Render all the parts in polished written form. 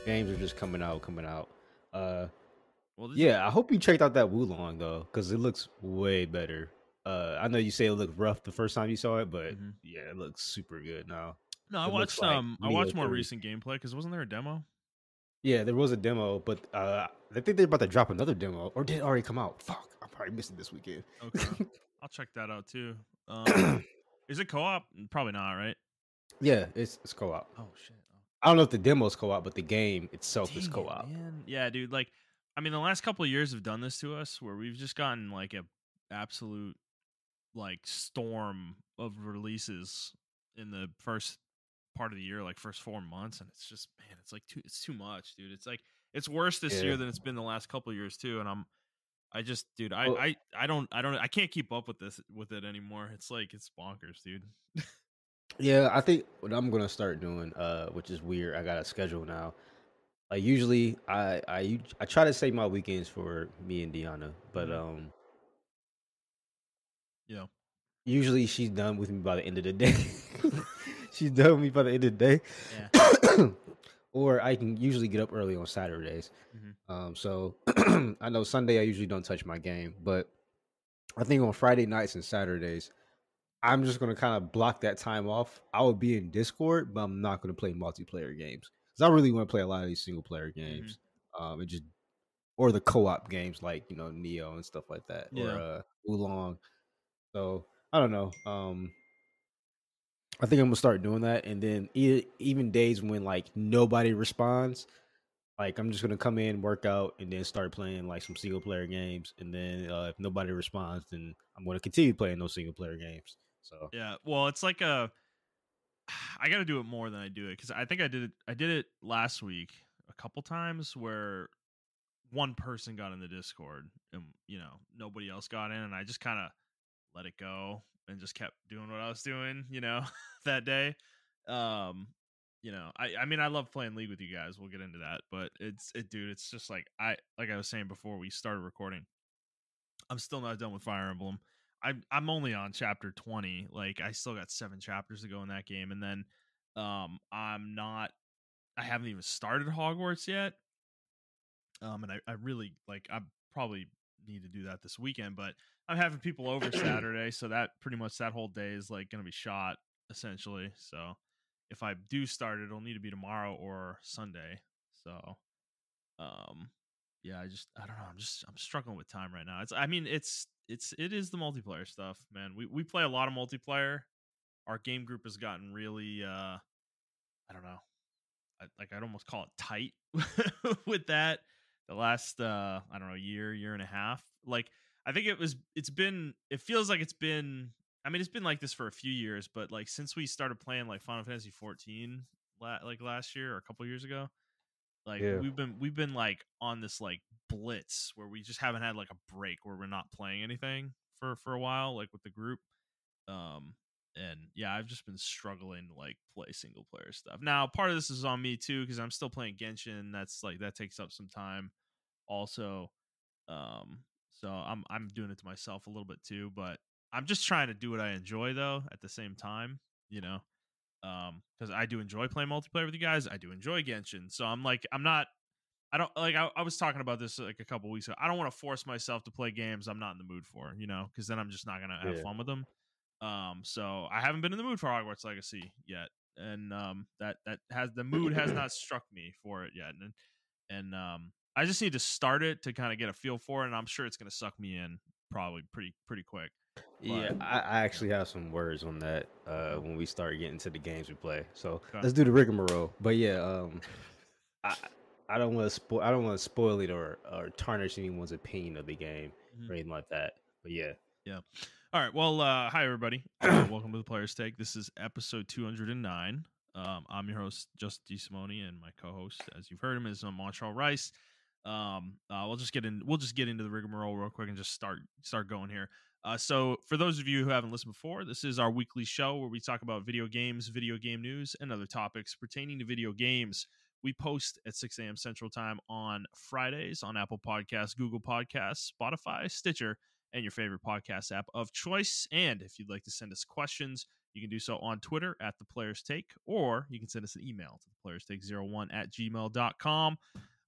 Games are just coming out. Uh, Well, this yeah, I hope you checked out that Wulong though, because it looks way better. I know you say it looked rough the first time you saw it, but Mhm. yeah, it looks super good now. No, It looks like I Neo watched more 3. recent gameplay because wasn't there a demo? Yeah, there was a demo, but I think they're about to drop another demo, or did it already come out? Fuck, I'm probably missing this weekend. Okay, I'll check that out too. Is it co-op? Probably not, right? Yeah, it's co-op. Oh shit! Oh, I don't know if the demo's co-op, but the game itself is dang it, co-op. man. Yeah, dude. Like, I mean, the last couple of years have done this to us, where we've just gotten like a absolute like storm of releases in the first part of the year, like first 4 months, and it's just, man, it's too much, dude. It's like it's worse this Yeah. year than it's been the last couple of years too, and I just, dude, Well, I can't keep up with it anymore. It's like it's bonkers, dude. yeah, I think what I'm gonna start doing, which is weird, I got a schedule now. Like usually, I try to save my weekends for me and Deanna, but Mhm. Yeah. usually she's done with me by the end of the day. She's done with me by the end of the Yeah. day, or I can usually get up early on Saturdays. Mhm. So I know Sunday I usually don't touch my game, but I think on Friday nights and Saturdays I'm just gonna kind of block that time off. I will be in Discord, but I'm not gonna play multiplayer games because I really want to play a lot of these single player Mhm. games. And just or the co-op games like Neo and stuff like that, or Yeah. Oolong. So I don't know. I think I'm gonna start doing that, and then even days when like nobody responds, like I'm just gonna come in, work out, and then start playing like some single player games. And then if nobody responds, then I'm gonna continue playing those single player games. So Yeah. Well, it's like a I got to do it more than I do it cuz I think I did it last week a couple times where one person got in the Discord and nobody else got in, and I just kind of let it go and just kept doing what I was doing, that day. Um, I mean, I love playing League with you guys. We'll get into that, but dude, it's just like I was saying before we started recording, I'm still not done with Fire Emblem. I'm only on chapter 20. Like, I still got 7 chapters to go in that game, and then I haven't even started Hogwarts yet. And I really like I probably need to do that this weekend, but I'm having people over Saturday, so that pretty much that whole day is like gonna be shot essentially. So if I do start it, it'll need to be tomorrow or Sunday. So um yeah, I don't know. I'm struggling with time right now. It is the multiplayer stuff, man. We play a lot of multiplayer. Our game group has gotten really I don't know. I'd almost call it tight with that the last I don't know, year and a half. Like, I think it feels like it's been, I mean, it's been like this for a few years, but like since we started playing like Final Fantasy 14 like last year or a couple years ago, like yeah. we've been like on this like blitz where we just haven't had like a break where we're not playing anything for a while, like with the group. um and yeah, I've just been struggling to like play single player stuff. Now part of this is on me too because I'm still playing Genshin. That's like that takes up some time also. So I'm doing it to myself a little bit too, but I'm just trying to do what I enjoy though at the same time, you know. Because I do enjoy playing multiplayer with you guys. I do enjoy Genshin. So I'm like, I don't like I was talking about this like a couple weeks ago. I don't want to force myself to play games I'm not in the mood for, because then I'm just not gonna have Yeah. fun with them. So I haven't been in the mood for Hogwarts Legacy yet, and that has the mood has not struck me for it yet, and I just need to start it to kind of get a feel for it, and I'm sure it's gonna suck me in probably pretty quick. But Yeah, I yeah, actually have some words on that okay, when we start getting to the games we play. So okay, let's do the rigmarole. But yeah, I I don't want to spoil it or tarnish anyone's opinion of the game mhm, or anything like that. But yeah, yeah. All right. Well, hi everybody. Welcome to the Player's Take. This is episode 209. I'm your host, Justin DeSimone, and my co-host, as you've heard him, is Montrell Rice. We'll just get into the rigmarole real quick and just start going here. So for those of you who haven't listened before, this is our weekly show where we talk about video games, video game news, and other topics pertaining to video games. We post at 6 a.m. Central Time on Fridays on Apple Podcasts, Google Podcasts, Spotify, Stitcher, and your favorite podcast app of choice. And if you'd like to send us questions, You can do so on Twitter at The Players Take, or you can send us an email to theplayerstake01@gmail.com.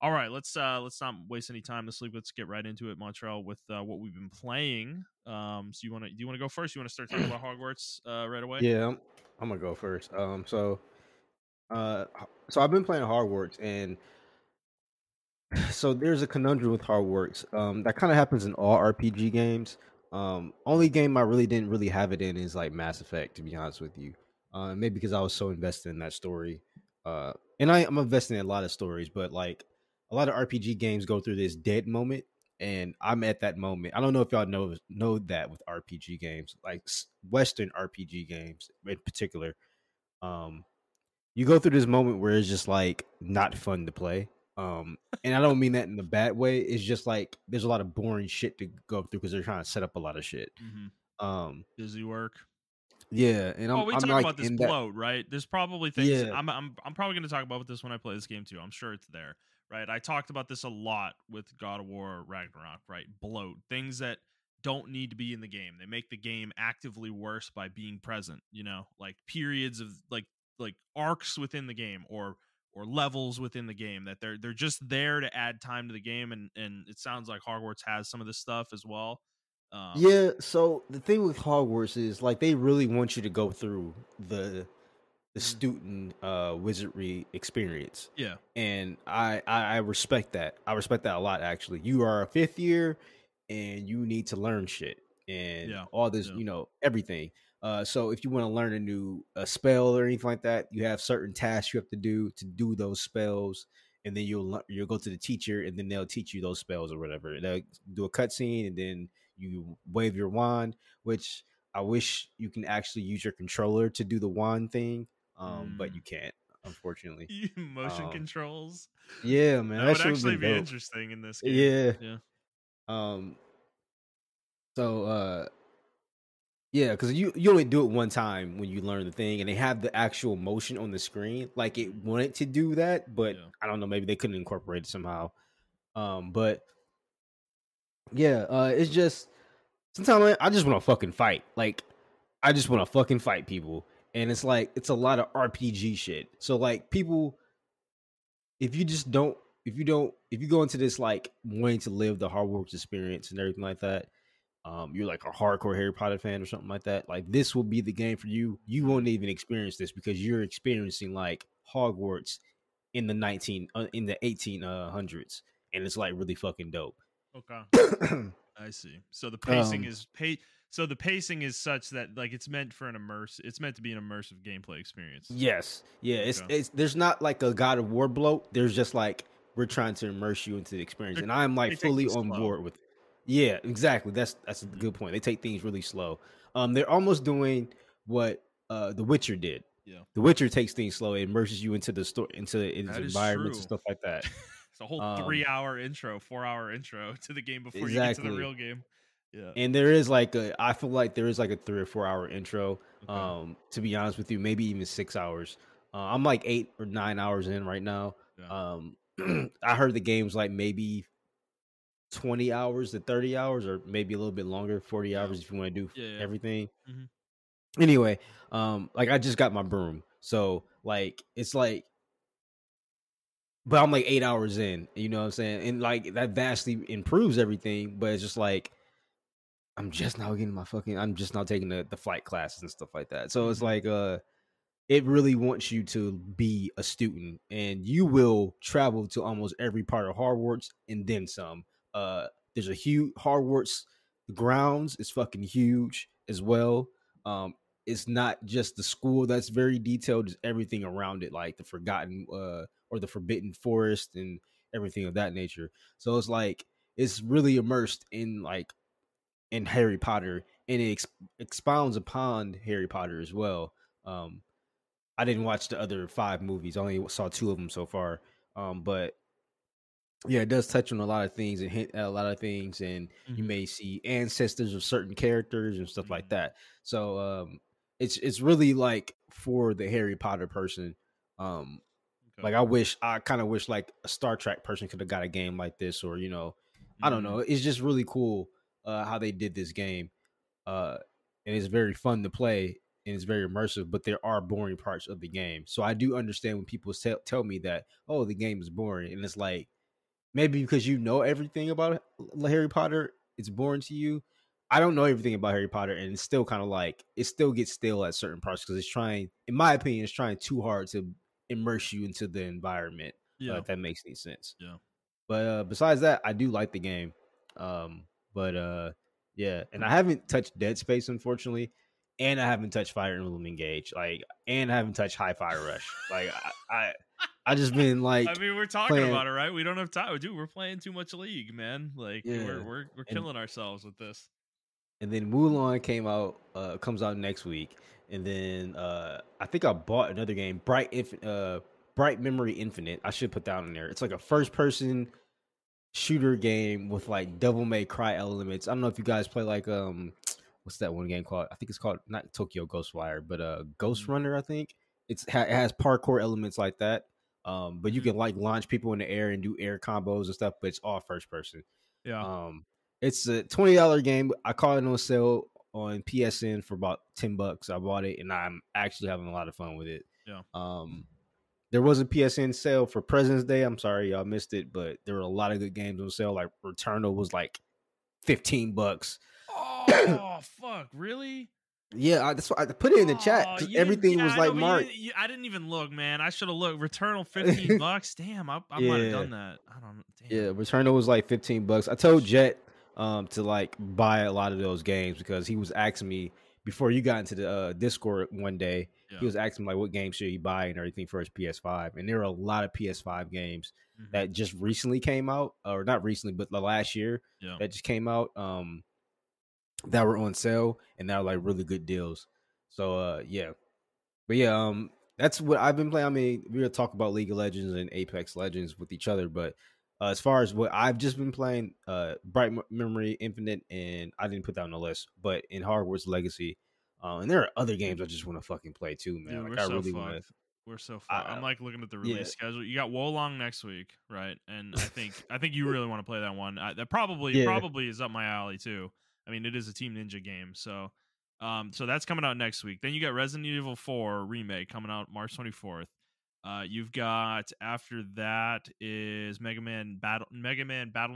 All right, let's not waste any time this week. Let's get right into it, Montrell, with what we've been playing. So do you want to go first? You want to start talking about Hogwarts right away? Yeah, I'm gonna go first. So I've been playing Hogwarts, and so there's a conundrum with Hogwarts. That kind of happens in all RPG games. Only game I really didn't really have it in is like Mass Effect, to be honest with you. Maybe because I was so invested in that story. And I'm invested in a lot of stories, but like a lot of RPG games go through this dead moment, and I'm at that moment. I don't know if y'all know that with RPG games, like Western RPG games in particular. Um, you go through this moment where it's just like not fun to play. And I don't mean that in a bad way. It's just like there's a lot of boring shit to go through because they're trying to set up a lot of shit. Mm-hmm. Um, Busy work. yeah, and Well, we I'm talk like about this in that. bloat, right? There's probably things Yeah, I'm probably going to talk about this when I play this game too. I'm sure it's there, right? I talked about this a lot with God of War Ragnarok, right? Bloat, things that don't need to be in the game. They make the game actively worse by being present, like periods of like arcs within the game or levels within the game that they're just there to add time to the game, and it sounds like Hogwarts has some of this stuff as well. Um yeah. So the thing with Hogwarts is like they really want you to go through the mhm. student wizardry experience, Yeah. and I respect that. I respect that a lot. Actually, you are a fifth year, and you need to learn shit and Yeah. all this, Yeah. everything. So if you want to learn a new spell or anything like that, you have certain tasks you have to do those spells, and then you'll go to the teacher, and then they'll teach you those spells or whatever. They'll do a cutscene, and then you wave your wand, which I wish you can actually use your controller to do the wand thing, but you Mm. can't, unfortunately. Motion Um, controls. yeah, man, That that would should have actually been be dope. interesting in this game. Yeah. Yeah. Um. So, yeah, because you only do it one time when you learn the thing, and they have the actual motion on the screen. Like it Mhm. wanted to do that, but Yeah. I don't know. Maybe they couldn't incorporate it somehow. But yeah, it's just sometimes I just want to fucking fight. Like I just want to fucking fight people, and it's like it's a lot of RPG shit. So like people, if you just don't, if you go into this like wanting to live the Hogwarts experience and everything like that, you're like a hardcore Harry Potter fan or something like that, like this will be the game for you. You Mhm. won't even experience this because you're experiencing like Hogwarts in the 1800s, and it's like really fucking dope. Okay. I see. So the pacing um, is so the pacing is such that like it's meant to be an immersive gameplay experience. yes, yeah, Okay. it's there's not like a God of War bloat. There's just like we're trying to immerse you into the experience, They're, and I'm like they take fully things on slow. board with. Yeah, exactly. That's a Mhm. good point. They take things really slow. They're almost doing what The Witcher did. Yeah. The Witcher takes things slow. It immerses you into the story, into its That is environments and true. stuff like that. It's a whole Um, 3-hour intro, 4-hour intro to the game before you get to the exactly. real game. Yeah. And there is like I feel like there is like a 3 or 4 hour intro. Okay. To be honest with you, maybe even 6 hours. I'm like 8 or 9 hours in right now. Yeah. I heard the game's like maybe 20 hours to 30 hours, or maybe a little bit longer, 40 Yeah. hours if you want to do Yeah. Yeah. everything. Mhm. Anyway, like I just got my broom, so like it's like, but I'm like 8 hours in. You know what I'm saying? And like that vastly improves everything, but it's just like I'm just now taking the flight classes and stuff like that. So it's Mhm. like it really wants you to be a student, and you will travel to almost every part of Hogwarts and then some. There's a huge Hogwarts grounds. It's fucking huge as well. It's not just the school that's very detailed; it's everything around it, like the Forgotten or the Forbidden Forest and everything of that nature. So it's like it's really immersed in like in Harry Potter, and it expounds upon Harry Potter as well. Um, I didn't watch the other five movies. I only saw two of them so far. But yeah, it does touch on a lot of things and hint at a lot of things, and you Mhm. may see ancestors of certain characters and stuff like Mhm. that. So it's really like for the Harry Potter person. Um, Okay. like I kind of wish like a Star Trek person could have got a game like this, or I don't Mm. know. It's just really cool how they did this game, and it's very fun to play. and it's very immersive, but there are boring parts of the game. So I do understand when people tell me that, oh, the game is boring, and it's like maybe because you know everything about Harry Potter, it's boring to you. I don't know everything about Harry Potter, and it's still kind of like it still gets stale at certain parts because it's trying, in my opinion, it's trying too hard to immerse you into the environment. Yeah. If that makes any sense. Yeah. But besides that, I do like the game. But yeah, and I haven't touched Dead Space unfortunately, and I haven't touched Fire Emblem Engage, like, and I haven't touched High Fire Rush. Like I just been I like mean, we're talking playing, about it, right? We don't have time, dude. We're playing too much League, man. Like yeah, we're and killing ourselves with this. and then Mulan comes out next week, and then I think I bought another game, Bright Memory Infinite. I should put that on there. It's like a first person shooter game with like Devil May Cry elements. I don't know if you guys play like what's that one game called? I think it's called not Tokyo Ghostwire, but Ghost Mm-hmm. Runner. I think it has parkour elements like that. But you Mm-hmm. can like launch people in the air and do air combos and stuff. But it's all first person. Yeah. Um, it's a $20 game. I caught it on sale on PSN for about $10. I bought it and I'm actually having a lot of fun with it. Yeah. There was a PSN sale for President's Day. I'm sorry y'all missed it, but there were a lot of good games on sale. Like Returnal was like $15. Oh fuck! Really? Yeah, that's why I put it in the chat Oh, because you didn't. everything Yeah, was I know, like but marked. I didn't even look, man. I should have looked. Returnal $15. Damn, I might have Yeah, done that. I don't. yeah. Damn. Returnal was like $15. I told Shit. Jet to like buy a lot of those games because he was asking me before you got into the Discord one day. He Yeah. was asking me like what games should he buy and everything for his PS5, and there were a lot of PS5 games Mm-hmm. that just recently came out, or not recently, but the last year Yeah. that just came out. That were on sale and that were like really good deals. So yeah. But yeah, that's what I've been playing. I mean, we're gonna talk about League of Legends and Apex Legends with each other, but as far as what I've just been playing, Memory Infinite, and I didn't put that on the list, but in Hogwarts Legacy, and there are other games I just want to fucking play too, man. Dude, Like we're I so really want to. fucked. We're so fucked. I'm like looking at the release Yeah, schedule. You got Wolong next week, right? And I think you really want to play that one. That probably yeah. probably is up my alley too. I mean, it is a Team Ninja game, so so that's coming out next week. Then you got Resident Evil 4 remake coming out March 24th. You've got after that is Mega Man Battle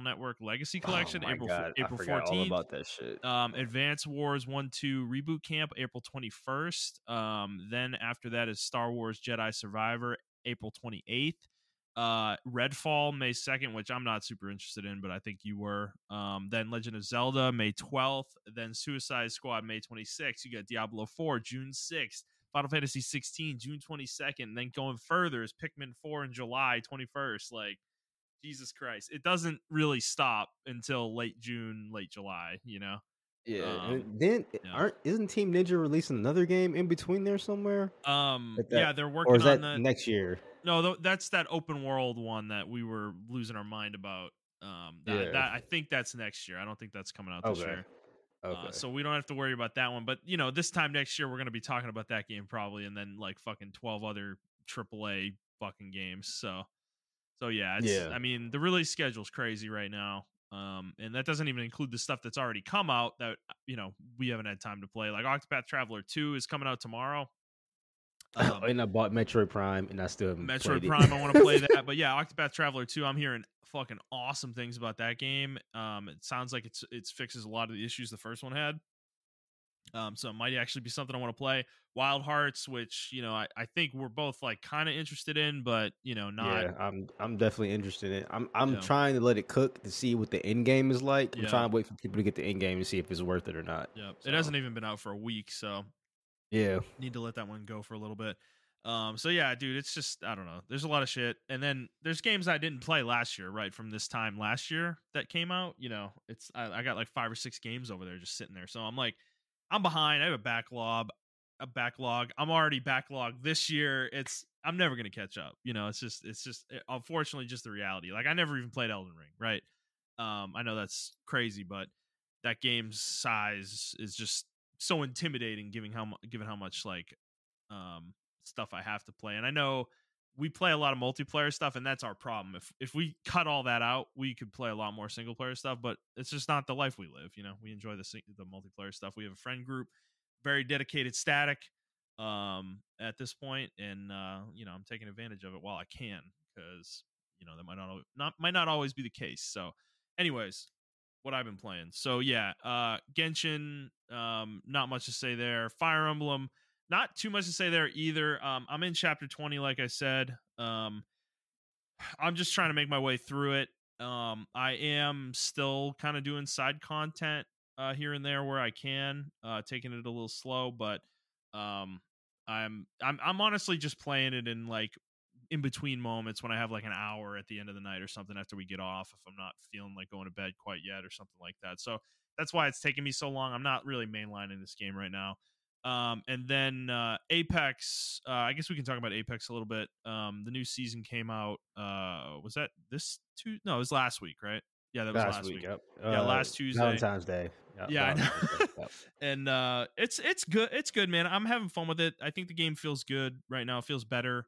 Network Legacy Collection Oh my god, I April forgot all 14th. about that shit. Advance Wars 1-2 Reboot Camp, April 21st. Then after that is Star Wars Jedi Survivor, April 28th. Redfall, May 2nd, which I'm not super interested in, but I think you were. Then Legend of Zelda, May 12th. Then Suicide Squad, May 26th. You got Diablo 4, June 6th. Final Fantasy 16, June 22nd. And then going further is Pikmin 4 in July 21st. Like, Jesus Christ. It doesn't really stop until late June, late July, you know? Yeah, Um, and then yeah. isn't Team Ninja releasing another game in between there somewhere? Like that, Yeah, they're or working is on that that. next year? No, that's that open world one that we were losing our mind about. Yeah. That I think that's next year. I don't think that's coming out this Okay. year. Okay. So we don't have to worry about that one. But this time next year we're gonna be talking about that game probably, and then like fucking 12 other AAA fucking games. So yeah, Yeah. I mean the release schedule's crazy right now. And that doesn't even include the stuff that's already come out that we haven't had time to play. Like Octopath Traveler 2 is coming out tomorrow. And I bought Metroid Prime, and I still haven't Metroid played it. Prime, I want to play that. But yeah, Octopath Traveler 2, I'm hearing fucking awesome things about that game. It sounds like it fixes a lot of the issues the first one had. So it might actually be something I want to play. Wild Hearts, which I think we're both like kind of interested in, but not. Yeah, I'm definitely interested in it. I'm Yeah, trying to let it cook to see what the end game is like. I'm yeah, trying to wait for people to get the end game and see if it's worth it or not. yeah. It So hasn't even been out for a week, so yeah, need to let that one go for a little bit. So yeah, dude, it's just I don't know. There's a lot of shit, and then there's games I didn't play last year, right from this time last year that came out. It's I got like 5 or 6 games over there just sitting there. So I'm like, I'm behind. I have a backlog. I'm already backlogged this year. I'm never gonna catch up. It's just unfortunately just the reality. Like I never even played Elden Ring, right? I know that's crazy, but that game's size is just so intimidating, given how much like stuff I have to play. And I know we play a lot of multiplayer stuff, and that's our problem. If we cut all that out, we could play a lot more single player stuff, but it's just not the life we live. We enjoy the multiplayer stuff. We have a friend group, very dedicated Static. at this point, and I'm taking advantage of it while I can, because that might not always be the case. So, anyways, what I've been playing. So yeah, Genshin, not much to say there. Fire Emblem, not too much to say there either. I'm in chapter 20, like I said. I'm just trying to make my way through it. I am still kind of doing side content here and there where I can, taking it a little slow, but um, I'm honestly just playing it in like in between moments when I have like an hour at the end of the night or something after we get off, if I'm not feeling like going to bed quite yet or something like that. So that's why it's taking me so long. I'm not really mainlining this game right now. And then Apex, I guess we can talk about Apex a little bit. The new season came out. Was that this Tuesday? No, it was last week, right? Yeah, that was Last last week. week. Yep. Yeah, last Tuesday. Valentine's Day. Yep, Yeah, I Valentine's Day. know. Yep. And it's good. It's good, man. I'm having fun with it. I think the game feels good right now. It feels better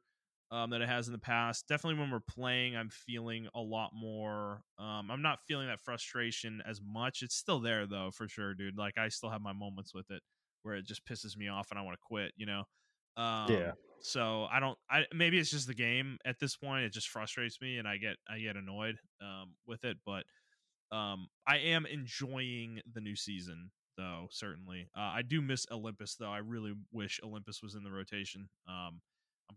than it has in the past. Definitely when we're playing, I'm feeling a lot more. I'm not feeling that frustration as much. It's still there though, for sure, dude. Like I still have my moments with it where it just pisses me off and I want to quit. Yeah. So I maybe it's just the game at this point. It just frustrates me and I get annoyed with it, but I am enjoying the new season though, certainly. I do miss Olympus though. I really wish Olympus was in the rotation. I'm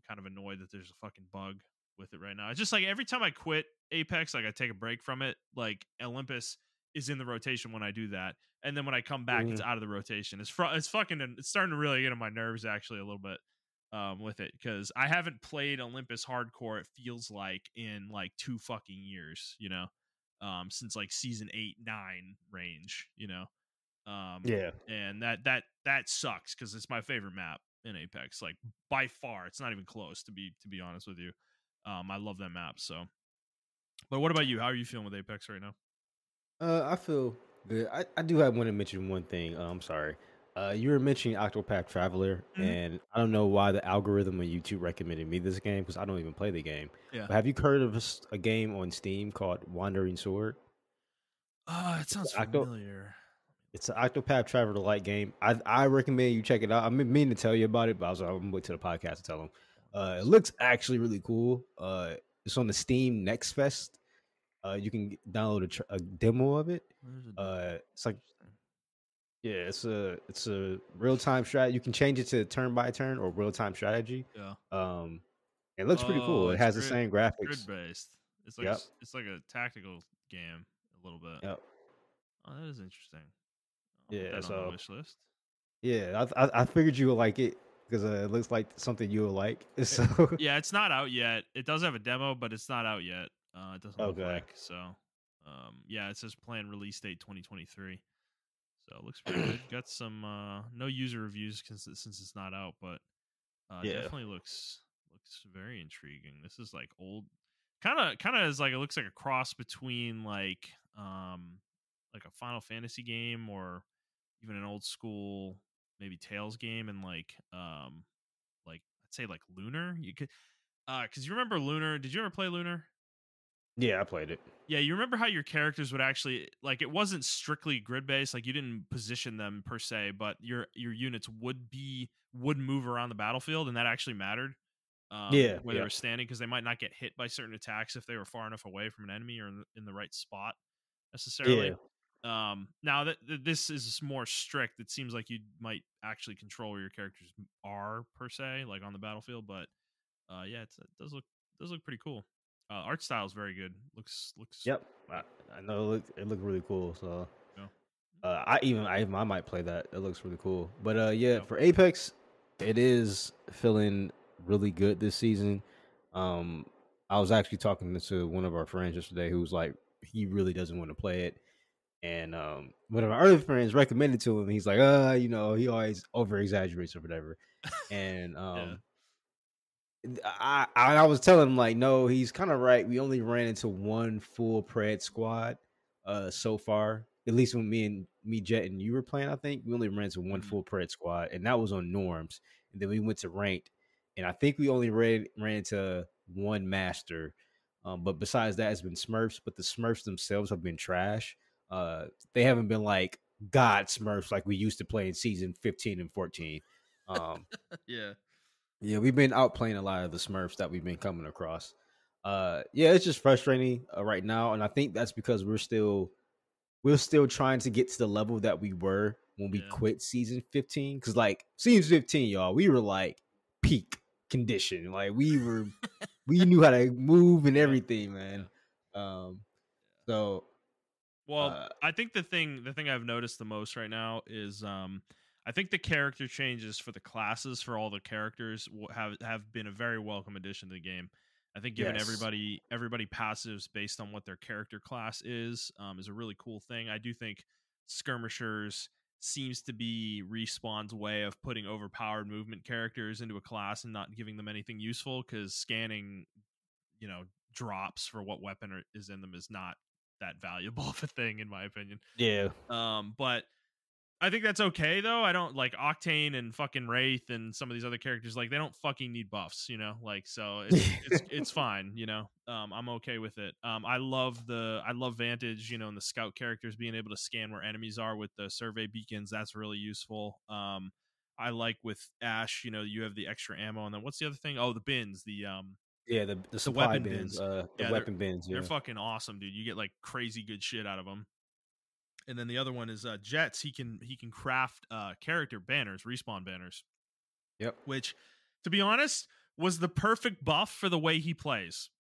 kind of annoyed that there's a fucking bug with it right now. It's just like every time I quit Apex, like I take a break from it, like Olympus is in the rotation when I do that, and then when I come back, it's Mhm. out of the rotation. It's fucking it's starting to really get on my nerves actually a little bit with it, because I haven't played Olympus hardcore. It feels like in like 2 fucking years. Since like season 8-9 range. Um, Yeah. and that sucks because it's my favorite map in Apex, like by far. It's not even close, to be honest with you. I love that map. So, but what about you? How are you feeling with Apex right now? I feel good. I do have want to mention one thing. I'm sorry. You were mentioning Octopath Traveler, Mhm. and I don't know why the algorithm on YouTube recommended me this game because I don't even play the game. Yeah. But have you heard of a game on Steam called Wandering Sword? It It's sounds an Octo. familiar. It's an Octopath Traveler light game. I recommend you check it out. I'm meaning to tell you about it, but I'm gonna wait till the podcast to tell them. It Wandering looks Sword. actually really cool. It's on the Steam Next Fest. You can download a demo of it. There's a demo. It's like Interesting. yeah, it's a real time strat. You can change it to turn by turn or real time strategy. Yeah. Um, it looks pretty Oh, cool. It it's has the grid. same It's grid graphics. based. It's like Yep, it's like a tactical game a little bit. yep, Oh, that is interesting. I'll put yeah. that on the So wish list. yeah, I figured you would like it because it looks like something you would like. It, So yeah, it's not out yet. It does have a demo, but it's not out yet. It doesn't look okay, like so. Yeah, it says planned release date 2023. So it looks pretty good. Got some no user reviews since it's not out, but yeah, definitely looks very intriguing. This is like old, kind of is like it looks like a cross between like a Final Fantasy game or even an old school maybe Tales game and like I'd say like Lunar. You could because you remember Lunar. Did you ever play Lunar? yeah. I played it. Yeah, you remember how your characters would actually like it wasn't strictly grid based, like you didn't position them per se, but your units would move around the battlefield, and that actually mattered. Yeah, Where they yeah, were standing, because they might not get hit by certain attacks if they were far enough away from an enemy or in the right spot yeah, necessarily. Now that this is more strict, it seems like you might actually control where your characters are per se, like on the battlefield. But yeah, it does look pretty cool. Art style is very good. Looks yep. I know it looked really cool. So yeah. I might play that. It looks really cool. But yeah, Yep. for Apex, it is feeling really good this season. Um, I was actually talking to one of our friends yesterday who was like, he really doesn't want to play it. And one of our other friends recommended to him. He's like, he always over exaggerates or whatever. And Yeah. I was telling him like, no, he's kind of right. We only ran into one full pred squad so far. At least when me Jet and you were playing, I think we only ran into one Mhm. full pred squad, and that was on norms. And then we went to ranked, and I think we only ran into one master. But besides that, it's been Smurfs. But the Smurfs themselves have been trash. They haven't been like God Smurfs like we used to play in season 15 and 14. Um, Yeah. yeah, we've been outplaying a lot of the Smurfs that we've been coming across. Yeah, it's just frustrating right now, and I think that's because we're still trying to get to the level that we were when we Yeah. quit season 15. Cause like season 15, y'all, we were like peak condition. Like we knew how to move and Yeah. everything, Yeah. man. Um, so Well, uh I think the thing I've noticed the most right now is I think the character changes for the classes for all the characters have been a very welcome addition to the game. I think giving yes. everybody passives based on what their character class is a really cool thing. I do think skirmishers seems to be Respawn's way of putting overpowered movement characters into a class and not giving them anything useful, because scanning, you know, drops for what is in them is not that valuable of a thing, in my opinion. Yeah. But I think that's okay though. I don't like Octane and fucking Wraith and some of these other characters, like they don't fucking need buffs, you know? Like so it's fine, you know. I'm okay with it. I love Vantage, you know, and the scout characters being able to scan where enemies are with the survey beacons. That's really useful. I like with Ash, you know, you have the extra ammo, and then what's the other thing? Oh, the bins, Yeah, the the supply weapon bins, bins. the Yeah, they're weapon bins, they're yeah. fucking awesome, dude. You get like crazy good shit out of them. And then the other one is Jets. He can craft character banners, respawn banners, Yep. which, to be honest, was the perfect buff for the way he plays,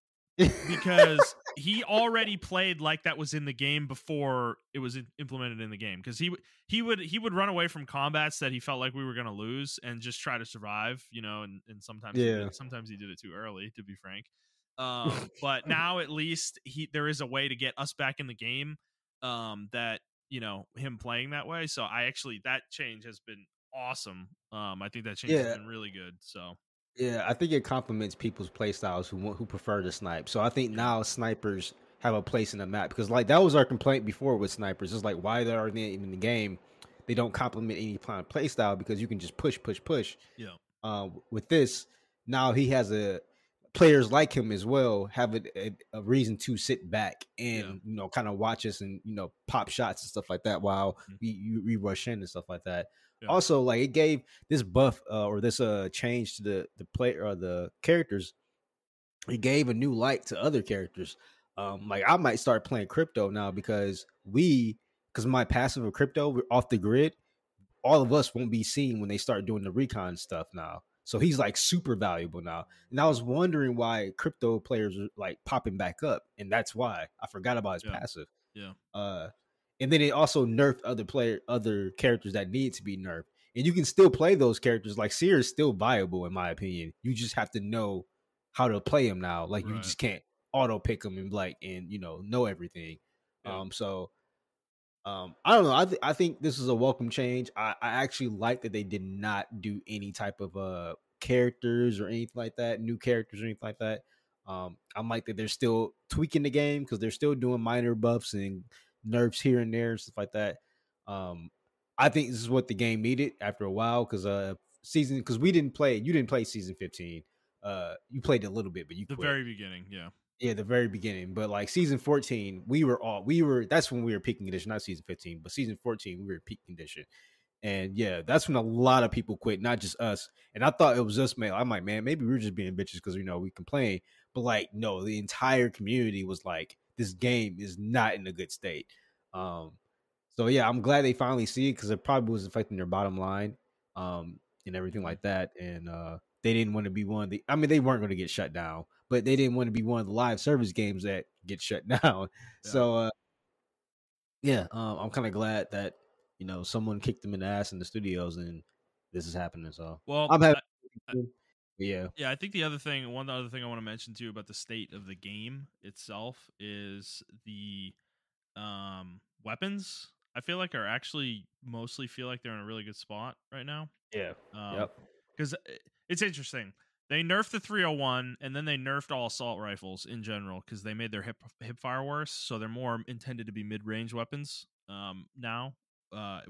because he already played like that was in the game before it was implemented in the game, because he would run away from combats that he felt like we were going to lose and just try to survive, you know, and Yeah. sometimes he did it too early, to be frank. But now at least there is a way to get us back in the game, that, you know, him playing that way. So that change has been awesome. I think that change has Yeah. been really good. So Yeah, I think it complements people's play styles who prefer to snipe. So I think yeah. now snipers have a place in the map, because like that was our complaint before with snipers. It's like why they are they even in the game? They don't complement any kind of play style because you can just push, push, push. Yeah. With this, now he has a players like him as well have a reason to sit back Yeah. and kind of watch us and pop shots and stuff like that while Mhm. we rush in and stuff like that. Yeah. Also, like it gave this buff or this change to the player or the characters. It gave a new light to other characters. Like I might start playing crypto now because my passive of crypto, we're off the grid, all of us won't be seen when they start doing the recon stuff now. So he's like super valuable now. And I was wondering why crypto players are like popping back up. And that's why I forgot about his Yeah. passive. Yeah. Uh and then it also nerfed other characters that need to be nerfed. And you can still play those characters. Like Seer is still viable in my opinion. You just have to know how to play him now. Like you Right. just can't auto pick him and like and know everything. Yeah. So I don't know. I think this is a welcome change. I actually like that they did not do any type of characters or anything like that, new characters or anything like that. I'm like that they're still tweaking the game because they're still doing minor buffs and nerfs here and there and stuff like that. Um, I think this is what the game needed after a while because we didn't play. You didn't play season 15. You played a little bit, but you The quit. very beginning. Yeah. Yeah, the very beginning. But like season 14, that's when we were peak condition, not season 15, but season 14, we were peak condition. And yeah, that's when a lot of people quit, not just us. And I thought it was us, man. I'm like, man, maybe we're just being bitches because we complain. But like, no, the entire community was like, this game is not in a good state. Um, so yeah, I'm glad they finally see it because it probably was affecting their bottom line, and everything Hmm. like that. And they didn't want to be one of the. I mean, they weren't going to get shut down, but they didn't want to be one of the live service games that get shut down. Yeah. So yeah, I'm kind of glad that someone kicked them in the ass in the studios, and this is happening. So Well, I'm happy. I Yeah, yeah, I think one other thing I want to mention too about the state of the game itself is the weapons. I feel like are actually mostly feel like they're in a really good spot right now. yeah, Um, yep, because it's interesting. They nerfed the 301 and then they nerfed all assault rifles in general because they made their hip fire worse. So they're more intended to be mid range weapons now.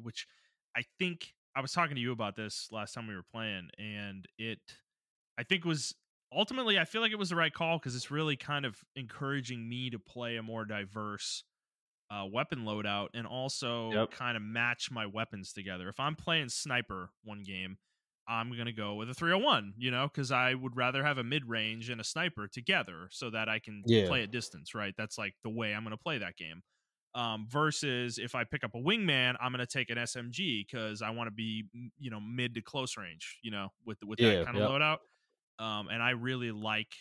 Which I think I was talking to you about this last time we were playing, and I think was ultimately I feel like it was the right call because it's really kind of encouraging me to play a more diverse weapon loadout and also yep, kind of match my weapons together. If I'm playing sniper one game, I'm going to go with a 301, because I would rather have a mid range and a sniper together so that I can Yeah. play at distance, right? That's like the way I'm going to play that game. Versus if I pick up a wingman, I'm going to take an SMG because I want to be, mid to close range, with that Yeah. kind of Yep. loadout. And I really like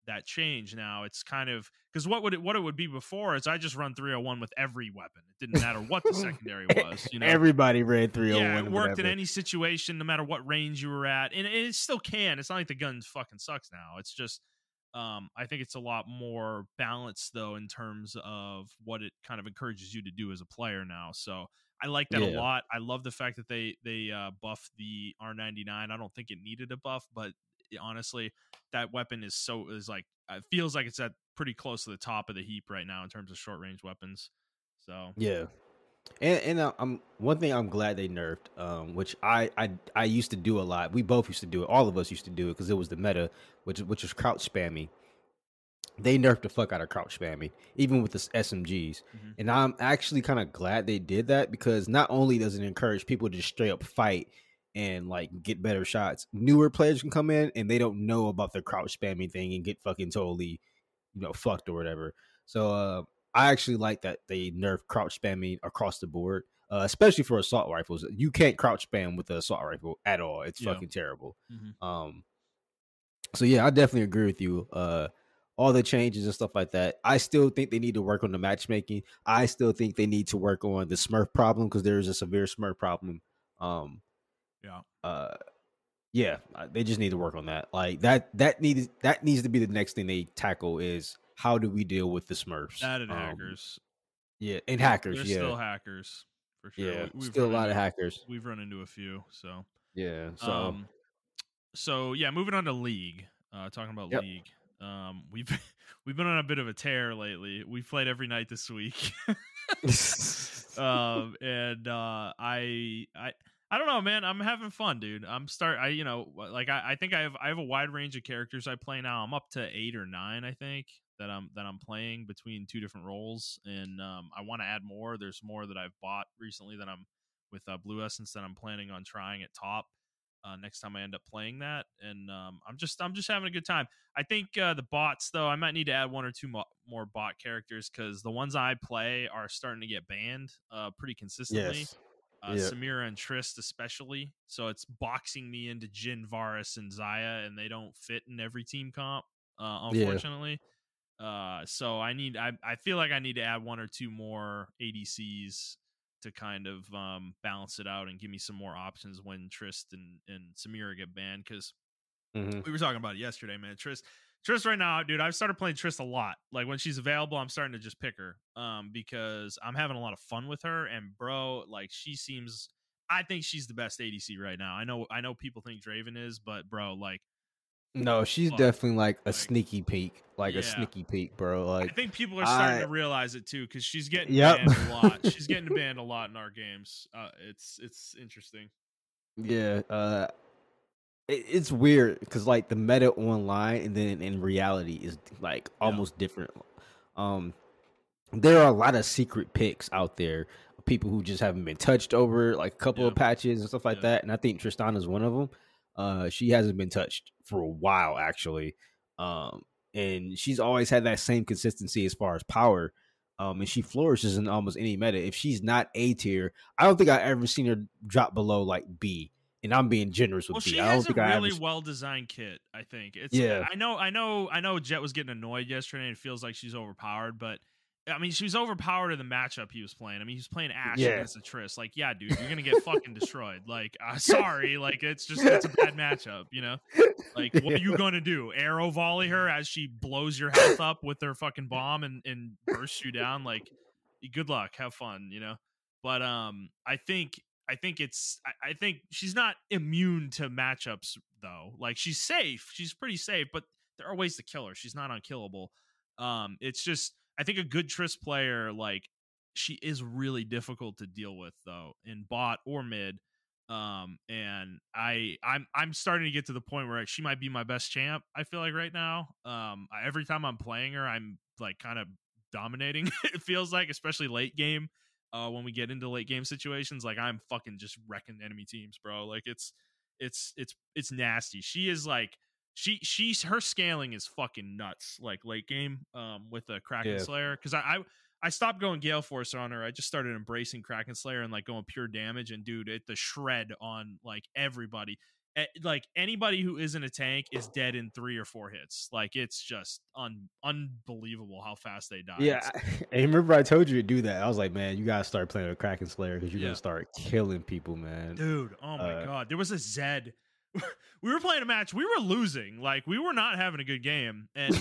that change now. It's kind of because what it would be before is I just run 301 with every weapon. It didn't matter what the secondary was. Everybody read Yeah, it 301, worked in whatever. any situation, no matter what range you were at, and it still can. It's not like the gun fucking sucks now. It's just, I think it's a lot more balanced though in terms of what it kind of encourages you to do as a player now. So I like that a Yeah. lot. I love the fact that they buffed the R99. I don't think it needed a buff, but honestly, that weapon is like it feels like it's at pretty close to the top of the heap right now in terms of short range weapons. So Yeah. And I'm one thing I'm glad they nerfed, which I used to do a lot. We both used to do it. All of us used to do it because it was the meta, which is crouch spamming. They nerfed the fuck out of crouch spamming, even with the SMGs. mhm. And I'm actually kind of glad they did that because not only does it encourage people to just straight up fight and like get better shots, newer players can come in and they don't know about the crouch spamming thing and get fucking totally, fucked or whatever. So I actually like that they nerf crouch spamming across the board, especially for assault rifles. You can't crouch spam with the assault rifle at all. It's Yeah. fucking terrible. Mhm. So yeah, I definitely agree with you. All the changes and stuff like that. I still think they need to work on the matchmaking. I still think they need to work on the Smurf problem because there is a severe Smurf problem. Um, Yeah. uh, yeah, they just need to work on that. Like that needs to be the next thing they tackle is how do we deal with the Smurfs? That and hackers. Yeah, and hackers. There's Yeah, still hackers for sure. yeah, We've still a run lot of into hackers. a few. So, Yeah, so um, so yeah, moving on to League. Talking about yep. League. We've we've been on a bit of a tear lately. We've played every night this week. And I don't know, man. I'm having fun, dude. I think I have a wide range of characters I play now. I'm up to 8 or 9, I think, that I'm playing between two different roles, and I want to add more. There's more that I've bought recently that I'm with Blue Essence that I'm planning on trying at top next time I end up playing that, and I'm just having a good time. I think the bots though, I might need to add one or two more bot characters because the ones I play are starting to get banned pretty consistently. Yes. Yep. Samira and Trist especially, so it's boxing me into Jin, Varus, and Zaya, and they don't fit in every team comp, Yeah. unfortunately. So I feel like I need to add one or two more ADCs to kind of balance it out and give me some more options when Trist and Samira get banned, because Hmm. we were talking about it yesterday, man. Trist right now, dude, I've started playing Trist a lot. Like when she's available, I'm starting to just pick her because I'm having a lot of fun with her, and bro, like I think she's the best ADC right now. I know people think Draven is, but bro, like No, she's fuck, definitely like a like sneaky peek, yeah. bro. I Like think people are starting I, to realize it too because she's getting yep. banned a lot. She's getting banned a lot in our games. It's interesting. Yeah. It's weird because like the meta online and then in reality is like Yeah, almost different. Um, there are a lot of secret picks out there, people who just haven't been touched over like a couple yeah, of patches and stuff like yeah. that. And I think Tristana is one of them. She hasn't been touched for a while actually. Um, and she's always had that same consistency as far as power. And she flourishes in almost any meta. If she's not A tier, I don't think I ever seen her drop below like B. And I'm being generous Well, with B. she I has don't a think I ever. really well designed kit. I think it's. Yeah, I know. Jet was getting annoyed yesterday, and it feels like she's overpowered. But I mean, she was overpowered in the matchup he was playing. I mean, he was playing Ashe yeah, against a Triss. Like, yeah, dude, you're gonna get fucking destroyed. Like, sorry, like it's a bad matchup. Like, what are you gonna do? Arrow volley her as she blows your health up with her fucking bomb and bursts you down? Like, good luck, have fun. But I think she's not immune to matchups though. Like she's safe, she's pretty safe, but there are ways to kill her. She's not unkillable. It's just I think a good Triss player, like she is really difficult to deal with though in bot or mid. And I'm starting to get to the point where she might be my best champ. I feel like right now. Every time I'm playing her, I'm like kind of dominating. It feels like, especially late game. When we get into late game situations, like I'm fucking just wrecking enemy teams, bro. Like it's nasty. She is like she's her scaling is fucking nuts. Like late game, with the Kraken Yeah. Slayer, because I stopped going Gale Force on her. I just started embracing Kraken Slayer and like going pure damage. And dude, the shred on like everybody. Like anybody who isn't a tank is dead in 3 or 4 hits. Like it's just unbelievable how fast they die. Yeah, It's and remember I told you to do that. I was like, man, you gotta start playing with Kraken Slayer because you're gonna yeah, start killing people, man. dude. Oh my Uh, god, there was a Zed. We were playing a match. We were losing. Like we were not having a good game. And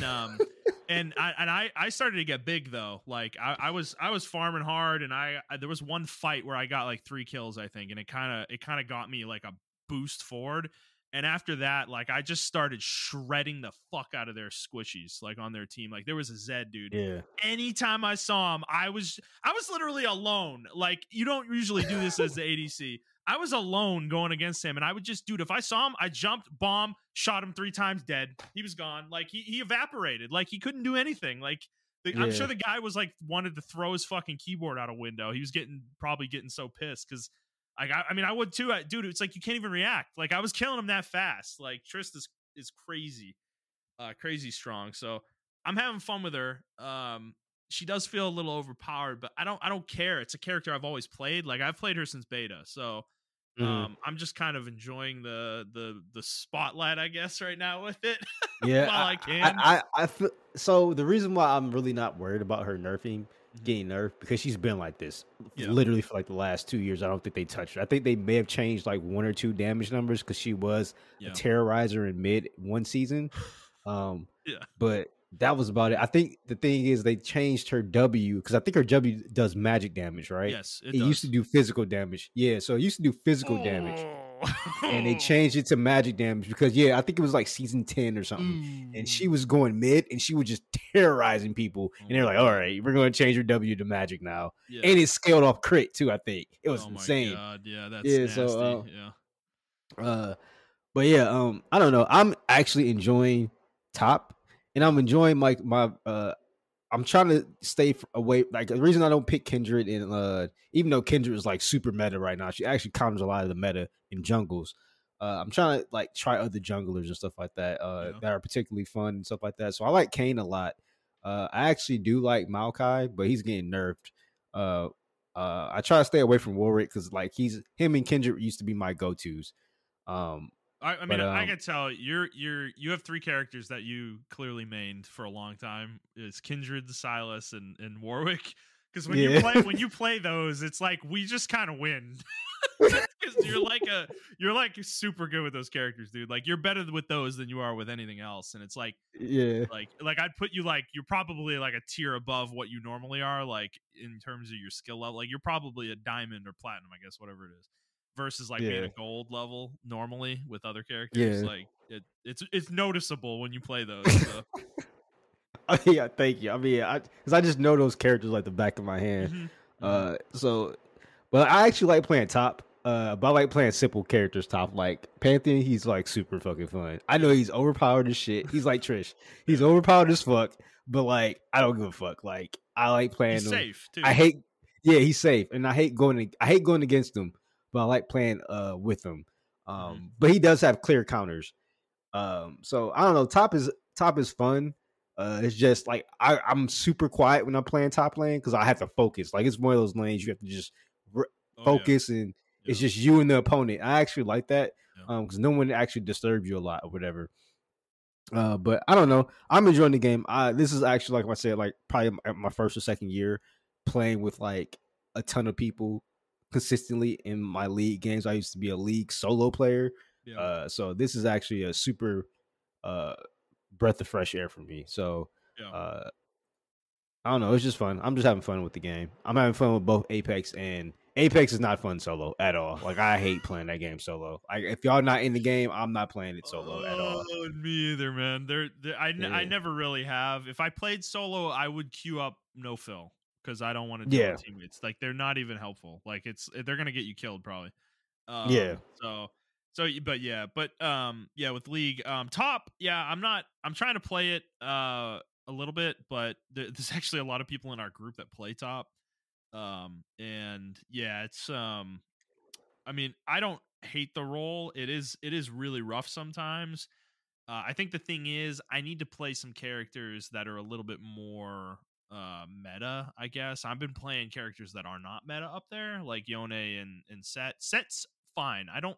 I started to get big though. Like I was farming hard, and I there was one fight where I got like 3 kills, I think, and it kind of got me like a boost forward. And after that, like I just started shredding the fuck out of their squishies, like on their team. Like there was a Zed dude. yeah, Anytime I saw him, I was literally alone. Like you don't usually do this as the ADC. I was alone going against him, and I would just, dude, if I saw him, I jumped, bomb, shot him 3 times, dead. He was gone. Like he evaporated. Like he couldn't do anything. Like I'm yeah, sure the guy was like wanted to throw his fucking keyboard out a window. He was probably getting so pissed because I mean I would too, dude. It's like you can't even react. Like I was killing him that fast. Like Trist is crazy, crazy strong. So I'm having fun with her. She does feel a little overpowered, but I don't care. It's a character I've always played. Like I've played her since beta, so mhm. I'm just kind of enjoying the spotlight, I guess, right now with it Yeah. while I can. I feel so. The reason why I'm really not worried about her Mhm. getting nerfed, because she's been like this Yeah, literally for like the last 2 years. I don't think they touched her. I think they may have changed like 1 or 2 damage numbers because she was a yeah, terrorizer in mid one season. Um, yeah. but that was about it. I think the thing is they changed her W because I think her W does magic damage, right? Yes, it It used to does. do physical damage. Yeah, so it used to do physical damage. And they Oh. changed it to magic damage because I think it was like season 10 or something. And Ooh. she was going mid and she was just terrorizing people. Oh And they're my like, all god. right, we're gonna change her W to magic now. Yeah. And it scaled off crit too, I think. It was Oh my insane. god. Yeah, that's Yeah, nasty. so Yeah. but yeah, I don't know. I'm actually enjoying top and I'm enjoying like my I'm trying to stay away. Like the reason I don't pick Kindred, and even though Kindred is like super meta right now, she actually counters a lot of the meta in jungles. I'm trying to like try other junglers and stuff like that Yeah. that are particularly fun and stuff like that. So I like Kane a lot. I actually do like Maokai, but he's getting nerfed. Uh, I try to stay away from Warwick because like him and Kindred used to be my go tos. Um, I mean, but I can tell you have 3 characters that you clearly mained for a long time. It's Kindred, Silas, and Warwick. Because yeah, when you play those, it's like we just kind of win. Because you're like super good with those characters, dude. Like you're better with those than you are with anything else. And it's yeah, like I'd put you like you're probably like a tier above what you normally are, like in terms of your skill level. Like you're probably a diamond or platinum, I guess, whatever it is. Versus like being yeah, a gold level normally with other characters. yeah. Like it's noticeable when you play those. So Yeah, thank you. I mean, because I just know those characters like the back of my hand. hmm hmm So, but I actually like playing top. But I like playing simple characters top. Like Pantheon, he's like super fucking fun. I know yeah, he's overpowered as shit. He's like Trish. He's yeah. overpowered as fuck. But like, I don't give a fuck. Like, I like He's playing him. safe I too. hate. Yeah, he's safe, and I hate going against him. But I like playing with him. hmm But he does have clear counters. So I don't know. Top is fun. It's just like I'm super quiet when I'm playing top lane because I have to focus. Like it's one of those lanes you have to just Oh yeah, focus and it's yeah, just you and the opponent. I actually like that yeah. because no one actually disturbs you a lot or whatever. But I don't know. I'm enjoying the game. This is actually like I said, like probably my first or second year playing with like a ton of people consistently in my league games. I used to be a league solo player. Yeah. So this is actually a super uh breath of fresh air for me. So Yeah. uh I don't know, it's just fun. I'm just having fun with the game. I'm having fun with both Apex and Apex is not fun solo at all. Like I hate playing that game solo. Like if y'all not in the game, I'm not playing it solo at all. Oh, me either, man. I Yeah. never really have. If I played solo, I would queue up no fill because I don't want to deal with Yeah. teammates. Like they're not even helpful. Like they're gonna get you killed probably. Yeah. Yeah, with League top, yeah, I'm trying to play it a little bit, but there's actually a lot of people in our group that play top. And yeah, it's I mean, I don't hate the role. It is really rough sometimes. I think the thing is, I need to play some characters that are a little bit more meta, I guess. I've been playing characters that are not meta up there, like Yone and Set. Set's fine. I don't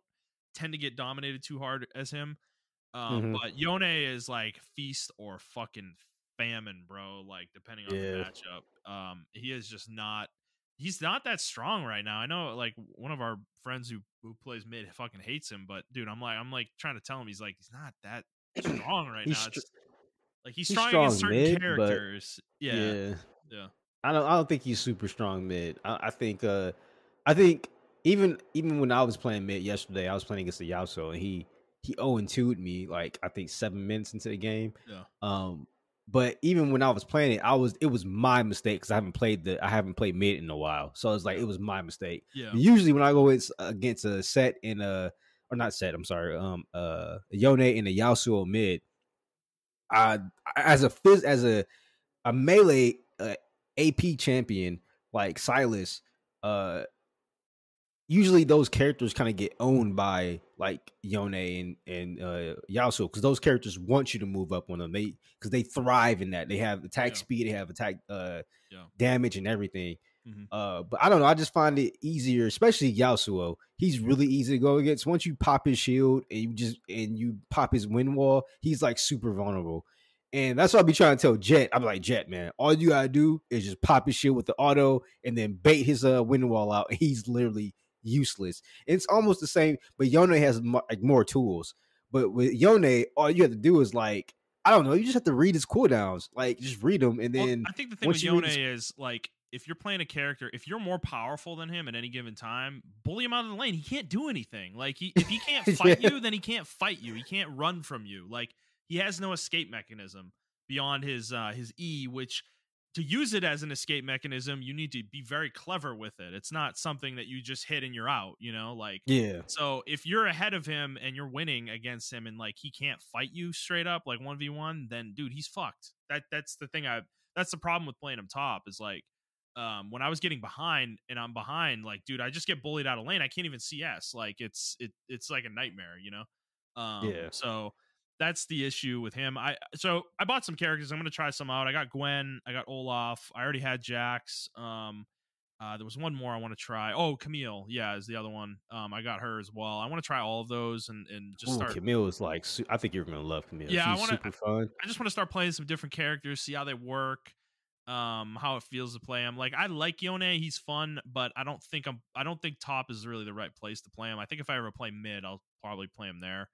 tend to get dominated too hard as him. Hmm. But Yone is like feast or fucking famine, bro. Like depending on the Yeah. matchup. He is just not. He's not that strong right now. I know, like one of our friends who plays mid fucking hates him, but dude, I'm like trying to tell him he's not that strong right he's now. str- It's like he's he's strong against strong certain mid, but characters. Yeah, yeah. yeah, I don't think he's super strong mid. I think even when I was playing mid yesterday, I was playing against the Yasuo and he 0-2'd me like I think 7 minutes into the game. yeah, Um but even when I was playing it was my mistake because I haven't played mid in a while. So it's like yeah, it was my mistake. yeah. But usually when I go against a set in a or not set, I'm sorry, Yone in a Yasuo mid, I as a melee AP champion like Silas, uh, usually those characters kind of get owned by like Yone and Yasuo because those characters want you to move up on them. They thrive in that. They have attack Yeah, speed, they have attack yeah. damage and everything. Hmm. But I don't know. I just find it easier, especially Yasuo. He's really easy to go against. Once you pop his shield and you pop his wind wall, he's like super vulnerable. And that's what I'll be trying to tell Jet. I'm like, Jet, man, all you gotta do is just pop his shield with the auto and then bait his wind wall out. He's literally useless. It's almost the same, but Yone has like more tools. But with Yone, all you have to do is like, I don't know, you just have to read his cooldowns. Like just read them, and Well, then I think the thing once with you read Yone his is like if you're playing a character, if you're more powerful than him at any given time, bully him out of the lane. He can't do anything. Like if he can't fight yeah, you, then he can't fight you. He can't run from you. Like he has no escape mechanism beyond his E, which to use it as an escape mechanism, you need to be very clever with it. It's not something that you just hit and you're out, like yeah, so if you're ahead of him and you're winning against him and like he can't fight you straight up like 1v1, then dude, he's fucked. That's the thing that's the problem with playing him top is like when I was getting behind and I'm behind, like dude, I just get bullied out of lane. I can't even CS. Like it's like a nightmare. yeah. So that's the issue with him. I bought some characters. I'm gonna try some out. I got Gwen, I got Olaf, I already had Jax. There was one more I want to try. Oh, Camille, yeah, is the other one. I got her as well. I want to try all of those and just Ooh, start. Camille is like, I think you're gonna love Camille. Yeah, I She's want to. super fun. I just want to start playing some different characters, see how they work, how it feels to play him. Like I like Yone, he's fun, but I don't think top is really the right place to play him. I think if I ever play mid, I'll probably play him there,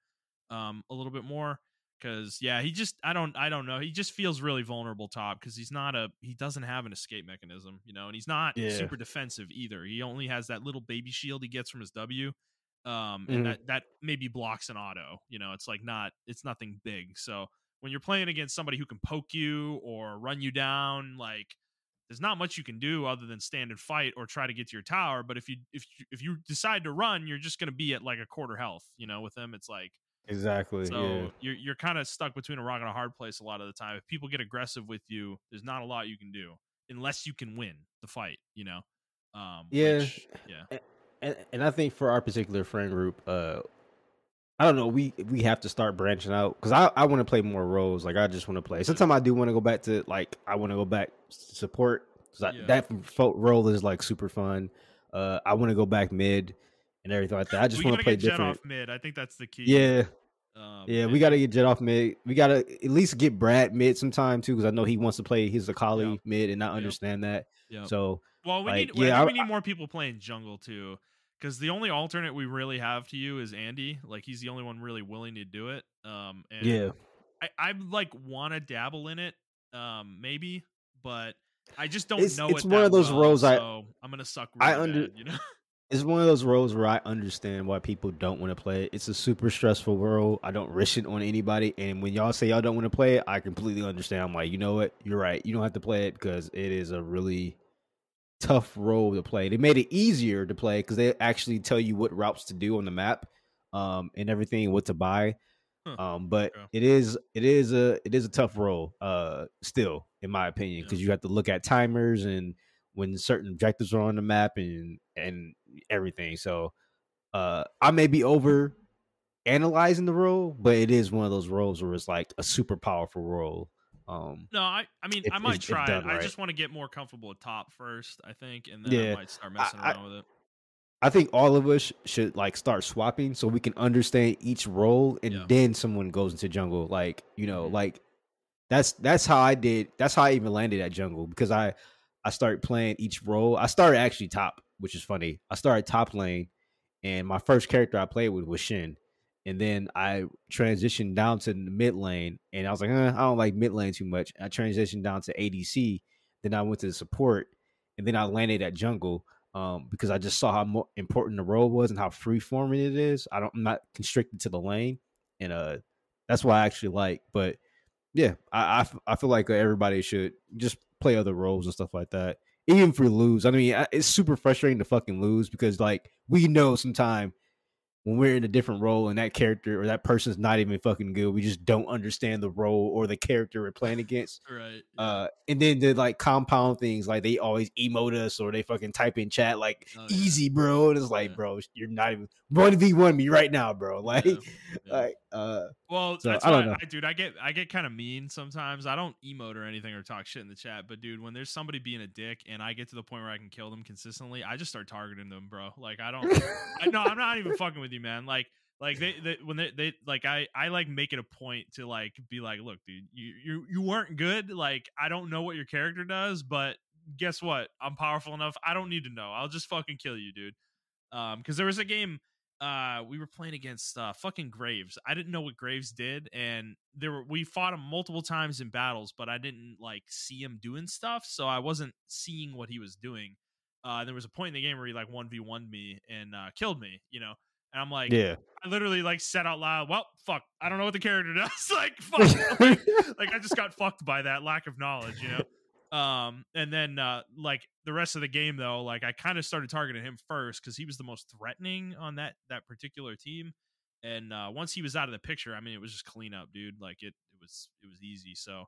a little bit more. Cause yeah, I don't know. He just feels really vulnerable top because he doesn't have an escape mechanism, and he's not Yeah. super defensive either. He only has that little baby shield he gets from his W. And Hmm. that maybe blocks an auto, it's nothing big. So when you're playing against somebody who can poke you or run you down, like there's not much you can do other than stand and fight or try to get to your tower. But if you decide to run, you're just going to be at like a quarter health, with them. It's like, Exactly. Yeah. so you're kind of stuck between a rock and a hard place a lot of the time. If people get aggressive with you, there's not a lot you can do unless you can win the fight, Yeah. which yeah, And I think for our particular friend group, I don't know. We have to start branching out because I want to play more roles. Like I just want to play. yeah, Sometimes I do want to go back to like I want to go back to support. So yeah. that role is like super fun. I want to go back mid and everything like that. I just We want gotta to play get Jet different. off mid. I think that's the key. Yeah, yeah. We got to get Jet off mid. We got to at least get Brad mid sometime too because I know he wants to play his Yep, Akali mid and I yep, understand that. yep. So Well, like I think yeah, we need more people playing jungle too, because the only alternate we really have to you is Andy. Like he's the only one really willing to do it. yeah. And I like want to dabble in it, maybe, but I just don't know It's it one that of those well. roles So I'm gonna suck I really under bad. It's one of those roles where I understand why people don't want to play it. It's a super stressful role. I don't wish it on anybody. And when y'all say y'all don't want to play it, I completely understand. I'm like, you know what? You're right. You don't have to play it because it is a really tough role to play. They made it easier to play because they actually tell you what routes to do on the map, and everything, what to buy. Huh. But Okay. it is a tough role, still, in my opinion, Yeah. because you have to look at timers and when certain objectives are on the map and everything. So I may be over analyzing the role, but it is one of those roles where it's like a super powerful role. No, I mean, I might If try it. done I right. just want to get more comfortable with top first, I think, and then I Yeah, might start I, messing I around with it. I think all of us should like start swapping so we can understand each role, Yeah. and then someone goes into jungle. Like Hmm. like that's how I did. That's how I even landed at jungle because I started playing each role. I started actually top, which is funny. I started top lane, and my first character I played with was Shin, and then I transitioned down to the mid lane, and I was like, I don't like mid lane too much. I transitioned down to ADC, then I went to the support, and then I landed at jungle. Because I just saw how important the role was and how free forming it is. I'm not constricted to the lane, and that's why I actually like. But yeah, I feel like everybody should just play other roles and stuff like that. Even if we lose, I mean, it's super frustrating to fucking lose because like we know sometime when we're in a different role and that character or that person's not even fucking good, we just don't understand the role or the character we're playing against. Right. Yeah. And then the like compound things, like they always emote us or they fucking type in chat like Oh yeah. easy, bro. And it's like, Yeah. bro, you're not even 1v1 me right now, bro. Yeah. Yeah. Like, Well, so that's I don't why know. dude, I get kind of mean sometimes. I don't emote or anything or talk shit in the chat, but dude, when there's somebody being a dick and I get to the point where I can kill them consistently, I just start targeting them, bro. Like no, I'm not even fucking with you, man. Like they when they like I like make it a point to like be like, look, dude, you weren't good. Like I don't know what your character does, but guess what? I'm powerful enough. I don't need to know. I'll just fucking kill you, dude. Because there was a game we were playing against fucking Graves. I didn't know what Graves did, and we fought him multiple times in battles, but I didn't like see him doing stuff, so I wasn't seeing what he was doing. There was a point in the game where he like 1v1'd me and killed me, and I'm like, Yeah. I literally like said out loud, well, fuck, I don't know what the character does. Like, fuck, like I just got fucked by that lack of knowledge. And then like the rest of the game though, like I kind of started targeting him first because he was the most threatening on that particular team. And once he was out of the picture, I mean, it was just clean up, dude. Like it was easy. So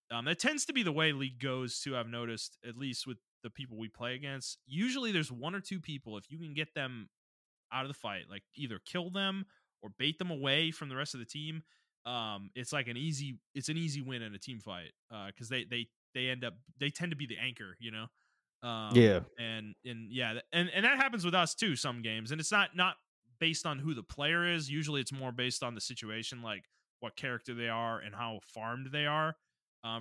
that tends to be the way league goes too. I've noticed, at least with the people we play against. Usually, there's one or two people, if you can get them out of the fight, like either kill them or bait them away from the rest of the team. It's like it's an easy win in a team fight because they tend to be the anchor. Yeah. And yeah, and that happens with us too some games, and it's not based on who the player is. Usually it's more based on the situation, like what character they are and how farmed they are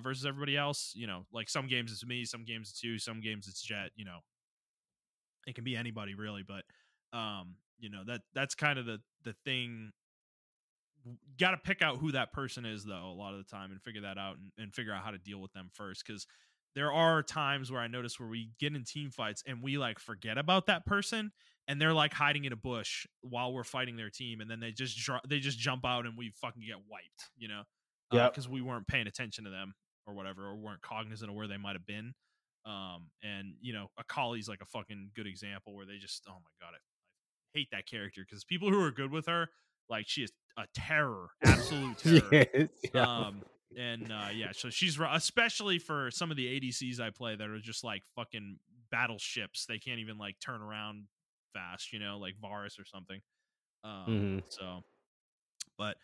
versus everybody else. Like some games it's me, some games it's you, some games it's Jet. It can be anybody really, but that's kind of the thing. Got to pick out who that person is though a lot of the time and figure that out and figure out how to deal with them first, because there are times where I notice where we get in team fights and we like forget about that person and they're like hiding in a bush while we're fighting their team, and then they just jump out and we fucking get wiped, Yep. because we weren't paying attention to them or whatever, or weren't cognizant of where they might have been. And Akali's like a fucking good example where they just, oh my god, I hate that character because people who are good with her, like she is a terror, absolute terror. Yes. Yeah. And yeah, so especially for some of the ADCs I play that are just like fucking battleships. They can't even like turn around fast, like Varus or something. Hmm. So, but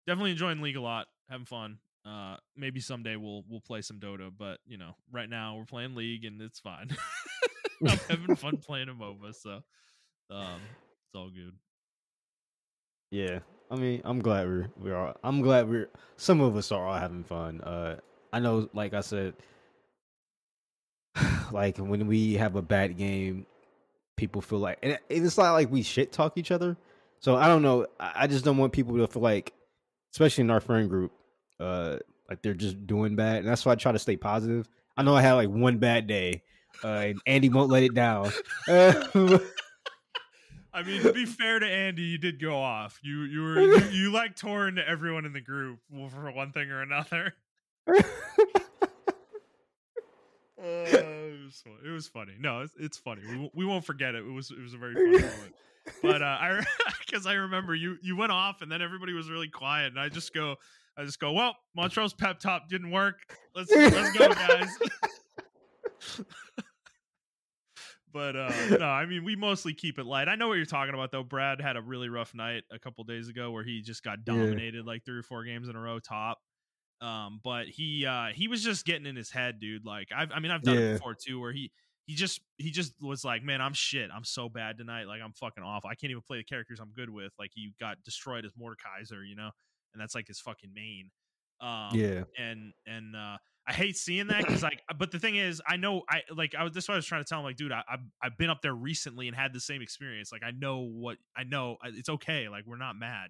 definitely enjoying League a lot, having fun. Maybe someday we'll play some Dota, but right now we're playing League and it's fine. I'm having fun playing a MOBA, so it's all good. Yeah. I mean, I'm glad I'm glad some of us are all having fun. I know, like I said, like when we have a bad game, people feel like, and it's not like we shit talk each other. So I don't know. I just don't want people to feel like, especially in our friend group, like they're just doing bad. And that's why I try to stay positive. I Yeah. know I had like one bad day, and Andy won't let it down. Uh, I mean, to be fair to Andy, you did go off. You like tore into everyone in the group for one thing or another. It was funny. No, it's funny. We won't forget it. It was a very funny moment. But because I remember you went off and then everybody was really quiet, and I just go, well, Montrell's pep talk didn't work. Let's go, guys. But no, I mean we mostly keep it light. I know what you're talking about though. Brad had a really rough night a couple days ago where he just got Yeah, dominated like 3 or 4 games in a row top. But he was just getting in his head, dude. Like I mean I've done it yeah, before too, where he just was like, man, I'm shit. I'm so bad tonight. Like I'm fucking awful. I can't even play the characters I'm good with. Like he got destroyed as Mordekaiser, and that's like his fucking main. yeah, And I hate seeing that because like, but the thing is, I know I was. That's what I was trying to tell him. Like, dude, I've been up there recently and had the same experience. Like, I know what I know. It's okay. Like, we're not mad.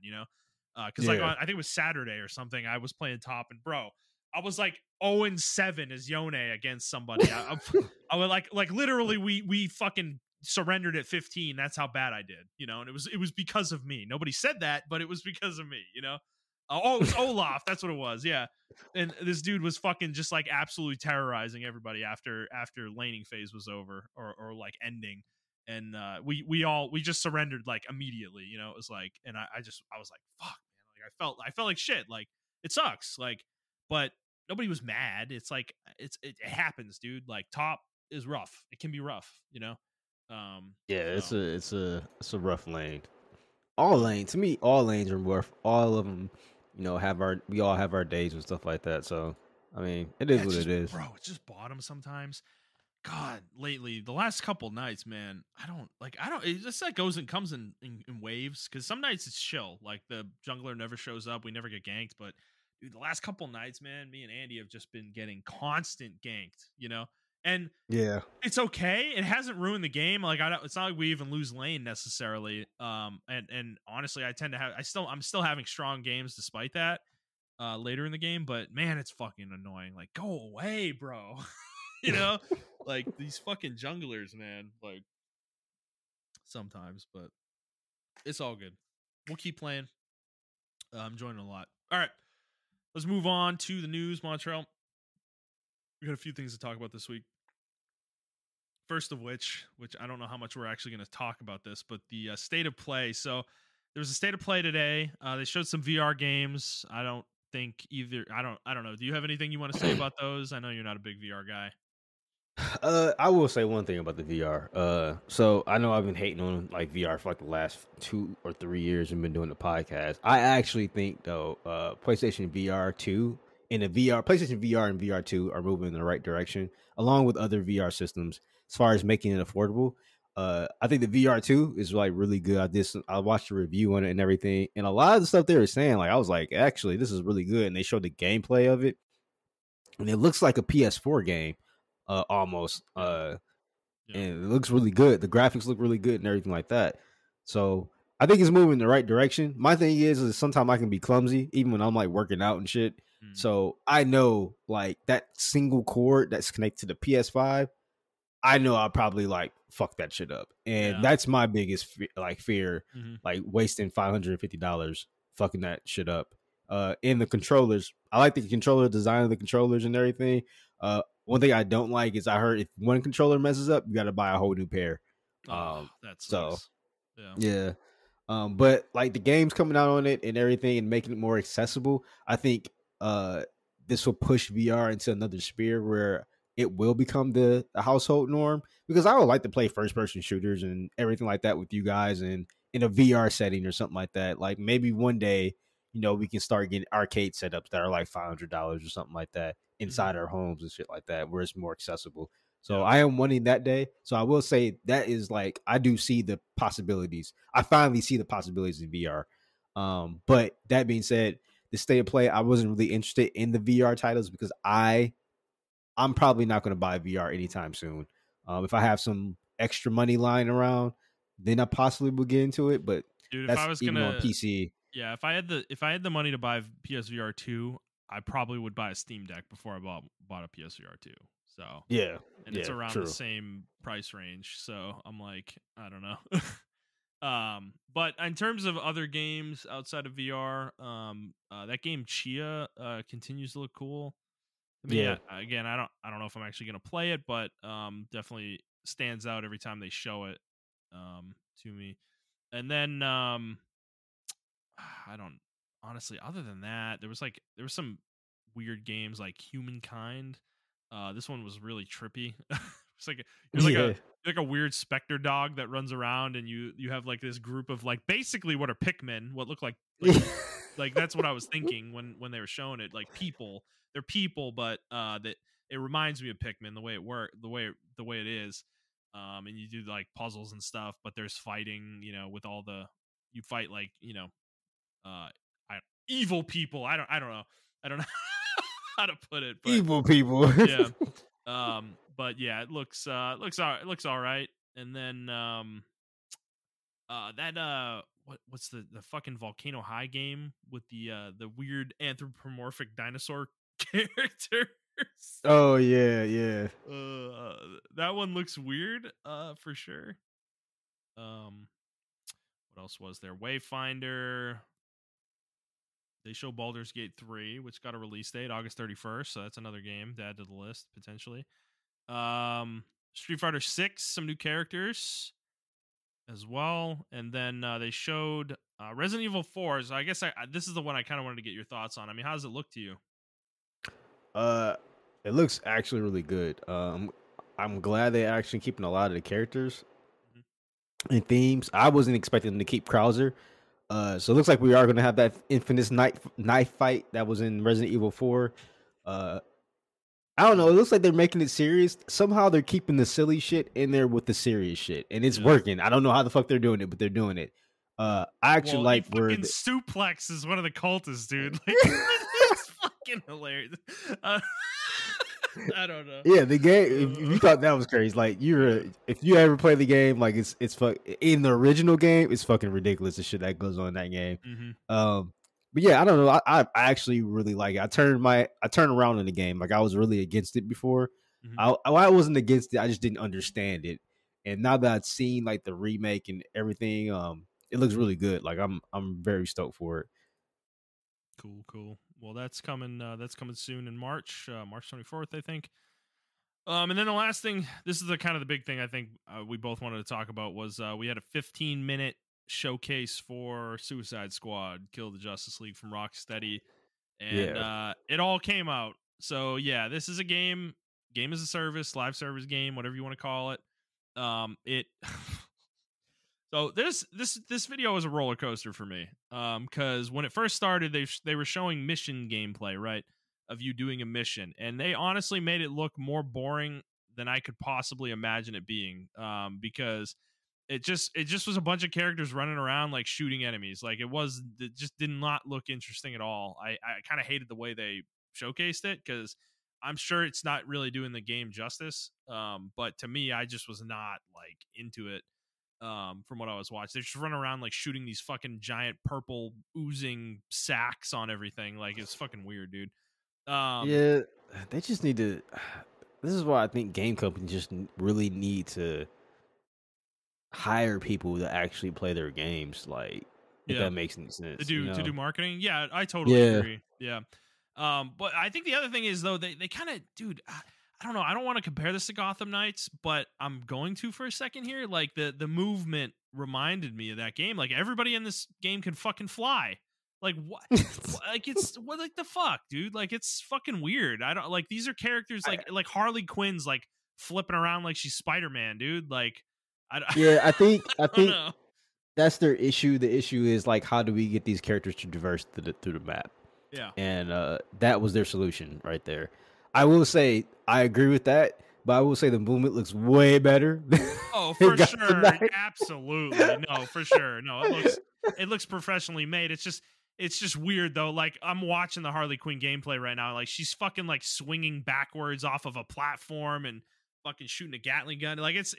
Because like yeah, I think it was Saturday or something. I was playing top and bro, I was like 0-7 as Yone against somebody. I was like literally we fucking surrendered at 15. That's how bad I did. And it was because of me. Nobody said that, but it was because of me. Oh, it was Olaf. That's what it was. Yeah. And this dude was fucking just like absolutely terrorizing everybody after laning phase was over or like ending. And we just surrendered like immediately. It was like, and I was like, fuck, man. Like I felt like shit. Like it sucks. Like, but nobody was mad. It's like it happens, dude. Like top is rough. It can be rough. yeah. So It's a rough lane. All but lanes to me, all lanes are rough. All of them, we all have our days and stuff like that. So I mean, it yeah, is it's what just it is. bro, it's just bottom sometimes. God, lately, the last couple nights, man, I don't. It just like goes and comes in waves. Because some nights it's chill, like the jungler never shows up, we never get ganked. But dude, the last couple nights, man, me and Andy have just been getting constant ganked. And Yeah, it's okay. It hasn't ruined the game. Like I don't. It's not like we even lose lane necessarily. And honestly, I'm still having strong games despite that. Later in the game, but man, it's fucking annoying. Like, go away, bro. you know, like these fucking junglers, man. Like sometimes, but it's all good. We'll keep playing. I'm enjoying it a lot. All right, let's move on to the news, Montrell. We got a few things to talk about this week. First of which I don't know how much we're actually going to talk about this, but the state of play. So there was a state of play today. They showed some VR games. I don't think either. I don't know. Do you have anything you want to say about those? I know you're not a big VR guy. I will say one thing about the VR. So I know I've been hating on like VR for like the last 2 or 3 years and been doing the podcast. I actually think though, PlayStation VR 2 and PlayStation VR and VR 2 are moving in the right direction, along with other VR systems as far as making it affordable. I think the VR 2 is like really good. I watched a review on it and everything, and a lot of the stuff they were saying, like I was like, actually, this is really good. And they showed the gameplay of it, and it looks like a PS4 game, almost. Yeah, yeah. And it looks really good. The graphics look really good and everything like that. So I think it's moving in the right direction. My thing is sometimes I can be clumsy, even when I'm like working out and shit. Mm, So I know like that single cord that's connected to the PS5, I know I'll probably like fuck that shit up, and yeah. that's my biggest fear, Hmm. like wasting $550 fucking that shit up. In the controllers, I like the controller design of the controllers and everything. One thing I don't like is I heard if one controller messes up, you got to buy a whole new pair. Oh, that So sucks. Yeah. yeah. But like the games coming out on it and everything and making it more accessible, I think this will push VR into another sphere where it will become the household norm, because I would like to play first person shooters and everything like that with you guys and in a VR setting or something like that. Like maybe one day, we can start getting arcade setups that are like $500 or something like that Hmm. inside our homes and shit like that, where it's more accessible. So Yeah. I am wanting that day. So I will say that is like I do see the possibilities. I finally see the possibilities in VR. But that being said, the state of play, I wasn't really interested in the VR titles because I'm probably not going to buy VR anytime soon. If I have some extra money lying around, then I possibly will get into it. But Dude, if I that's was even on gonna PC. yeah, if I had the money to buy PSVR 2, I probably would buy a Steam Deck before I bought a PSVR 2. So, Yeah, and it's yeah, around the true. same price range. So, I'm like, I don't know. But in terms of other games outside of VR, that game Chia continues to look cool. I mean, Yeah, yeah, again, I don't know if I'm actually going to play it, but definitely stands out every time they show it to me. And then I don't honestly, other than that, there was some weird games like Humankind. This one was really trippy. It's like you're like a yeah. like a weird specter dog that runs around, and you have like this group of like basically what are Pikmin, what look like that's what I was thinking when they were showing it. Like people, they're people, but that it reminds me of Pikmin the way it work, the way it is. And you do like puzzles and stuff, but there's fighting, with all the you fight like uh, evil people. I don't know, I don't know how to put it, but Evil people. yeah. But yeah, it looks all right. And then that what's the fucking Volcano High game with the weird anthropomorphic dinosaur characters. Oh yeah, yeah. That one looks weird, for sure. Um, what else was there? Wayfinder. They show Baldur's Gate 3, which got a release date August 31st, so that's another game to add to the list potentially. Street Fighter 6, some new characters as well, and then they showed Resident Evil 4. So I guess this is the one I kind of wanted to get your thoughts on. I mean, how does it look to you? Uh, it looks actually really good. I'm glad they're actually keeping a lot of the characters and themes. I wasn't expecting them to keep Krauser. So it looks like we are going to have that infamous knife fight that was in Resident Evil 4. I don't know. It looks like they're making it serious. Somehow they're keeping the silly shit in there with the serious shit, and it's working. I don't know how the fuck they're doing it, but they're doing it. I actually like where suplex is one of the cultists, dude. Like, it's fucking hilarious. I don't know. Yeah, the game. If you thought that was crazy, like if you ever play the game, like it's in the original game, it's fucking ridiculous the shit that goes on in that game. Mm-hmm. But yeah, I don't know. I actually really like it. I turned around in the game. Like I was really against it before. Mm-hmm. I wasn't against it. I just didn't understand it. And now that I've seen like the remake and everything, it looks really good. Like I'm very stoked for it. Cool. Well, that's coming soon in March 24th, I think. And then the last thing, this is the kind of the big thing I think we both wanted to talk about was we had a 15-minute showcase for Suicide Squad, Kill the Justice League from Rocksteady, and it all came out. So yeah, this is a game as a service, live service game, whatever you want to call it. So this video was a roller coaster for me, because when it first started, they were showing mission gameplay, right, of you doing a mission, and they honestly made it look more boring than I could possibly imagine it being, because it just was a bunch of characters running around like shooting enemies. Like it just did not look interesting at all. I kind of hated the way they showcased it, because I'm sure it's not really doing the game justice. But to me, I just was not like into it. From what I was watching, they just run around like shooting these fucking giant purple oozing sacks on everything. Like it's fucking weird, dude. Yeah, they just need to. This is why I think game companies just really need to hire people to actually play their games. Like, if that makes any sense. To do marketing. Yeah, I totally agree. Yeah. But I think the other thing is though, they kind of, dude, I don't know. I don't want to compare this to Gotham Knights, but I'm going to for a second here. Like the movement reminded me of that game. Like everybody in this game can fucking fly. Like what? Like it's what? Like the fuck, dude? Like it's fucking weird. I don't like these are characters like Harley Quinn's like flipping around like she's Spider-Man, dude. Like I think that's their issue. The issue is like, how do we get these characters to traverse through the map? Yeah, and that was their solution right there. I will say I agree with that, but I will say the movement looks way better. Oh, for sure, absolutely, no, for sure, no. It looks professionally made. It's just weird though. Like I'm watching the Harley Quinn gameplay right now. Like she's fucking like swinging backwards off of a platform and fucking shooting a Gatling gun. Like it's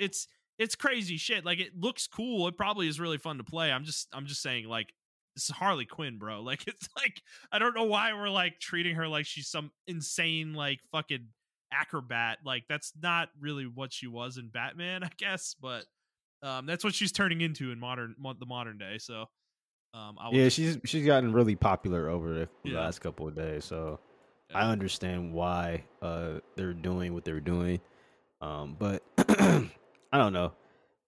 crazy shit. Like it looks cool. It probably is really fun to play. I'm just saying like. This is Harley Quinn, bro. Like, it's like, I don't know why we're like treating her like she's some insane, like fucking acrobat. Like, that's not really what she was in Batman, I guess. But that's what she's turning into in the modern day. So, she's gotten really popular over the last couple of days. So, I understand why they're doing what they're doing. But I don't know.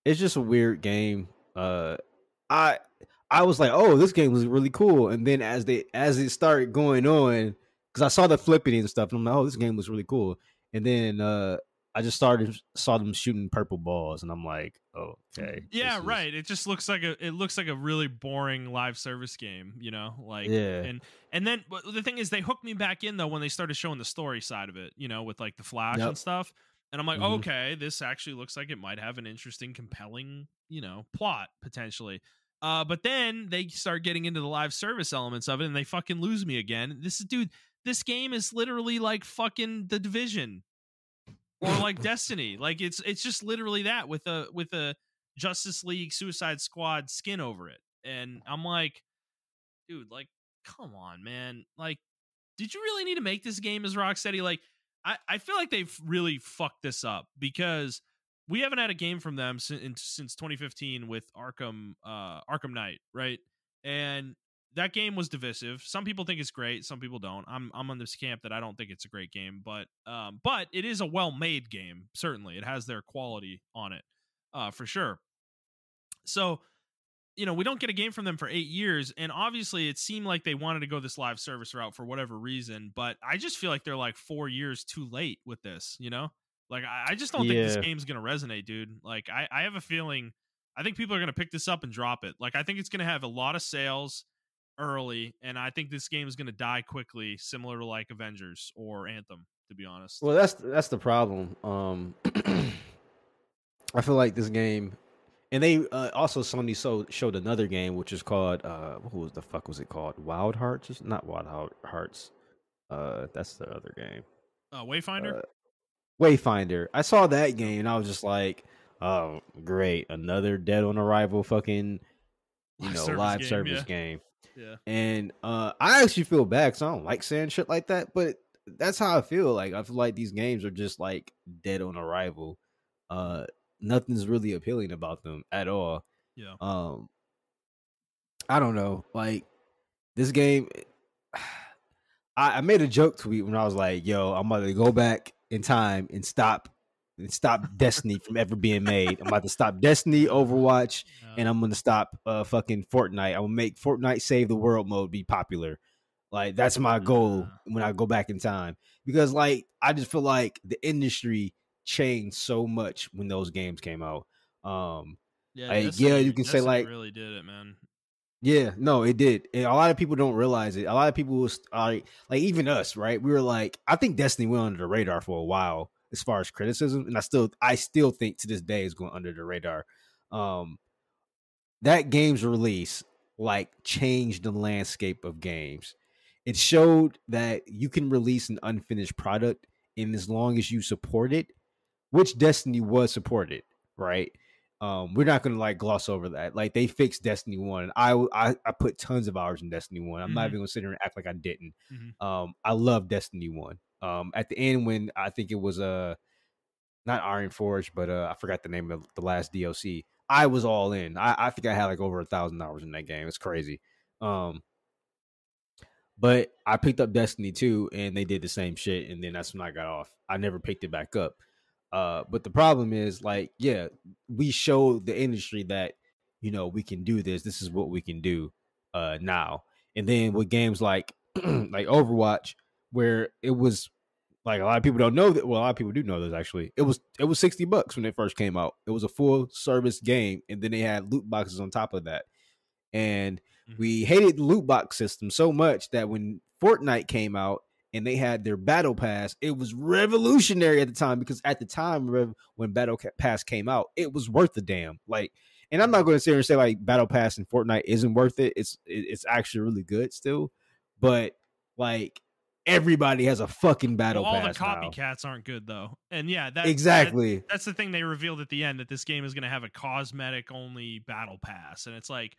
It's just a weird game. I was like, oh, this game was really cool. And then as it started going on, because I saw the flipping and stuff, and I'm like, oh, this game was really cool. And then I just saw them shooting purple balls, and I'm like, oh, okay, Yeah, this is right. It just looks like a really boring live service game, you know, like yeah, and then but the thing is they hooked me back in though when they started showing the story side of it, you know, with like the Flash and yep, stuff. And I'm like, hmm okay, this actually looks like it might have an interesting, compelling, you know, plot potentially. But then they start getting into the live service elements of it, and they fucking lose me again. This game is literally like fucking The Division or like Destiny. Like it's just literally that with a Justice League Suicide Squad skin over it. And I'm like, dude, like, come on, man. Like, did you really need to make this game as Rocksteady? Like, I feel like they've really fucked this up because we haven't had a game from them since 2015 with Arkham Knight, right? And that game was divisive. Some people think it's great, some people don't. I'm on this camp that I don't think it's a great game, but it is a well-made game. Certainly, it has their quality on it, for sure. So you know, we don't get a game from them for 8 years. And obviously, it seemed like they wanted to go this live service route for whatever reason. But I just feel like they're like 4 years too late with this, you know? Like, I just don't think this yeah. game's going to resonate, dude. Like, I have a feeling, I think people are going to pick this up and drop it. Like, I think it's going to have a lot of sales early. And I think this game is going to die quickly, similar to like Avengers or Anthem, to be honest. Well, that's the problem. I feel like this game, and they also Sony showed another game which is called who was the fuck was it called? Wild Hearts? It's not Hearts. That's the other game. Wayfinder? Uh, Wayfinder. I saw that Nope. game and I was just like, oh, great, another Dead on Arrival fucking Live service live game, service yeah. game. Yeah. And I actually feel bad because I don't like saying shit like that, but that's how I feel. Like I feel like these games are just like dead on arrival. Uh, Nothing's really appealing about them at all. Yeah. Um, I don't know. Like this game, I made a joke tweet when I was like, "Yo, I'm about to go back in time and stop Destiny from ever being made. I'm about to stop Destiny, Overwatch, Yeah. and I'm gonna stop fucking Fortnite. I will make Fortnite Save the World mode be popular. Like that's my goal Uh, when I go back in time because like I just feel like the industry changed so much when those games came out. Um, yeah, like yeah, you can say Destiny like really did it, man. yeah, no, it did. And a lot of people don't realize it. A lot of people are like, even us, right? We were like, I think Destiny went under the radar for a while as far as criticism, and I still think to this day is going under the radar. Um, that game's release like changed the landscape of games. It showed that you can release an unfinished product, and as long as you support it, which Destiny was supported, right? We're not gonna like gloss over that. Like they fixed Destiny 1. I put tons of hours in Destiny 1. I'm not Mhm. even gonna sit here and act like I didn't. Mhm. I love Destiny 1. At the end when I think it was not Iron Forge, but I forgot the name of the last DLC. I was all in. I think I had like over 1,000 hours in that game. It's crazy. Um, but I picked up Destiny 2 and they did the same shit. And then that's when I got off. I never picked it back up. But the problem is like, yeah, we show the industry that, we can do this. This is what we can do now. And then with games like like Overwatch, where it was like a lot of people don't know that. Well, a lot of people do know this actually. It was $60 when it first came out. It was a full service game, and then they had loot boxes on top of that. And Mhm. we hated the loot box system so much that when Fortnite came out and they had their battle pass, it was revolutionary at the time because at the time when battle pass came out, it was worth a damn. Like, and I'm not Mhm. going to sit here and say like battle pass in Fortnite isn't worth it. It's actually really good still, but like everybody has a fucking Well, battle all the pass now. copycats aren't good though. And yeah, Exactly. that's the thing they revealed at the end, that this game is going to have a cosmetic only battle pass. And it's like,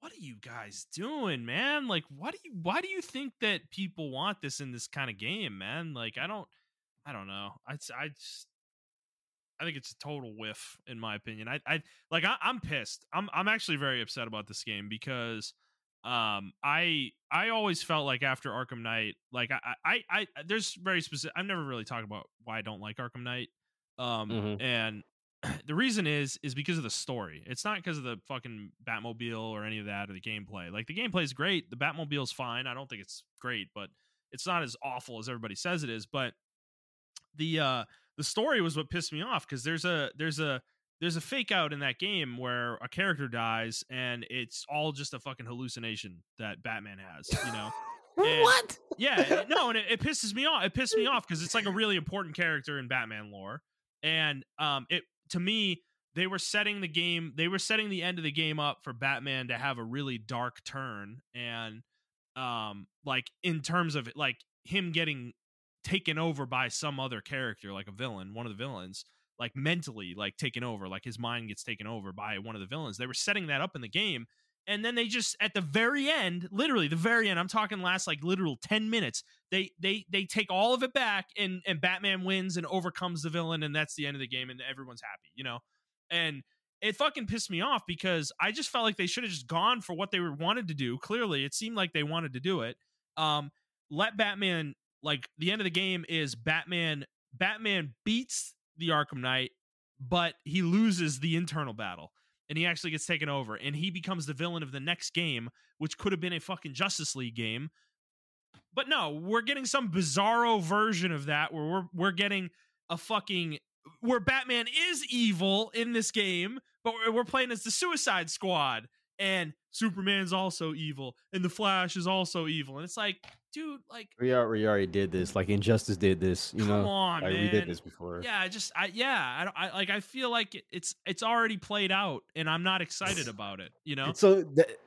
what are you guys doing, man? Like why do you think that people want this in this kind of game, man? Like I don't know. I think it's a total whiff, in my opinion. I'm pissed. I'm actually very upset about this game because I always felt like after Arkham Knight, like I there's very specific. I've never really talked about why I don't like Arkham Knight. Mm-hmm. And the reason is because of the story. It's not because of the fucking Batmobile or any of that or the gameplay. Like the gameplay is great. The Batmobile's fine. I don't think it's great, but it's not as awful as everybody says it is. But the The story was what pissed me off because there's a fake out in that game where a character dies and it's all just a fucking hallucination that Batman has, you know? And What? yeah, no, and it pisses me off. It pissed me off because it's like a really important character in Batman lore. And it to me, they were setting the end of the game up for Batman to have a really dark turn. And like in terms of like him getting taken over by some other character, like a villain, one of the villains, like mentally like taken over, like his mind gets taken over by one of the villains. They were setting that up in the game, and then they just at the very end, literally the very end, I'm talking last like literal 10 minutes, they take all of it back, and Batman wins and overcomes the villain, and that's the end of the game, and everyone's happy, you know? And it fucking pissed me off because I just felt like they should have just gone for what they wanted to do. Clearly, it seemed like they wanted to do it. Let Batman, like the end of the game is Batman beats the Arkham Knight, but he loses the internal battle and he actually gets taken over and he becomes the villain of the next game, which could have been a fucking Justice League game. But no, we're getting some bizarro version of that where we're getting a fucking where Batman is evil in this game, but we're playing as the Suicide Squad, and Superman's also evil, and the Flash is also evil, and it's like, dude, like we already did this. Like Injustice did this, you know. Come on, like, man. We did this before. Yeah, I feel like it's already played out, and I'm not excited about it. You know. So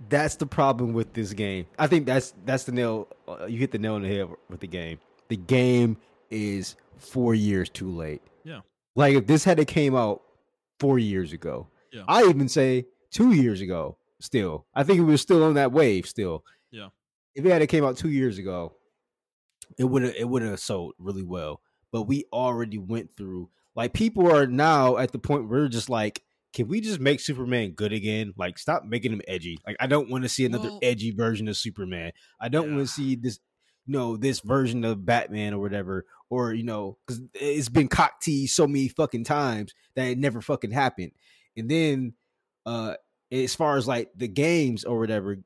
that's the problem with this game. I think that's the nail. You hit the nail on the head with the game. The game is 4 years too late. Yeah. Like if this had came out 4 years ago, yeah. I even say 2 years ago. Still, I think it was still on that wave. Still, yeah. If it had came out 2 years ago, it would have sold really well. But we already went through. Like people are now at the point where we're just like, can we just make Superman good again? Like stop making him edgy. Like I don't want to see another edgy version of Superman. I don't want to see this. This version of Batman or whatever, or, because it's been cock teased so many fucking times that it never fucking happened. And then, as far as like the games or whatever,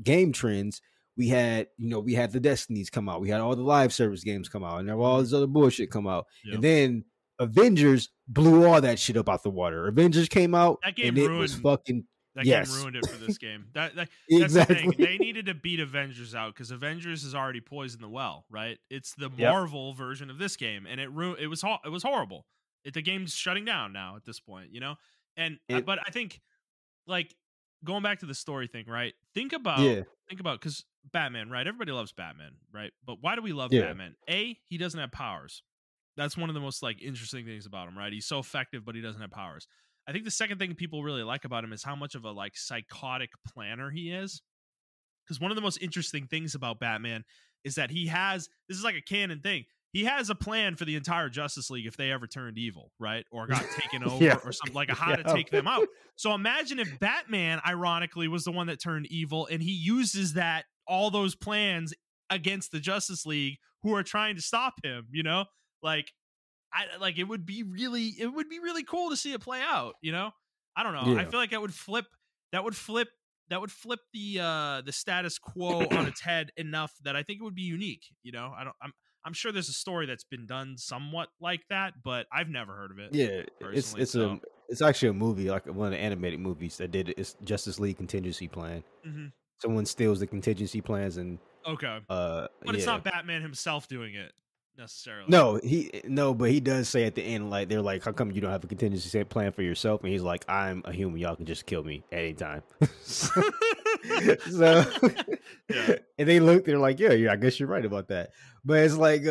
game trends, we had the Destinies come out. We had all the live service games come out, and there were all this other bullshit come out. Yep. And then Avengers blew all that shit up out the water. Avengers came out, that game and ruined, it was fucking... That game ruined it for this game. That's exactly the thing. They needed to beat Avengers out because Avengers has already poisoned the well, right? It's the Marvel version of this game, and it was horrible. The game's shutting down now at this point, you know. But I think, like, going back to the story thing, right? Think about because Batman, right? Everybody loves Batman, right? But why do we love Batman? He doesn't have powers. That's one of the most like interesting things about him, right? He's so effective, but he doesn't have powers. I think the second thing people really like about him is how much of a like psychotic planner he is. Because one of the most interesting things about Batman is that this is like a canon thing. He has a plan for the entire Justice League if they ever turned evil, right? Or got taken over or something, like how to take them out. So imagine if Batman, ironically, was the one that turned evil and he uses all those plans against the Justice League who are trying to stop him, you know? It would be really cool to see it play out, you know? I don't know. Yeah. I feel like that would flip the status quo on its head enough that I think it would be unique, you know? I'm sure there's a story that's been done somewhat like that, but I've never heard of it. Yeah, it's actually a movie, like one of the animated movies that did it. It's Justice League Contingency Plan. Mm-hmm. Someone steals the contingency plans and but it's not Batman himself doing it. Necessarily. No, but he does say at the end, like they're like, how come you don't have a contingency plan for yourself? And he's like, I'm a human, y'all can just kill me at any time. so and they're like, yeah, I guess you're right about that. But it's like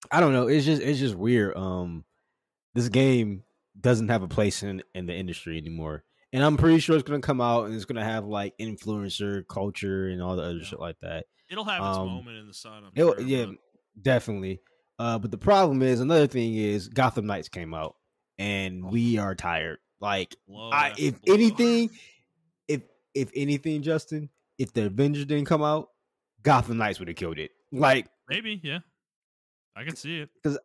I don't know, it's just weird. This game doesn't have a place in the industry anymore. And I'm pretty sure it's gonna come out and it's gonna have like influencer culture and all the other shit like that. It'll have its moment in the sun. I'm sure, yeah, definitely. But the problem is, another thing is, Gotham Knights came out, and we are tired. Like, if anything, Justin, if the Avengers didn't come out, Gotham Knights would have killed it. Like, maybe, yeah, I can see it because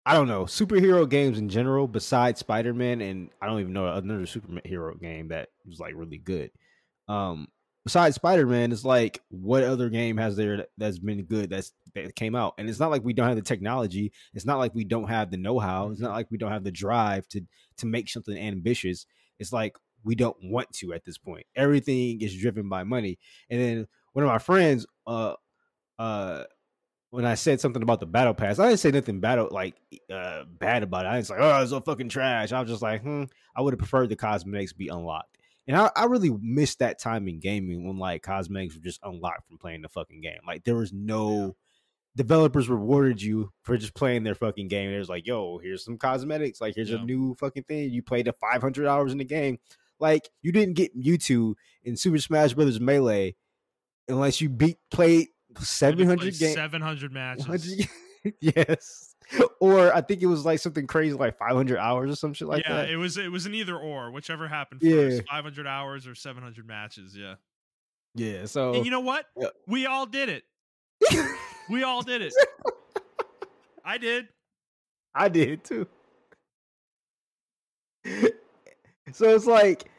I don't know, superhero games in general, besides Spider-Man, and I don't even know another superhero game that was like really good. besides Spider-Man, it's like what other game has there that's been good that came out? And it's not like we don't have the technology. It's not like we don't have the know-how. It's not like we don't have the drive to make something ambitious. It's like we don't want to at this point. Everything is driven by money. And then one of my friends, uh when I said something about the battle pass, I didn't say nothing bad bad about it. I was like, oh, it's so fucking trash. I was just like, I would have preferred the cosmetics be unlocked. And I really missed that time in gaming when like cosmetics were just unlocked from playing the fucking game. Like there was no developers rewarded you for just playing their fucking game. It was like, yo, here's some cosmetics. Like here's a new fucking thing. You played the 500 hours in the game. Like you didn't get Mewtwo in Super Smash Brothers Melee unless you played 700 games, 700 matches. Yes. Or I think it was like something crazy like 500 hours or some shit like that. Yeah, it was an either or, whichever happened first, 500 hours or 700 matches, yeah. Yeah, so and you know what? We all did it. We all did it. I did. I did too. So it's like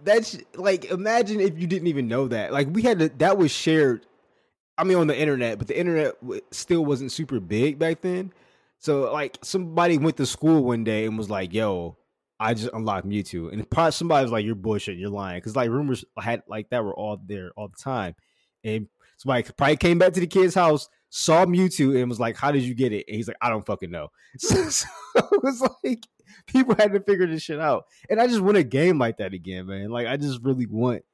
that's like imagine if you didn't even know that. Like we had to, that was shared. I mean, on the internet, but the internet still wasn't super big back then. So like somebody went to school one day and was like, "Yo, I just unlocked Mewtwo," and probably somebody was like, "You're bullshit, you're lying," because like rumors had like that were all there all the time, and somebody probably came back to the kid's house, saw Mewtwo, and was like, "How did you get it?" And he's like, "I don't fucking know." So it was like people had to figure this shit out, and I just want a game like that again, man. Like I just really want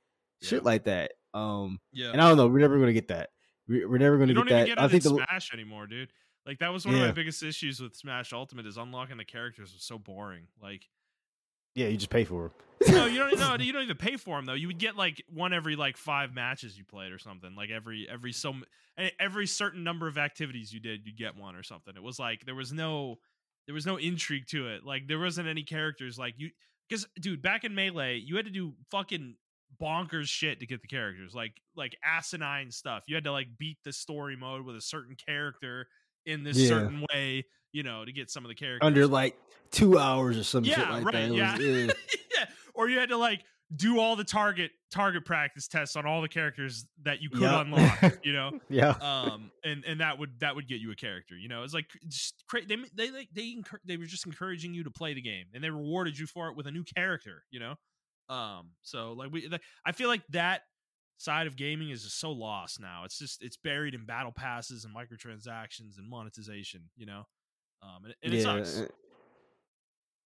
shit like that. And I don't know, we're never gonna get that. We're never going to get that. You don't even get it in Smash anymore, dude. Like that was one of my biggest issues with Smash Ultimate is unlocking the characters was so boring. Like, yeah, you just pay for them. No, you don't. No, you don't even pay for them though. You would get like one every like 5 matches you played or something. Like every certain number of activities you did, you'd get one or something. It was like there was no intrigue to it. Like there wasn't any characters like you. Because dude, back in Melee, you had to do fucking bonkers shit to get the characters, like asinine stuff. You had to like beat the story mode with a certain character in this certain way, you know, to get some of the characters under like 2 hours or some shit like that. Yeah. Yeah. Or you had to like do all the target practice tests on all the characters that you could unlock, you know. And that would get you a character, you know. It's like just they were just encouraging you to play the game, and they rewarded you for it with a new character, you know. So like I feel like that side of gaming is just so lost now. It's buried in battle passes and microtransactions and monetization, you know. And it sucks.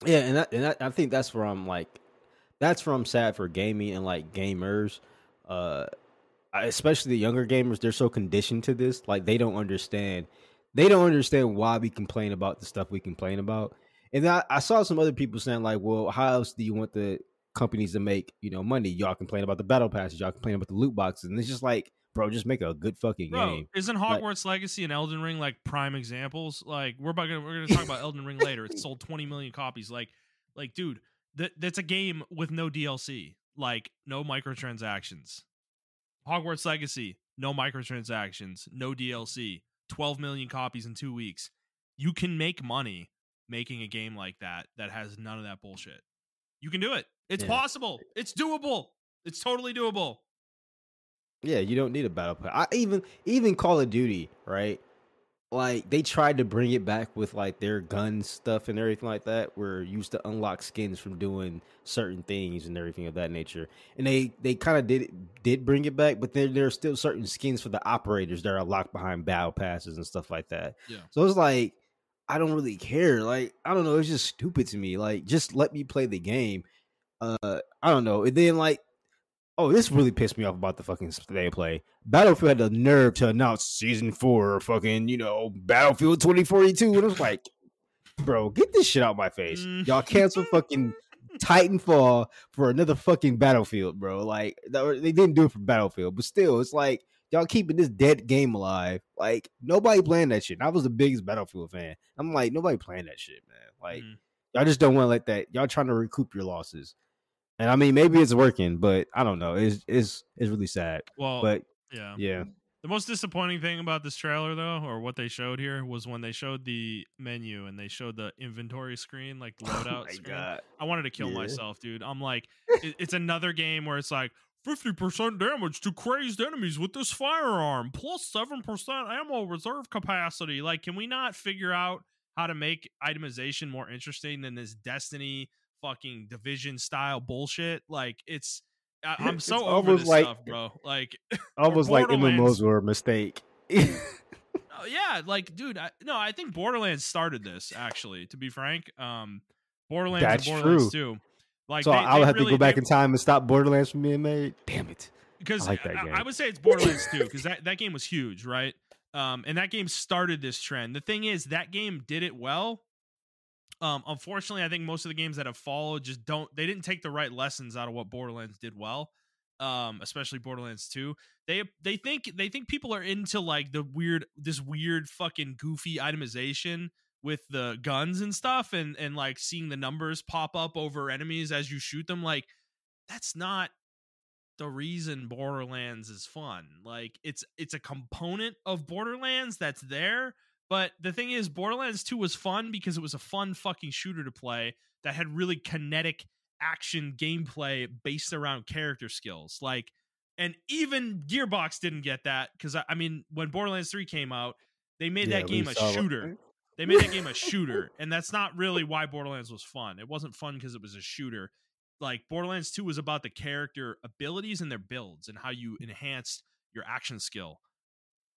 Yeah, and I think that's where I'm sad for gaming and like gamers. Especially the younger gamers, they're so conditioned to this, like they don't understand why we complain about the stuff we complain about. And I saw some other people saying like, well, how else do you want the companies to make, you know, money? Y'all complain about the battle passes, y'all complain about the loot boxes, and it's just like, bro, just make a good fucking game. Isn't Hogwarts Legacy and Elden Ring like prime examples? Like we're gonna talk about Elden Ring later. It sold 20 million copies. Like dude, that's a game with no DLC, like no microtransactions. Hogwarts Legacy, no microtransactions, no DLC, 12 million copies in 2 weeks. You can make money making a game like that has none of that bullshit. You can do it. It's possible. It's doable. It's totally doable. Yeah, you don't need a battle pass. Even Call of Duty, right? Like they tried to bring it back with like their gun stuff and everything like that, where you used to unlock skins from doing certain things and everything of that nature. And they kind of did bring it back, but there are still certain skins for the operators that are locked behind battle passes and stuff like that. Yeah. So it's like I don't really care. Like I don't know, it's just stupid to me. Like just let me play the game. I don't know. And then like, oh, this really pissed me off about the fucking play. Battlefield had the nerve to announce season 4 or fucking, you know, Battlefield 2042. And it was like, bro, get this shit out my face. Y'all cancel fucking Titanfall for another fucking Battlefield, bro. Like, they didn't do it for Battlefield, but still, it's like, y'all keeping this dead game alive. Like, nobody playing that shit. And I was the biggest Battlefield fan. I'm like, nobody playing that shit, man. Like, y'all just don't want to let that. Y'all trying to recoup your losses. And I mean, maybe it's working, but I don't know. It's really sad. Well, but yeah. The most disappointing thing about this trailer, though, or what they showed here, was when they showed the menu and they showed the inventory screen, like loadout screen. God. I wanted to kill myself, dude. I'm like, it's another game where it's like 50% damage to crazed enemies with this firearm, plus 7% ammo reserve capacity. Like, can we not figure out how to make itemization more interesting than this Destiny fucking Division style bullshit? Like, I'm It's so over this stuff, bro. Like, or almost like MMOs Borderlands. were a mistake. Oh, yeah, like, dude, I think Borderlands started this, actually, to be frank. Borderlands and That's Borderlands true. 2. Like, So I they would have to really go back in time and stop Borderlands from being made. Damn it! I because like that I game. would say it's Borderlands 2 because that game was huge, right? And that game started this trend. The thing is, that game did it well. Unfortunately, I think most of the games that have followed just they didn't take the right lessons out of what Borderlands did well. Especially Borderlands 2. They think people are into like this weird fucking goofy itemization with the guns and stuff and like seeing the numbers pop up over enemies as you shoot them. Like, that's not the reason Borderlands is fun. Like, it's a component of Borderlands that's there, but the thing is, Borderlands 2 was fun because it was a fun fucking shooter to play that had really kinetic action gameplay based around character skills. Like, and even Gearbox didn't get that because I mean, when Borderlands 3 came out, they made Yeah, that we game a saw. shooter. They made that game a shooter, and that's not really why Borderlands was fun. It wasn't fun because it was a shooter. Like, Borderlands 2 was about the character abilities and their builds and how you enhanced your action skill.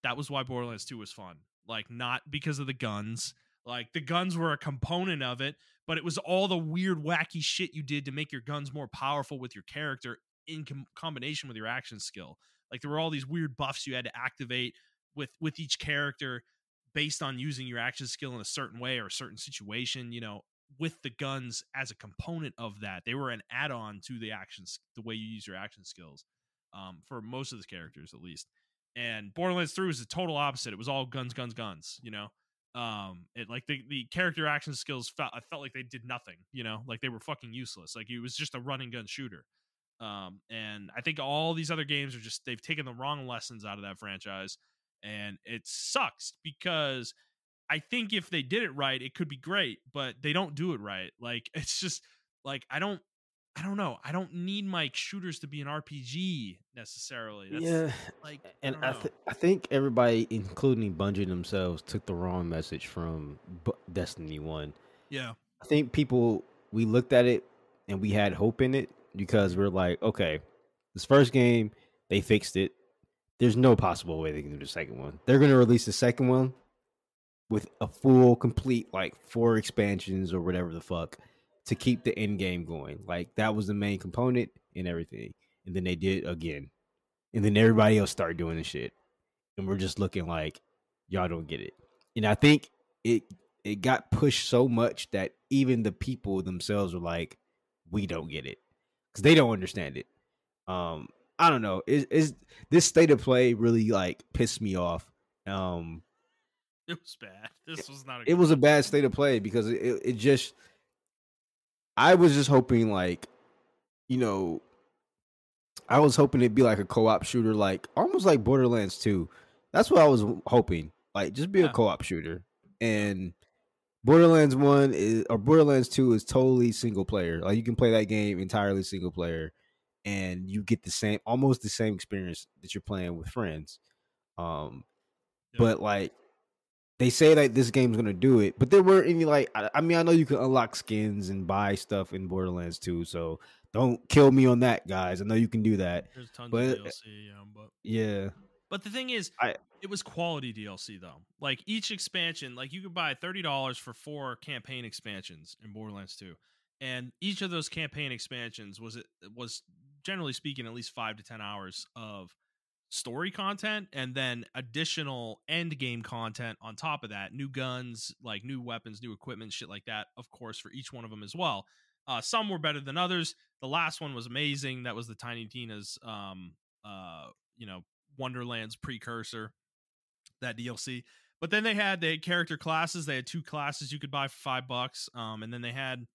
That was why Borderlands 2 was fun. Like, not because of the guns. Like, the guns were a component of it, but it was all the weird, wacky shit you did to make your guns more powerful with your character in combination with your action skill. Like, there were all these weird buffs you had to activate with each character based on using your action skill in a certain way or a certain situation, with the guns as a component of that. They were an add-on to the actions, the way you use your action skills, for most of the characters at least. And Borderlands 3 was the total opposite. It was all guns, guns, guns. It like the character action skills I felt like they did nothing. Like they were fucking useless. Like it was just a run and gun shooter. And I think all these other games they've taken the wrong lessons out of that franchise, and it sucks because I think if they did it right, it could be great, but they don't do it right. Like, it's just like I don't know. I don't need my shooters to be an RPG necessarily. That's Yeah, like I and don't know. I think everybody, including Bungie themselves, took the wrong message from Destiny 1. Yeah. I think we looked at it and we had hope in it because we're like, okay, this first game, they fixed it. There's no possible way they can do the second one. They're going to release the second one with a full, complete, like 4 expansions or whatever the fuck to keep the end game going. Like, that was the main component and everything. And then they did it again. And then everybody else started doing the shit. And we're just looking like, y'all don't get it. And I think it got pushed so much that even the people themselves were like, we don't get it. Because they don't understand it. I don't know. Is this state of play really like pissed me off? It was bad. This was not a It good was a one. bad state of play because it just, I was just hoping like, you know, I was hoping it'd be like a co-op shooter, like almost like Borderlands 2. That's what I was hoping. Like, just be a Yeah. co-op shooter. Yeah. And Borderlands 1 or Borderlands 2 is totally single player. Like, you can play that game entirely single player and you get almost the same experience that you're playing with friends. Yeah. But like, they say that this game's gonna do it, but there weren't any like. I mean, I know you can unlock skins and buy stuff in Borderlands 2, so don't kill me on that, guys. I know you can do that, There's tons of but DLC, but yeah, the thing is, I it was quality DLC though. Like, each expansion, like you could buy $30 for 4 campaign expansions in Borderlands 2. And each of those campaign expansions was generally speaking at least 5 to 10 hours of story content and then additional end game content on top of that, new guns, like new weapons, new equipment, shit like that, of course, for each one of them as well. Some were better than others. The last one was amazing. That was the Tiny Tina's Wonderland's precursor, that DLC. But then they had character classes. They had 2 classes you could buy for $5. And then they had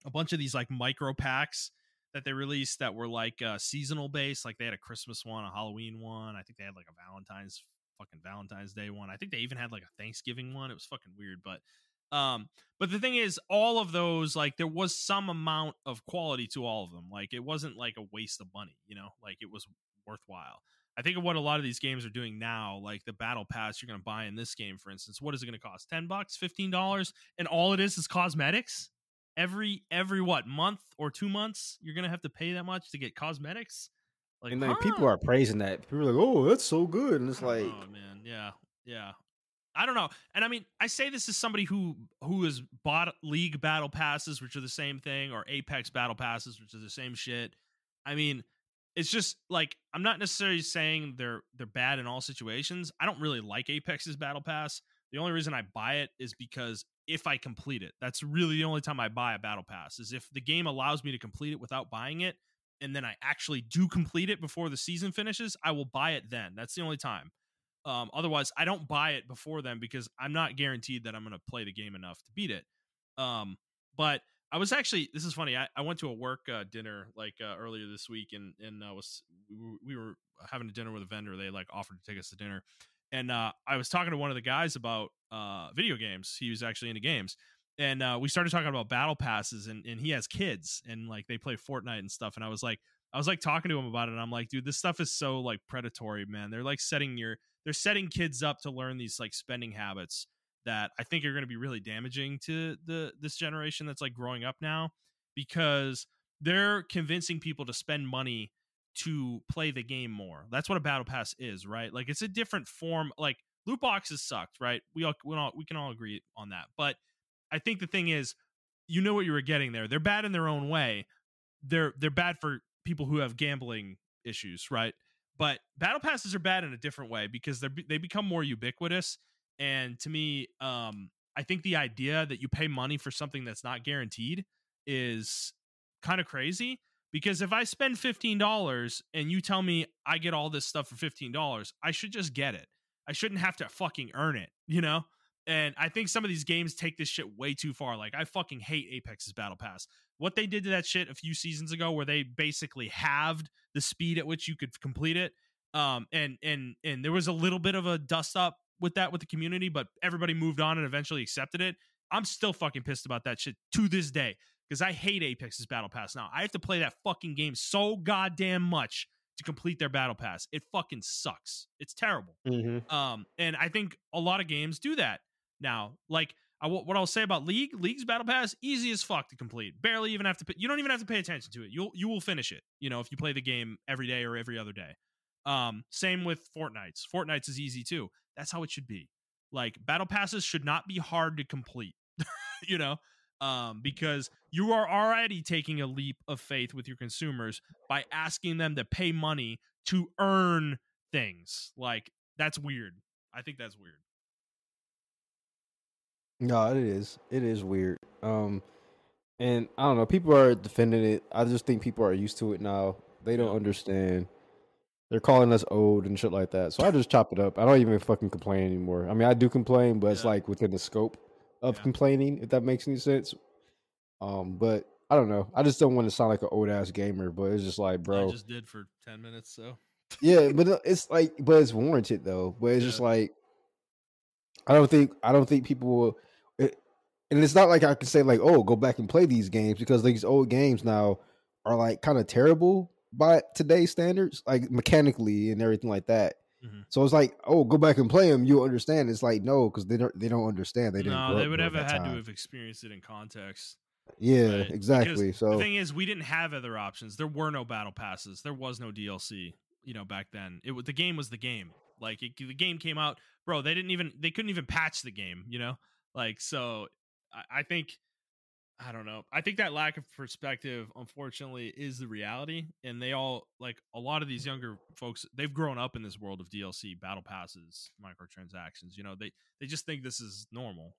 a bunch of these like micro packs that they released that were like seasonal based. Like, they had a Christmas one, a Halloween one. I think they had like a Valentine's Day one. I think they even had like a Thanksgiving one. It was fucking weird, but But the thing is, all of those, like, there was some amount of quality to all of them. Like, it wasn't like a waste of money, like it was worthwhile. I think of what a lot of these games are doing now, like the battle pass you're going to buy in this game, for instance. What is it going to cost? $10, $15, and all it is cosmetics. Every what, month or 2 months, you're going to have to pay that much to get cosmetics. Like, And then people huh? are praising that. People are like, "Oh, that's so good," and it's I don't like, know, man. Yeah. I don't know. And I mean, I say this as somebody who has bought League battle passes, which are the same thing, or Apex battle passes, which are the same shit. I mean, it's just like, I'm not necessarily saying they're bad in all situations. I don't really like Apex's battle pass. The only reason I buy it is because if I complete it, that's really the only time I buy a battle pass, is if the game allows me to complete it without buying it, and then I actually do complete it before the season finishes, I will buy it then. That's the only time. Otherwise, I don't buy it before then because I'm not guaranteed that I'm going to play the game enough to beat it. But I was actually, this is funny. I went to a work dinner like earlier this week, and we were having a dinner with a vendor. They like offered to take us to dinner, and I was talking to one of the guys about video games. He was actually into games, and we started talking about battle passes, and he has kids, and like they play Fortnite and stuff. And I was like talking to him about it, and I'm like, dude, this stuff is so like predatory, man. They're like they're setting kids up to learn these like spending habits that I think are going to be really damaging to this generation that's like growing up now, because they're convincing people to spend money to play the game more. That's what a battle pass is, right? Like, it's a different form. Like, loot boxes sucked, right? We can all agree on that. But I think the thing is, you know what you were getting there. They're bad in their own way. They're bad for people who have gambling issues, right? But battle passes are bad in a different way because they become more ubiquitous. And to me, I think the idea that you pay money for something that's not guaranteed is kind of crazy. Because if I spend $15 and you tell me I get all this stuff for $15, I should just get it. I shouldn't have to fucking earn it. And I think some of these games take this shit way too far. Like, I fucking hate Apex's battle pass. What they did to that shit a few seasons ago, where they basically halved the speed at which you could complete it. And there was a little bit of a dust up with that with the community, but everybody moved on and eventually accepted it. I'm still fucking pissed about that shit to this day, because I hate Apex's battle pass now. I have to play that fucking game so goddamn much to complete their battle pass. It fucking sucks. It's terrible. mm-hmm. And I think a lot of games do that now. Like, what I'll say about League's battle pass, easy as fuck to complete. Barely even have to. You don't even have to pay attention to it. You will finish it. If you play the game every day or every other day. Same with Fortnite's. Fortnite's is easy too. That's how it should be. Like, battle passes should not be hard to complete. you know, because you are already taking a leap of faith with your consumers by asking them to pay money to earn things. Like, that's weird. I think that's weird. No, it is. It is weird. And I don't know. People are defending it. I just think people are used to it now. They don't understand. They're calling us old and shit like that. So I just chop it up. I don't even fucking complain anymore. I mean, I do complain, but it's like within the scope of complaining, if that makes any sense. But I don't know. I just don't want to sound like an old ass gamer. But it's just like, bro. I just did for 10 minutes, so. Yeah, but it's like, but it's warranted though. But it's just like, I don't think people will. And it's not like I can say like, oh, go back and play these games, because these old games now are like kind of terrible by today's standards, like mechanically and everything like that. Mm-hmm. So it's like, oh, go back and play them. You'll understand. It's like, no, because they don't understand. They didn't grow they up would during have that had to time. have experienced it in context. Yeah, Right? exactly. Because So the thing is, we didn't have other options. There were no battle passes. There was no DLC. Back then, the game was the game. Like, the game came out, bro. They couldn't even patch the game. Like, so I think, I don't know. I think that lack of perspective, unfortunately, is the reality. And they all, like, a lot of these younger folks, they've grown up in this world of DLC, battle passes, microtransactions. They just think this is normal.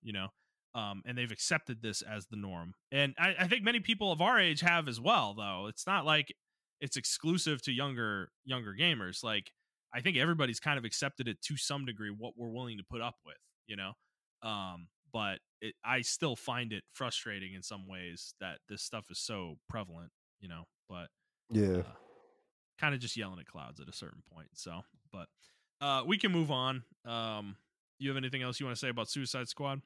And they've accepted this as the norm. And I think many people of our age have as well. Though it's not like it's exclusive to younger gamers. Like, I think everybody's kind of accepted it to some degree, what we're willing to put up with. But I still find it frustrating in some ways that this stuff is so prevalent, but yeah. kind of just yelling at clouds at a certain point. So, but we can move on. You have anything else you want to say about Suicide Squad?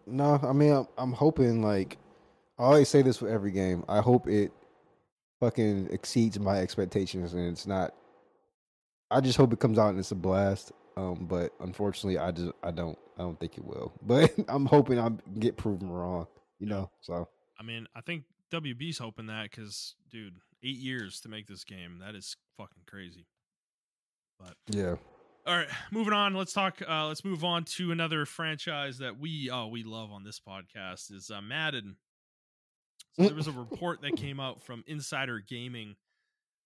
No, I mean I'm hoping like I always say this for every game. I hope it fucking exceeds my expectations and it's not. I just hope it comes out and it's a blast. But unfortunately, I don't think it will. But I'm hoping I get proven wrong. You Yeah. know, so I mean, I think WB's hoping that because, dude, 8 years to make this game. That is fucking crazy. But yeah. all right, moving on. Let's talk. Let's move on to another franchise that we love on this podcast is Madden. So there was a report that came out from Insider Gaming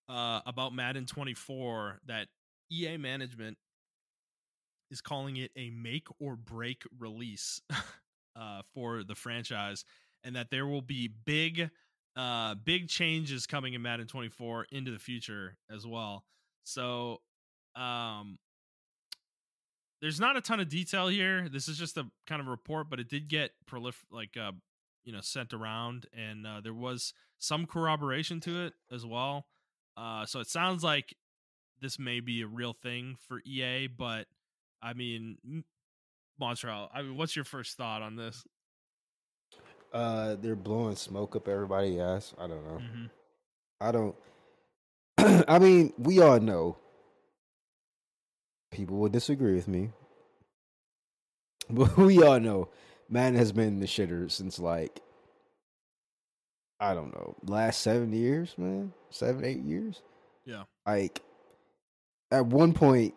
about Madden 24 that EA management is calling it a make or break release for the franchise, and that there will be big changes coming in Madden 24 into the future as well. So um there's not a ton of detail here. This is just a kind of report, but it did get sent around, and there was some corroboration to it as well. So it sounds like this may be a real thing for EA, but I mean, Montreal, I mean, what's your first thought on this? They're blowing smoke up everybody's ass. I don't know. Mm-hmm. I don't. I mean, we all know people will disagree with me, but we all know Madden has been in the shitter since like I don't know, last 7 years, man, 7, 8 years. Yeah. Like at one point,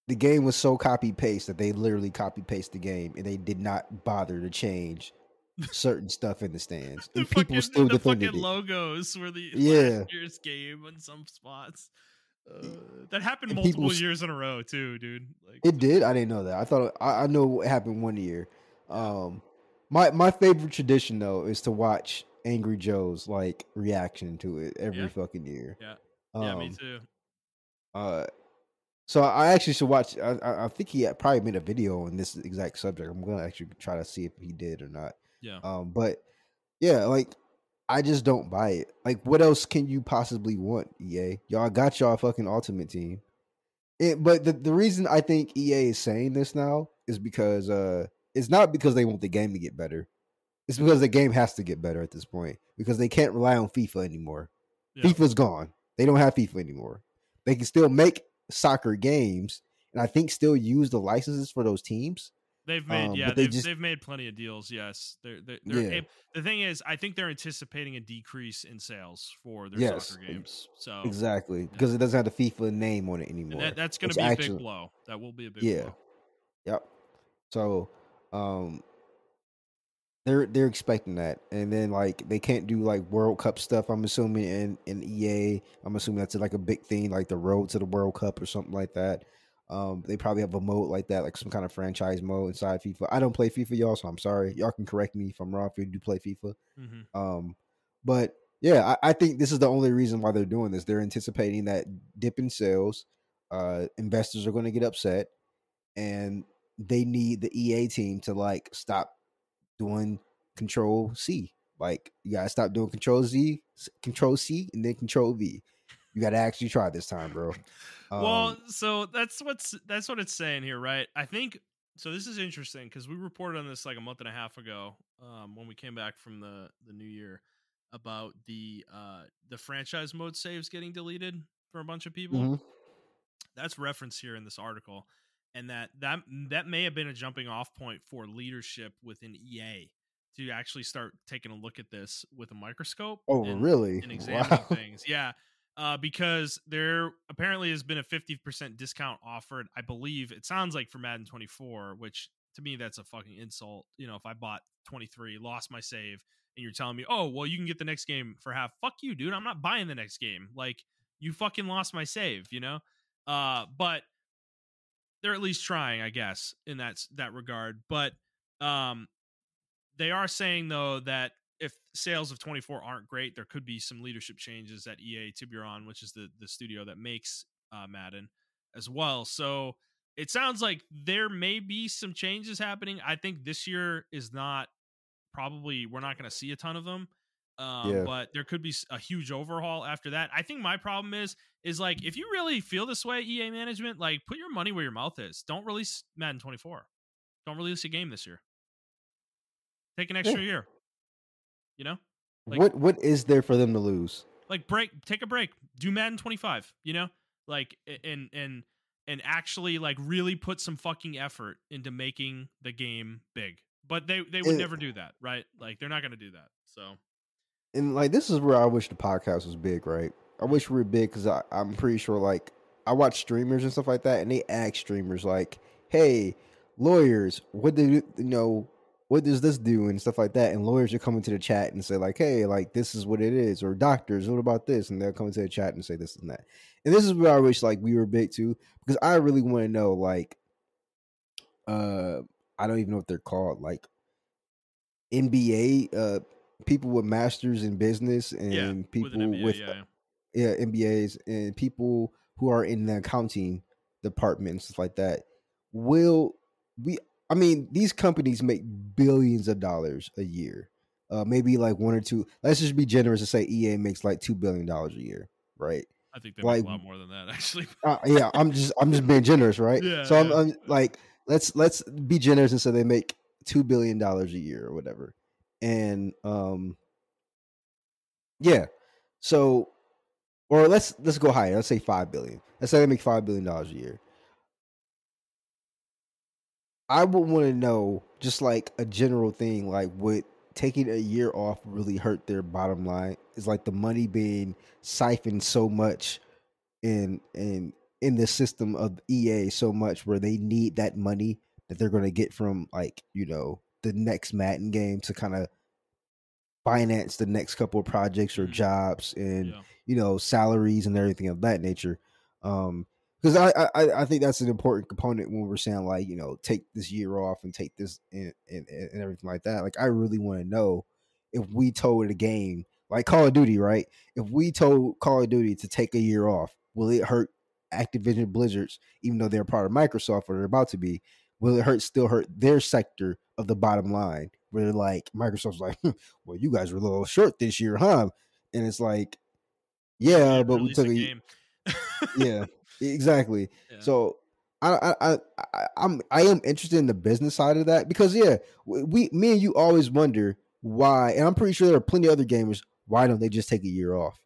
the game was so copy paste that they literally copy paste the game, and they did not bother to change certain stuff in the stands, the and people fucking still the fucking defended it. logos were the last Yeah, year's game in some spots. That happened and people multiple years in a row too, dude. Like it did. I didn't know that. I thought I know what happened one year. yeah, My favorite tradition though is to watch Angry Joe's like reaction to it every yeah, fucking year. yeah, yeah. Me Um, too. uh, so I actually should watch. I think he had probably made a video on this exact subject. I'm gonna actually try to see if he did or not. Yeah. But yeah, like I just don't buy it. Like, what else can you possibly want, EA? Y'all got y'all fucking ultimate team. But the reason I think EA is saying this now is because it's not because they want the game to get better. It's because the game has to get better at this point because they can't rely on FIFA anymore. Yeah. FIFA's gone. They don't have FIFA anymore. They can still make soccer games and I think still use the licenses for those teams. They've made But they just they've made plenty of deals. Yes, yeah. the thing is, I think they're anticipating a decrease in sales for their Yes, soccer games. So exactly yeah. because it doesn't have the FIFA name on it And anymore. that's going to Which be a big actually, blow. That will be a big yeah, blow. yep. So, um, they're expecting that, and then like they can't do like World Cup stuff. I'm assuming in EA. I'm assuming that's like a big thing, like the road to the World Cup or something like that. They probably have a mode like that, like some kind of franchise mode inside FIFA. I don't play FIFA, y'all, so I'm sorry. Y'all can correct me if I'm wrong if you do play FIFA. Mm-hmm. But yeah, I think this is the only reason why they're doing this. They're anticipating that dip in sales. Investors are going to get upset, and they need the EA team to like stop doing Control C. Like you gotta stop doing Control C, and then Control V. You gotta actually try this time, bro. Well, so that's what it's saying here, right? I think so. This is interesting because we reported on this like a month and a half ago when we came back from the new year about the franchise mode saves getting deleted for a bunch of people. Mm-hmm. That's referenced here in this article, and that may have been a jumping off point for leadership within EA to actually start taking a look at this with a microscope Oh, really? and examining Wow. things. Yeah. Because there apparently has been a 50% discount offered. I believe it sounds like for Madden 24, which to me that's a fucking insult. You know, if I bought 23, lost my save, and you're telling me, oh, well, you can get the next game for half. Fuck you, dude. I'm not buying the next game. Like, you fucking lost my save, you know? But they're at least trying, I guess, in that regard. But um, they are saying though that if sales of 24 aren't great, there could be some leadership changes at EA Tiburon, which is the studio that makes Madden as well. So it sounds like there may be some changes happening. I think this year is not probably we're not going to see a ton of them. Yeah. But there could be a huge overhaul after that. I think my problem is like if you really feel this way, EA management, like put your money where your mouth is. Don't release Madden 24. Don't release a game this year. Take an Yeah. extra year. You know, like What is there for them to lose? take a break, do Madden 25. You know, like and actually like really put some fucking effort into making the game big. But they would And, never do that, right? Like they're not going to do that. So and like this is where I wish the podcast was big, right? I wish we were big because I'm pretty sure like I watch streamers and stuff like that, and they ask streamers like, "Hey, lawyers, what do what does this do?" and stuff like that. And lawyers are coming to the chat and say like, "Hey, like this is what it is," or doctors, what about this? And they'll come into the chat and say this and that. And this is where I wish like we were big too, because I really want to know like, uh, I don't even know what they're called, like NBA people with masters in business yeah, and with an people NBA, with yeah. yeah MBAs and people who are in the accounting department and stuff like that. Will we? I mean, these companies make billions of dollars a year. Maybe like one or two. Let's just be generous and say EA makes like $2 billion a year, right? I think they make Like, a lot more than that, actually. yeah, I'm just being generous, right? Yeah, So yeah. I'm like, let's be generous and say they make $2 billion a year or whatever, and yeah, so or let's go higher. Let's say 5 billion. Let's say they make $5 billion a year. I would want to know just like a general thing, like would taking a year off really hurt their bottom line? Is like the money being siphoned so much in the system of EA so much where they need that money that they're going to get from like the next Madden game to kind of finance the next couple of projects or Mhm. jobs and Yeah. salaries and everything of that nature. Because I think that's an important component when we're saying like take this year off and take this and everything like that. Like I really want to know if we told a game like Call of Duty, right? If we told Call of Duty to take a year off, will it hurt Activision Blizzard's, even though they're part of Microsoft or they're about to be? Will it still hurt their sector of the bottom line? Where like Microsoft's like, well, you guys were a little short this year, huh? And it's like, Yeah, we yeah, didn't but we release took a a game. yeah, exactly. Yeah. So I am interested in the business side of that because yeah, me and you always wonder why, and I'm pretty sure there are plenty of other gamers. Why don't they just take a year off?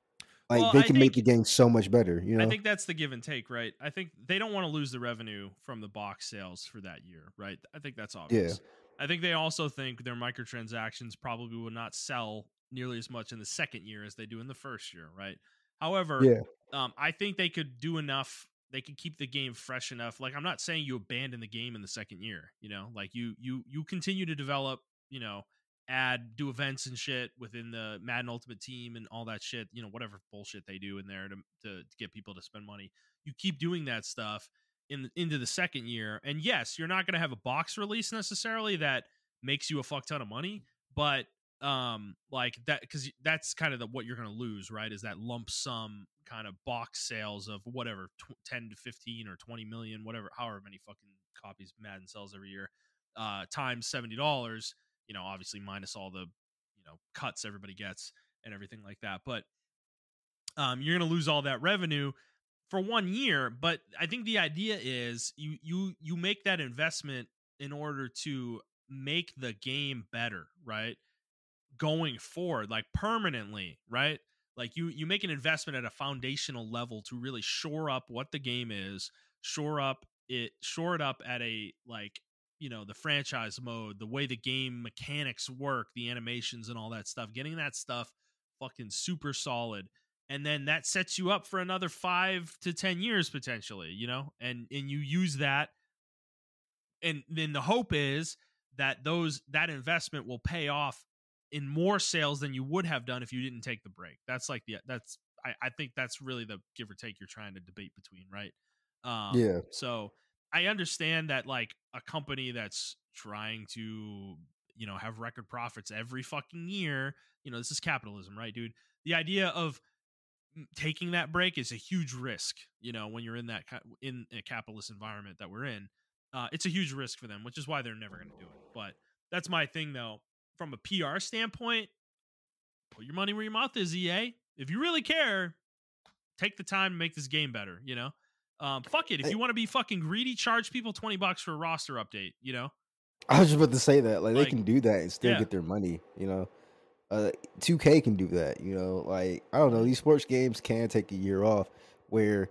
Like Well, they can make the game so much better, I think that's the give and take, right? I think they don't want to lose the revenue from the box sales for that year, right? I think that's Yeah, obvious. I think they also think their microtransactions probably will not sell nearly as much in the second year as they do in the first year, right? However, yeah, I think they could do enough. They could keep the game fresh enough. Like I'm not saying you abandon the game in the second year, like you continue to develop, do events and shit within the Madden Ultimate Team and all that shit, whatever bullshit they do in there to get people to spend money. You keep doing that stuff into the second year. And yes, you're not going to have a box release necessarily that makes you a fuck ton of money, but like that, because that's kind of what you're going to lose, right? Is that lump sum kind of box sales of whatever 10 to 15 or 20 million, whatever, however many fucking copies Madden sells every year, times $70, obviously minus all the cuts everybody gets and everything like that. But you're going to lose all that revenue for 1 year. But I think the idea is you make that investment in order to make the game better, right? Going forward, like permanently, right? Like you make an investment at a foundational level to really shore up what the game is, shore it up at a like, the franchise mode, the way the game mechanics work, the animations and all that stuff, getting that stuff fucking super solid. And then that sets you up for another 5 to 10 years potentially, and you use that, and then the hope is that that investment will pay off in more sales than you would have done if you didn't take the break. That's like I think that's really the give or take you're trying to debate between, right? yeah. So I understand that like a company that's trying to have record profits every fucking year, this is capitalism, right, dude? The idea of taking that break is a huge risk, when you're in in a capitalist environment that we're in. It's a huge risk for them, which is why they're never going to do it. But that's my thing, though. From a PR standpoint, put your money where your mouth is, EA. If you really care, take the time to make this game better. Fuck it. If Eh, you want to be fucking greedy, charge people $20 for a roster update. I was just about to say that, like, they Like, can do that and still yeah. get their money, you know? 2K can do that, you know? Like, I don't know, Mhm. these sports games can take a year off where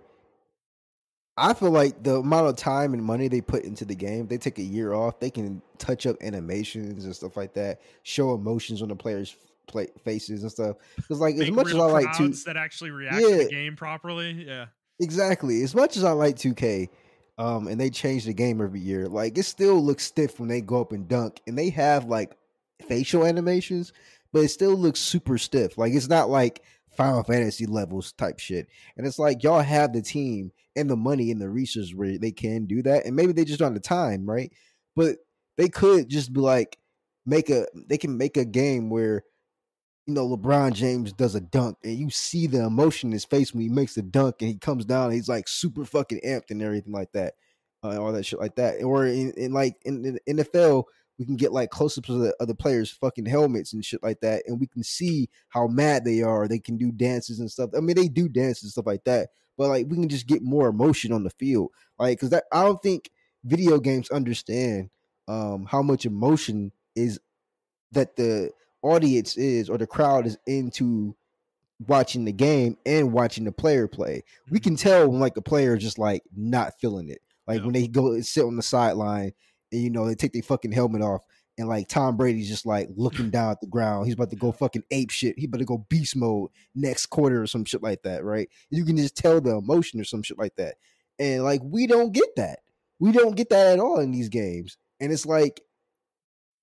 I feel like the amount of time and money they put into the game, they take a year off, they can touch up animations and stuff like that, show emotions on the players' faces and stuff. Because, like, as Make much as real I like to, crowds that actually react to the yeah, game properly. Yeah. exactly. As much as I like 2K, and they change the game every year, like it still looks stiff when they go up and dunk, and they have like facial animations, but it still looks super stiff. Like it's not like Final Fantasy levels type shit. And it's like y'all have the team and the money and the resources where they can do that, and maybe they just don't have the time, right? But they could just be like they can make a game where LeBron James does a dunk and you see the emotion in his face when he makes the dunk and he comes down and he's like super fucking amped and everything like that. All that shit like that. Or in the NFL, we can get like close ups of the other players' fucking helmets and shit like that. And we can see how mad they are. They can do dances and stuff. I mean, they do dances and stuff like that. But like we can just get more emotion on the field. Like, because that I don't think video games understand how much emotion is that the audience is or the crowd is into watching the game and watching the player play. We Mhm. can tell when like the player is just like not feeling it. Like Yeah. when they go and sit on the sideline and they take their fucking helmet off and like Tom Brady's just like looking down at the ground. He's about to go Yeah. fucking ape shit. He about to go beast mode next quarter or some shit like that, right? You can just tell the emotion or some shit like that. And like we don't get that. We don't get that at all in these games. And it's like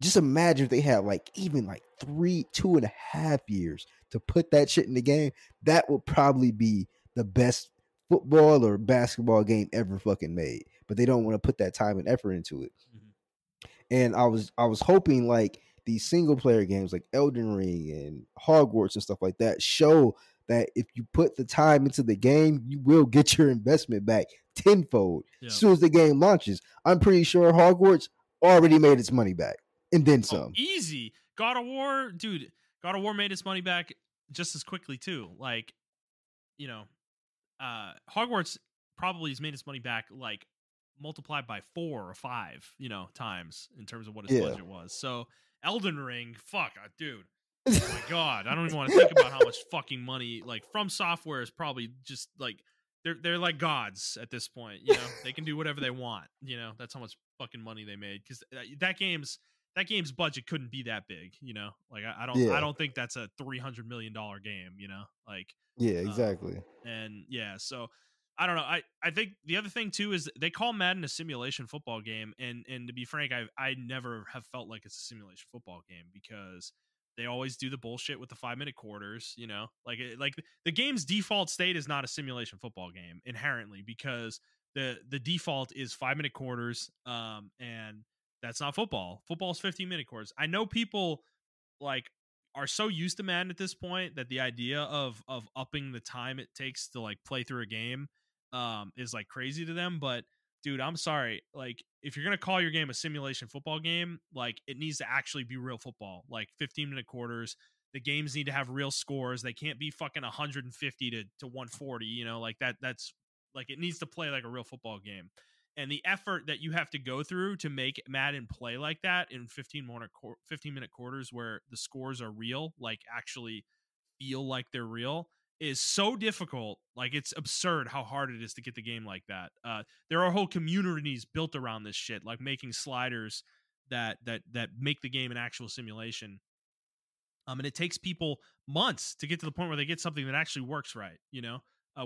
just imagine if they had like even like 2.5 years to put that shit in the game. That would probably be the best football or basketball game ever fucking made. But they don't want to put that time and effort into it. Mhm. And I was hoping like these single player games like Elden Ring and Hogwarts and stuff like that show that if you put the time into the game, you will get your investment back tenfold as Yeah. soon as the game launches. I'm pretty sure Hogwarts already made its money back and then Oh, some. easy. God of War, dude. God of War made its money back just as quickly too. Like, you know, Hogwarts probably has made its money back like multiplied by 4 or 5, times in terms of what its Yeah. budget was. So Elden Ring, fuck, dude. Oh my god, I don't even want to think about how much fucking money like From Software is probably just like they're like gods at this point. They can do whatever they want. That's how much fucking money they made because that game's budget couldn't be that big. Like I Yeah. don't think that's a $300 million game. Like Yeah, um, exactly. and yeah, so I don't know. I think the other thing too is they call Madden a simulation football game, and to be frank, I never have felt like it's a simulation football game because they always do the bullshit with the 5 minute quarters. Like the game's default state is not a simulation football game inherently because the default is 5 minute quarters, and that's not football. Football's 15 minute quarters. I know people like are so used to Madden at this point that the idea of upping the time it takes to like play through a game is like crazy to them. But dude, I'm sorry. Like if you're gonna call your game a simulation football game, like it needs to actually be real football, like 15 minute quarters. The games need to have real scores. They can't be fucking 150 to 140. Like that's like it needs to play like a real football game. And the effort that you have to go through to make Madden play like that in 15-minute quarters where the scores are real, like actually feel like they're real, is so difficult. Like it's absurd how hard it is to get the game like that. There are whole communities built around this shit, like making sliders that make the game an actual simulation. And it takes people months to get to the point where they get something that actually works right,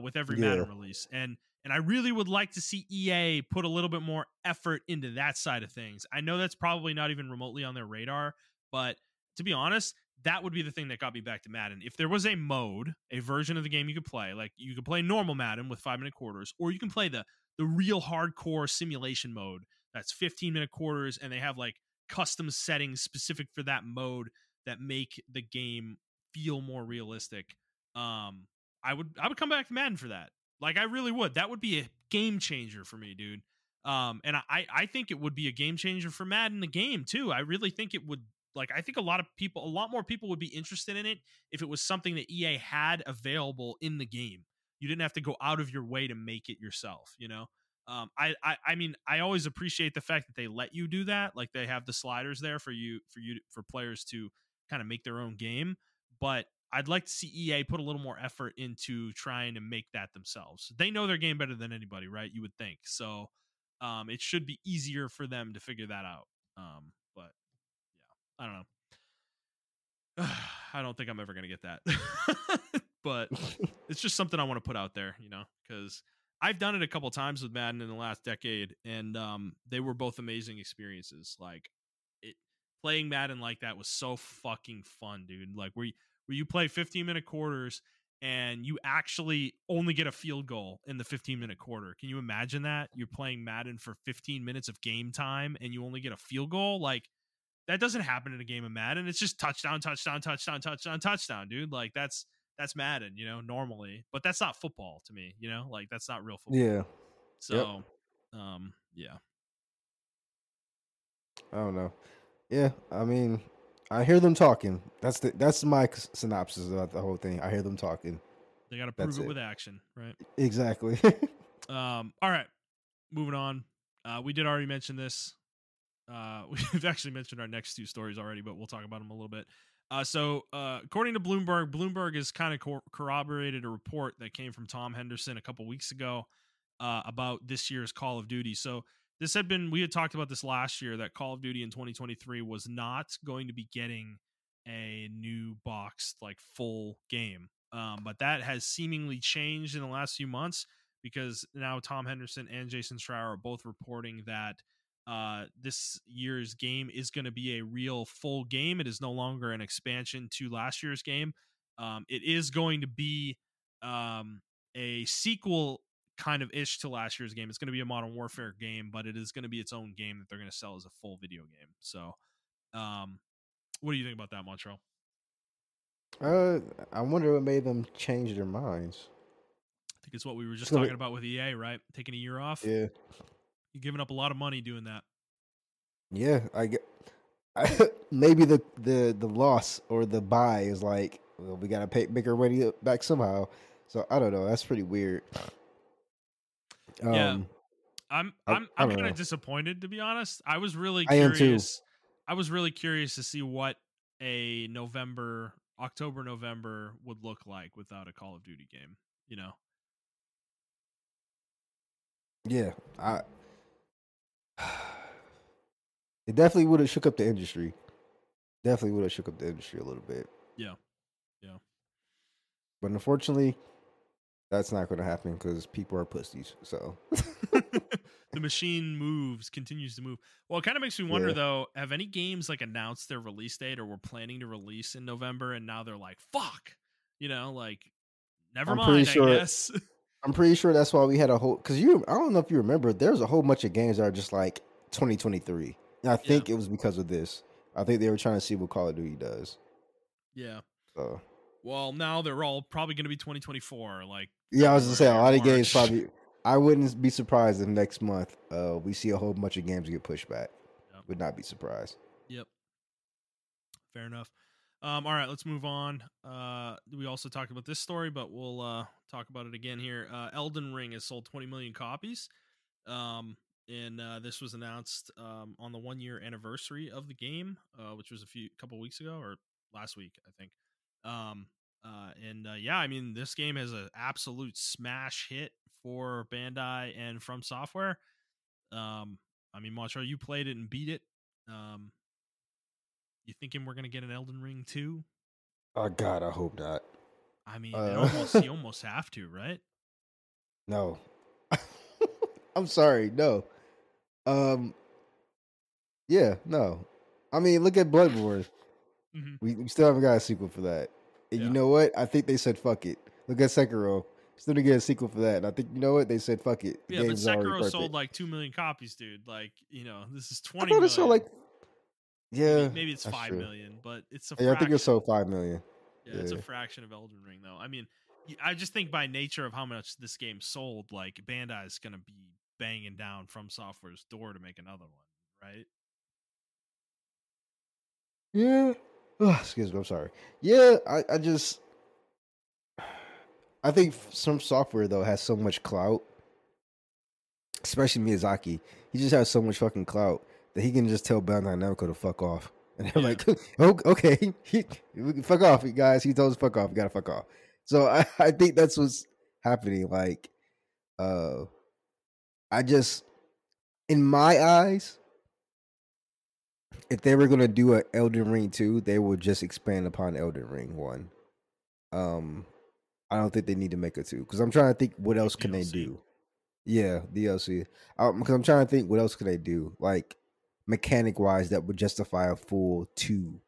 with every Yeah. Madden release. And I really would like to see EA put a little bit more effort into that side of things. I know that's probably not even remotely on their radar, but to be honest, that would be the thing that got me back to Madden. If there was a mode, a version of the game you could play, like you could play normal Madden with 5 minute quarters, or you can play the real hardcore simulation mode that's 15 minute quarters, and they have like custom settings specific for that mode that make the game feel more realistic. I would come back to Madden for that. Like I really would. That would be a game changer for me, dude. And I think it would be a game changer for Madden the game too. I really think it would. Like I think a lot more people would be interested in it if it was something that EA had available in the game. You didn't have to go out of your way to make it yourself, I mean, I always appreciate the fact that they let you do that. Like they have the sliders there for players to kind of make their own game. But I'd like to see EA put a little more effort into trying to make that themselves. They know their game better than anybody, right? You would think. So it should be easier for them to figure that out. But yeah, I don't know. I don't think I'm ever going to get that. But it's just something I want to put out there, because I've done it a couple times with Madden in the last decade, and they were both amazing experiences. Like playing Madden like that was so fucking fun, dude. Like where you play 15-minute quarters and you actually only get a field goal in the 15-minute quarter. Can you imagine that? You're playing Madden for 15 minutes of game time and you only get a field goal? Like that doesn't happen in a game of Madden. It's just touchdown, touchdown, touchdown, touchdown, touchdown, dude. Like that's Madden, normally, but that's not football to me, like that's not real football. Yeah. So, yeah. I don't know. Yeah, I mean, I hear them talking. That's my synopsis about the whole thing. I hear them talking. They got to prove it with action, right? Exactly. All right, moving on. We did already mention this. We've actually mentioned our next two stories already, but we'll talk about them a little bit. So, according to Bloomberg has kind of corroborated a report that came from Tom Henderson a couple weeks ago about this year's Call of Duty. So, we had talked about this last year that Call of Duty in 2023 was not going to be getting a new boxed, like full game. But that has seemingly changed in the last few months because now Tom Henderson and Jason Schreier are both reporting that this year's game is going to be a real full game. It is no longer an expansion to last year's game. It is going to be a sequel kind of ish to last year's game. It's going to be a Modern Warfare game, but it is going to be its own game that they're going to sell as a full video game. So, what do you think about that, Montrell? I wonder what made them change their minds. I think it's what we were just talking about with EA, right? Taking a year off. Yeah. You're giving up a lot of money doing that. Yeah, maybe the loss or the buy is like, well, we gotta make our money back somehow. So I don't know. That's pretty weird. Yeah, I'm kind of disappointed, to be honest. I was really curious. I am too. I was really curious to see what a October, November would look like without a Call of Duty game. Yeah, it definitely would have shook up the industry. Definitely would have shook up the industry a little bit. Yeah. But unfortunately, that's not going to happen because people are pussies. So the machine continues to move. Well, it kind of makes me wonder though, have any games like announced their release date or were planning to release in November and now they're like, fuck, like never mind, I guess. I'm pretty sure that's why we had a whole, because I don't know if you remember, there's a whole bunch of games that are just like 2023. And I think it was because of this. I think they were trying to see what Call of Duty does. Yeah. So. Well, now they're all probably going to be 2024. Like, yeah, I was gonna say a lot of games probably. I wouldn't be surprised if next month we see a whole bunch of games get pushed back. Yep. Would not be surprised. Yep. Fair enough. All right, let's move on. We also talked about this story, but we'll talk about it again here. Elden Ring has sold 20 million copies. And this was announced on the 1-year anniversary of the game, which was a couple weeks ago or last week, I think. Yeah, I mean, this game is an absolute smash hit for Bandai and From Software. I mean, Montrell, you played it and beat it. You thinking we're gonna get an Elden Ring 2? Oh God, I hope not. I mean, you almost have to, right? No. I'm sorry, no. Yeah, no. I mean, look at Bloodborne. Mm-hmm. We still haven't got a sequel for that. And you know what? I think they said fuck it. Look at Sekiro. Still to get a sequel for that. And I think, you know what? They said fuck it. The but Sekiro sold like 2 million copies, dude. Like, this is 20 million. Sold like, maybe it's 5 million, but it's a fraction. I think it sold 5 million. Yeah, it's a fraction of Elden Ring, though. I mean, I just think by nature of how much this game sold, like, Bandai is going to be banging down From Software's door to make another one, right? Yeah. Oh, excuse me, I'm sorry. Yeah, I think Some Software though has so much clout especially Miyazaki. He just has so much fucking clout that he can just tell Bandai Namco to fuck off. And they're like, okay, fuck off, you guys. He told us fuck off. You gotta fuck off. So I think that's what's happening. Like, I just, in my eyes, if they were gonna do an Elden Ring 2, they would just expand upon Elden Ring 1. I don't think they need to make a 2 because I'm trying to think what else can they do. Yeah, DLC. Because I'm trying to think what else could they do, like mechanic wise, that would justify a full 2.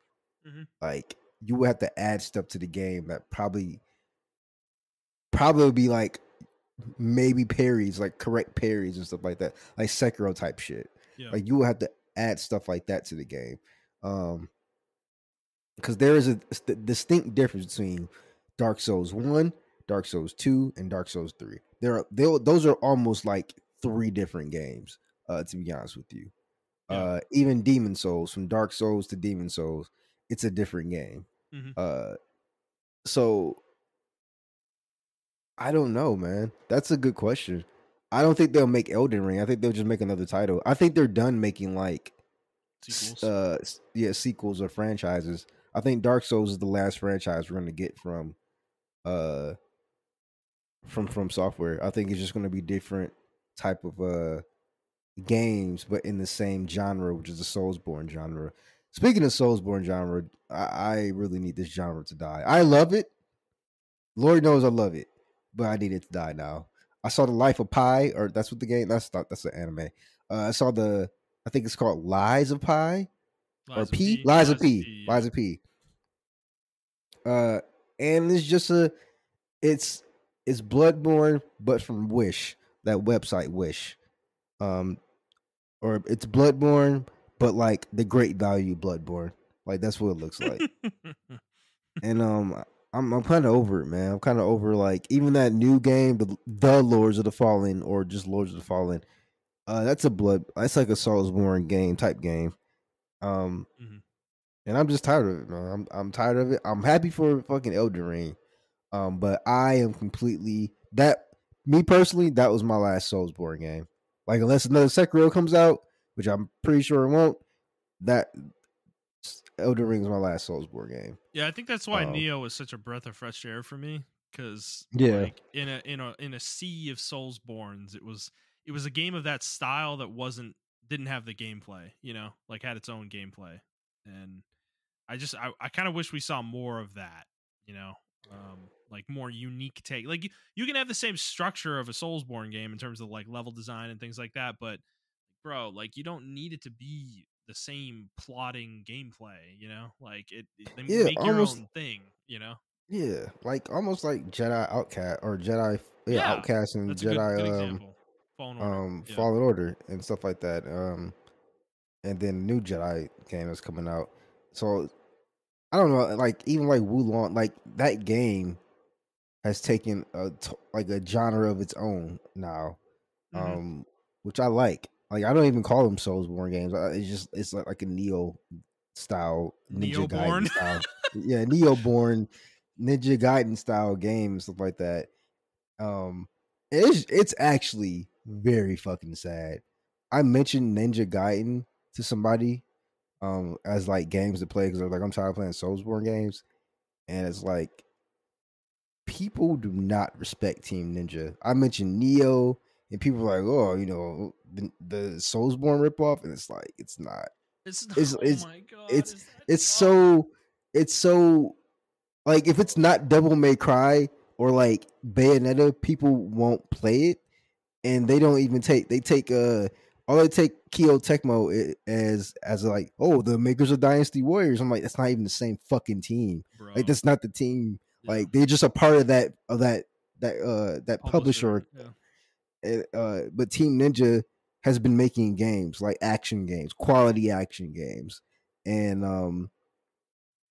Like you would have to add stuff to the game that probably would be like maybe parries, like correct parries and stuff like that, like Sekiro type shit. Yeah. Like you would have to add stuff like that to the game, because there is a distinct difference between Dark Souls 1, Dark Souls 2, and Dark Souls 3. Those are almost like 3 different games, to be honest with you. Yeah. Even Demon Souls, from Dark Souls to Demon Souls, it's a different game. So I don't know, man. That's a good question. I don't think they'll make Elden Ring. I think they'll just make another title. I think they're done making like sequels. Sequels or franchises. I think Dark Souls is the last franchise we're gonna get from Software. I think it's just gonna be different type of games, but in the same genre, which is the Soulsborne genre. Speaking of Soulsborne genre, I really need this genre to die. I love it. Lord knows I love it, but I need it to die now. I saw The Life of Pi, or that's what the game. That's an anime. I saw I think it's called Lies of Pi, or P. Lies of P. Lies of P. And it's just it's Bloodborne, but from Wish, that website Wish. Or it's Bloodborne, but like the Great Value Bloodborne. Like that's what it looks like. And I'm kind of over it, man. I'm kind of over like even that new game, the Lords of the Fallen, or just Lords of the Fallen. That's that's like a Soulsborne game type game. And I'm just tired of it, man. I'm tired of it. I'm happy for fucking Elden Ring. But I am completely me personally, that was my last Soulsborne game. Like unless another Sekiro comes out, which I'm pretty sure it won't, that Elden Ring is my last Soulsborne game. Yeah, I think that's why Neo was such a breath of fresh air for me. Because like in a sea of Soulsborns, it was a game of that style that didn't have the gameplay, like had its own gameplay. And I kind of wish we saw more of that, like more unique take. Like you can have the same structure of a Soulsborne game in terms of like level design and things like that, but bro, like you don't need it to be the same plotting gameplay, like they make your own thing, Yeah, like almost like Jedi Outcast or Jedi Outcast and that's Jedi Fallen Order and stuff like that. And then new Jedi game is coming out. So I don't know, like even like Wulong, like that game has taken like a genre of its own now, which I like. Like I don't even call them Soulsborne games. It's like a Neo style Ninja Gaiden style. Yeah, Neo-born Ninja Gaiden style game and stuff like that. It's actually very fucking sad. I mentioned Ninja Gaiden to somebody as like games to play because they're like, I'm tired of playing Soulsborne games, and it's like people do not respect Team Ninja. I mentioned Neo, and people are like, oh, the Soulsborne ripoff, and it's like it's not. Oh my god! It's so like if it's not Devil May Cry or like Bayonetta, people won't play it, and they don't even take all they take Kyo Tecmo as like, oh, the makers of Dynasty Warriors. I'm like, that's not even the same fucking team. Bro. Like that's not the team. Yeah. Like they're just a part of that publisher. Yeah. But Team Ninja has been making games like action games, quality action games, and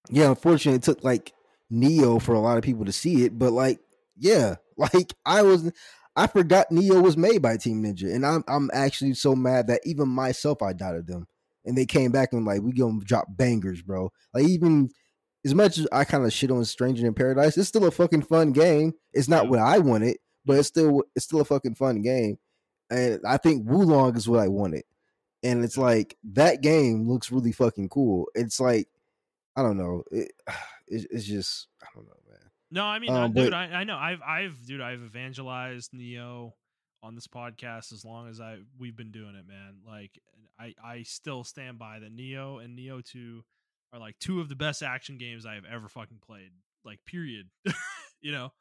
yeah, unfortunately, it took like Neo for a lot of people to see it. But like, yeah, like I forgot Neo was made by Team Ninja, and I'm actually so mad that even myself I doubted them, and they came back and like we gonna drop bangers, bro. Like even as much as I kind of shit on Stranger in Paradise, it's still a fucking fun game. It's not what I wanted, but it's still a fucking fun game. and I think Wulong is what I wanted. And it's like that game looks really fucking cool. It's like I don't know. It's just I don't know, man. No, I mean, But dude, I know. I've evangelized Neo on this podcast as long as we've been doing it, man. Like, I still stand by that Neo and Neo 2 are like two of the best action games I have ever fucking played. Like, period. You know,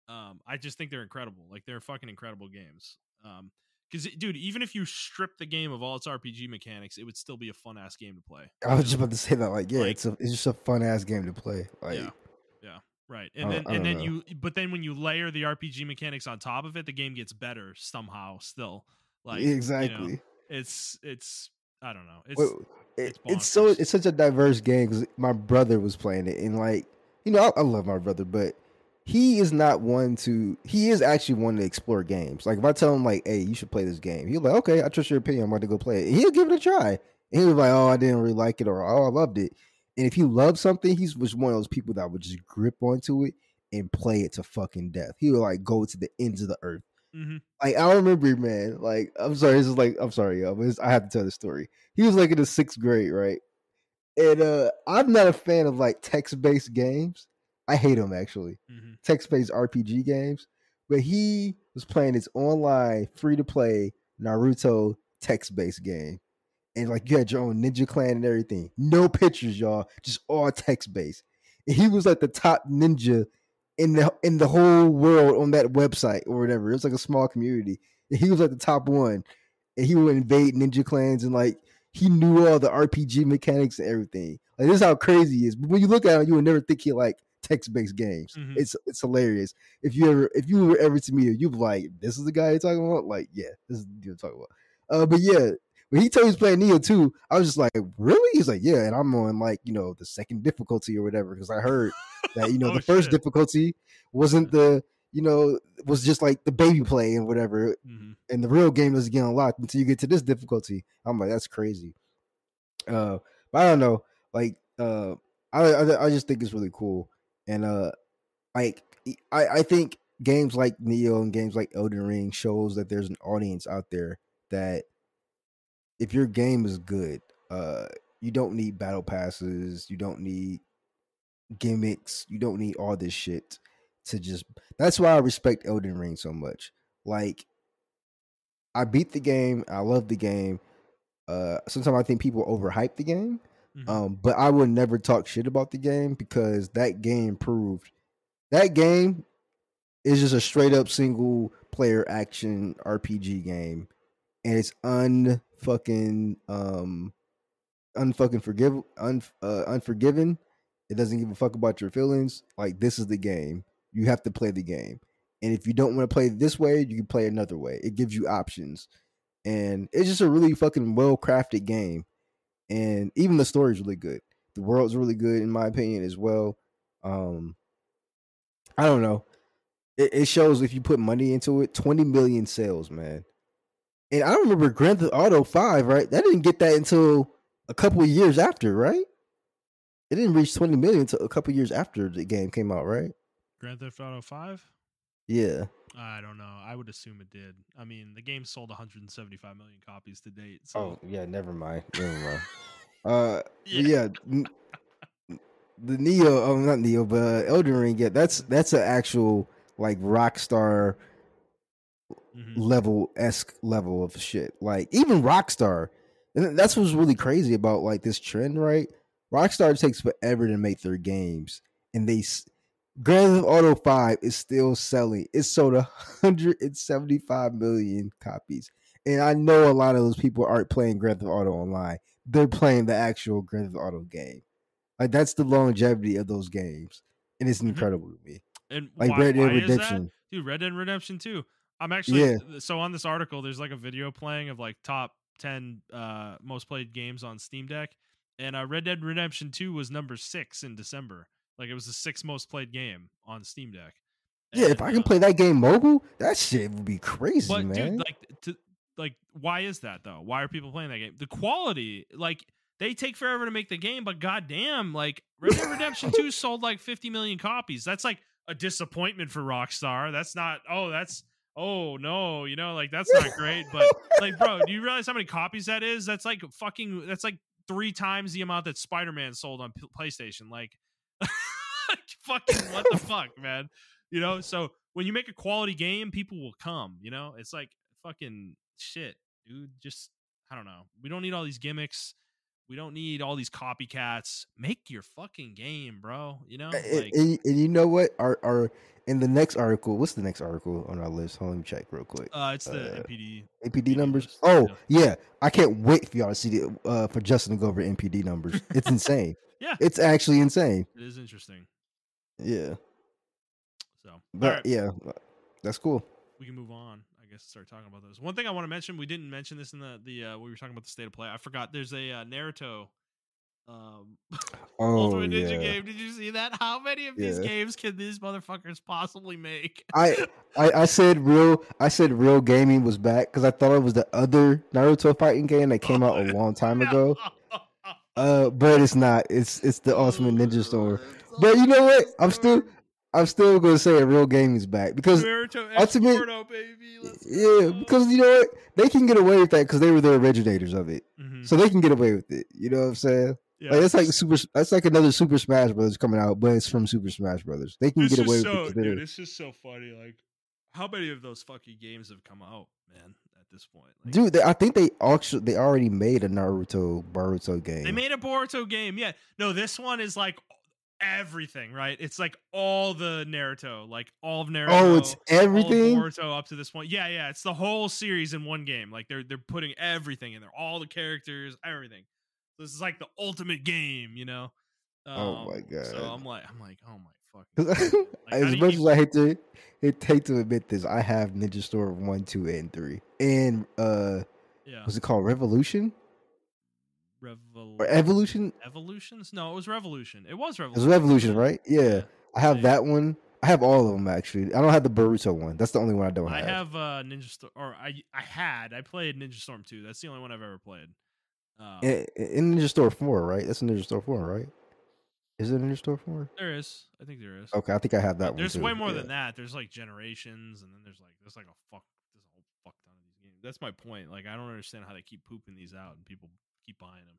I just think they're incredible. Like, they're fucking incredible games. Because, dude, even if you strip the game of all its RPG mechanics, it would still be a fun ass game to play. I was just about to say that, like, yeah, Like, it's just a fun ass game to play. Like, yeah, right. And then when you layer the RPG mechanics on top of it, the game gets better somehow. Still, like, exactly. You know, it's I don't know. It's such a diverse game because my brother was playing it, and like, you know, I love my brother, but he is not one to. He is actually one to explore games. Like if I tell him like, "Hey, you should play this game," he'll be like, "Okay, I trust your opinion. I'm about to go play it." And he'll give it a try. And he was like, "Oh, I didn't really like it," or "Oh, I loved it." And if he loves something, he was one of those people that would just grip onto it and play it to fucking death. He would like go to the ends of the earth. Mm-hmm. Like I remember, man. Like I'm sorry, this is like I'm sorry, yo, but I have to tell the story. He was like in the 6th grade, right? And I'm not a fan of like text-based games. I hate them actually. Mm-hmm. Text-based RPG games. But he was playing this online free-to-play Naruto text-based game. And like you had your own ninja clan and everything. No pictures, y'all. Just all text-based. And he was like the top ninja in the whole world on that website or whatever. It was like a small community. And he was like the top one. And he would invade ninja clans and like he knew all the RPG mechanics and everything. Like this is how crazy he is. But when you look at him, you would never think he like text-based games. Mm-hmm. It's hilarious. If you were ever to meet him, you'd be like, "This is the guy you're talking about." Like, yeah, this is what you're talking about. But yeah, when he told me he's playing Neo 2, I was just like, "Really?" He's like, "Yeah," and I'm on like the 2nd difficulty or whatever because I heard that the first difficulty wasn't was just like the baby play and whatever. Mm-hmm. And the real game doesn't get unlocked until you get to this difficulty. I'm like, that's crazy. But I don't know. Like, I just think it's really cool. And like, I think games like Neo and games like Elden Ring shows that there's an audience out there that if your game is good, you don't need battle passes, you don't need gimmicks, you don't need all this shit to just. That's why I respect Elden Ring so much. Like, I beat the game, I love the game. Sometimes I think people overhype the game, but I would never talk shit about the game because that game proved that game is just a straight up single player action RPG game, and it's unforgiven. It doesn't give a fuck about your feelings. Like, this is the game. You have to play the game. And if you don't want to play this way, you can play another way. It gives you options. And it's just a really fucking well-crafted game. And even the story is really good. The world's really good, in my opinion, as well. I don't know. It shows if you put money into it, 20 million sales, man. And I remember Grand Theft Auto 5, right? That didn't get that until a couple of years after, right? It didn't reach 20 million until a couple of years after the game came out, right? Grand Theft Auto 5? Yeah. I don't know. I would assume it did. I mean, the game sold 175 million copies to date. So. Oh, yeah, never mind. Yeah. The Neo, not Neo, but Elden Ring, yeah, that's an actual like Rockstar level of shit. Like even Rockstar, and that's what's really crazy about like this trend, right? Rockstar takes forever to make their games, and Grand Theft Auto 5 is still selling. It sold 175 million copies, and I know a lot of those people aren't playing Grand Theft Auto Online. They're playing the actual Grand Theft Auto game. Like that's the longevity of those games, and it's incredible to me. And like Red Dead Redemption, dude. Red Dead Redemption 2. I'm actually so on this article. There's like a video playing of like top 10 most played games on Steam Deck, and Red Dead Redemption 2 was number 6 in December. Like it was the 6th most played game on Steam Deck. And, yeah, if I can play that game mobile, that shit would be crazy, but, man. Dude, why is that though? Why are people playing that game? The quality, like. They take forever to make the game, but goddamn, like Red Dead Redemption 2 sold like 50 million copies. That's like a disappointment for Rockstar. That's not. oh no, like that's not great. But like, bro, do you realize how many copies that is? That's like 3 times the amount that Spider-Man sold on PlayStation. Like, fucking what the fuck, man? So when you make a quality game, people will come. It's like fucking shit, dude. Just I don't know. We don't need all these gimmicks. We don't need all these copycats. Make your fucking game, bro. Like, and you know what? Our in the next article, what's the next article on our list? Hold on, let me check real quick. it's the NPD numbers. list. Oh yeah, I can't wait for y'all to see for Justin to go over NPD numbers. It's insane. Yeah, it's actually insane. It is interesting. Yeah. So, but right. yeah, that's cool. We can move on, I guess, and start talking about those. One thing I want to mention, we didn't mention this in the we were talking about the state of play. I forgot. There's a Naruto Ultimate Ninja game. Did you see that? How many of these games can these motherfuckers possibly make? I said real gaming was back because I thought it was the other Naruto fighting game that came out a long time ago. But it's not. It's the Ultimate Ninja Storm. But you know what? I'm still gonna say a real game is back because Naruto Ultimate, baby. Let's go. Because you know what? They can get away with that because they were the originators of it, so they can get away with it. You know what I'm saying? Yeah. Like, that's like another Super Smash Brothers coming out, but it's from Super Smash Brothers. They can get away with it. Dude, it's just so funny. Like, how many of those fucking games have come out, man? At this point, like, dude, I think they already made a Boruto game. They made a Boruto game, yeah. No, this one is like everything, right? It's like all the Naruto, like all of Naruto. Oh, it's everything. All of Boruto up to this point, yeah. It's the whole series in one game. Like they're putting everything in there, all the characters, everything. This is like the ultimate game, oh my god! So I'm like, oh my fucking. Like, as much as I hate to admit this, I have Ninja Storm 1, 2, and 3, and what's it called? Revolution? Or Evolution? Evolutions? No, it was Revolution. It was Revolution. It was Revolution, right? Yeah. I have that one. I have all of them actually. I don't have the Boruto one. That's the only one I don't have. I have Ninja Storm, or I played Ninja Storm 2. That's the only one I've ever played. In Ninja Storm 4, right? That's Ninja Storm 4, right? Is it Ninja Storm 4? There is. I think there is. Okay, I think I have that one. There's way more than that. There's like Generations, and then there's a whole fuck ton of these games. That's my point. Like, I don't understand how they keep pooping these out and people keep buying them.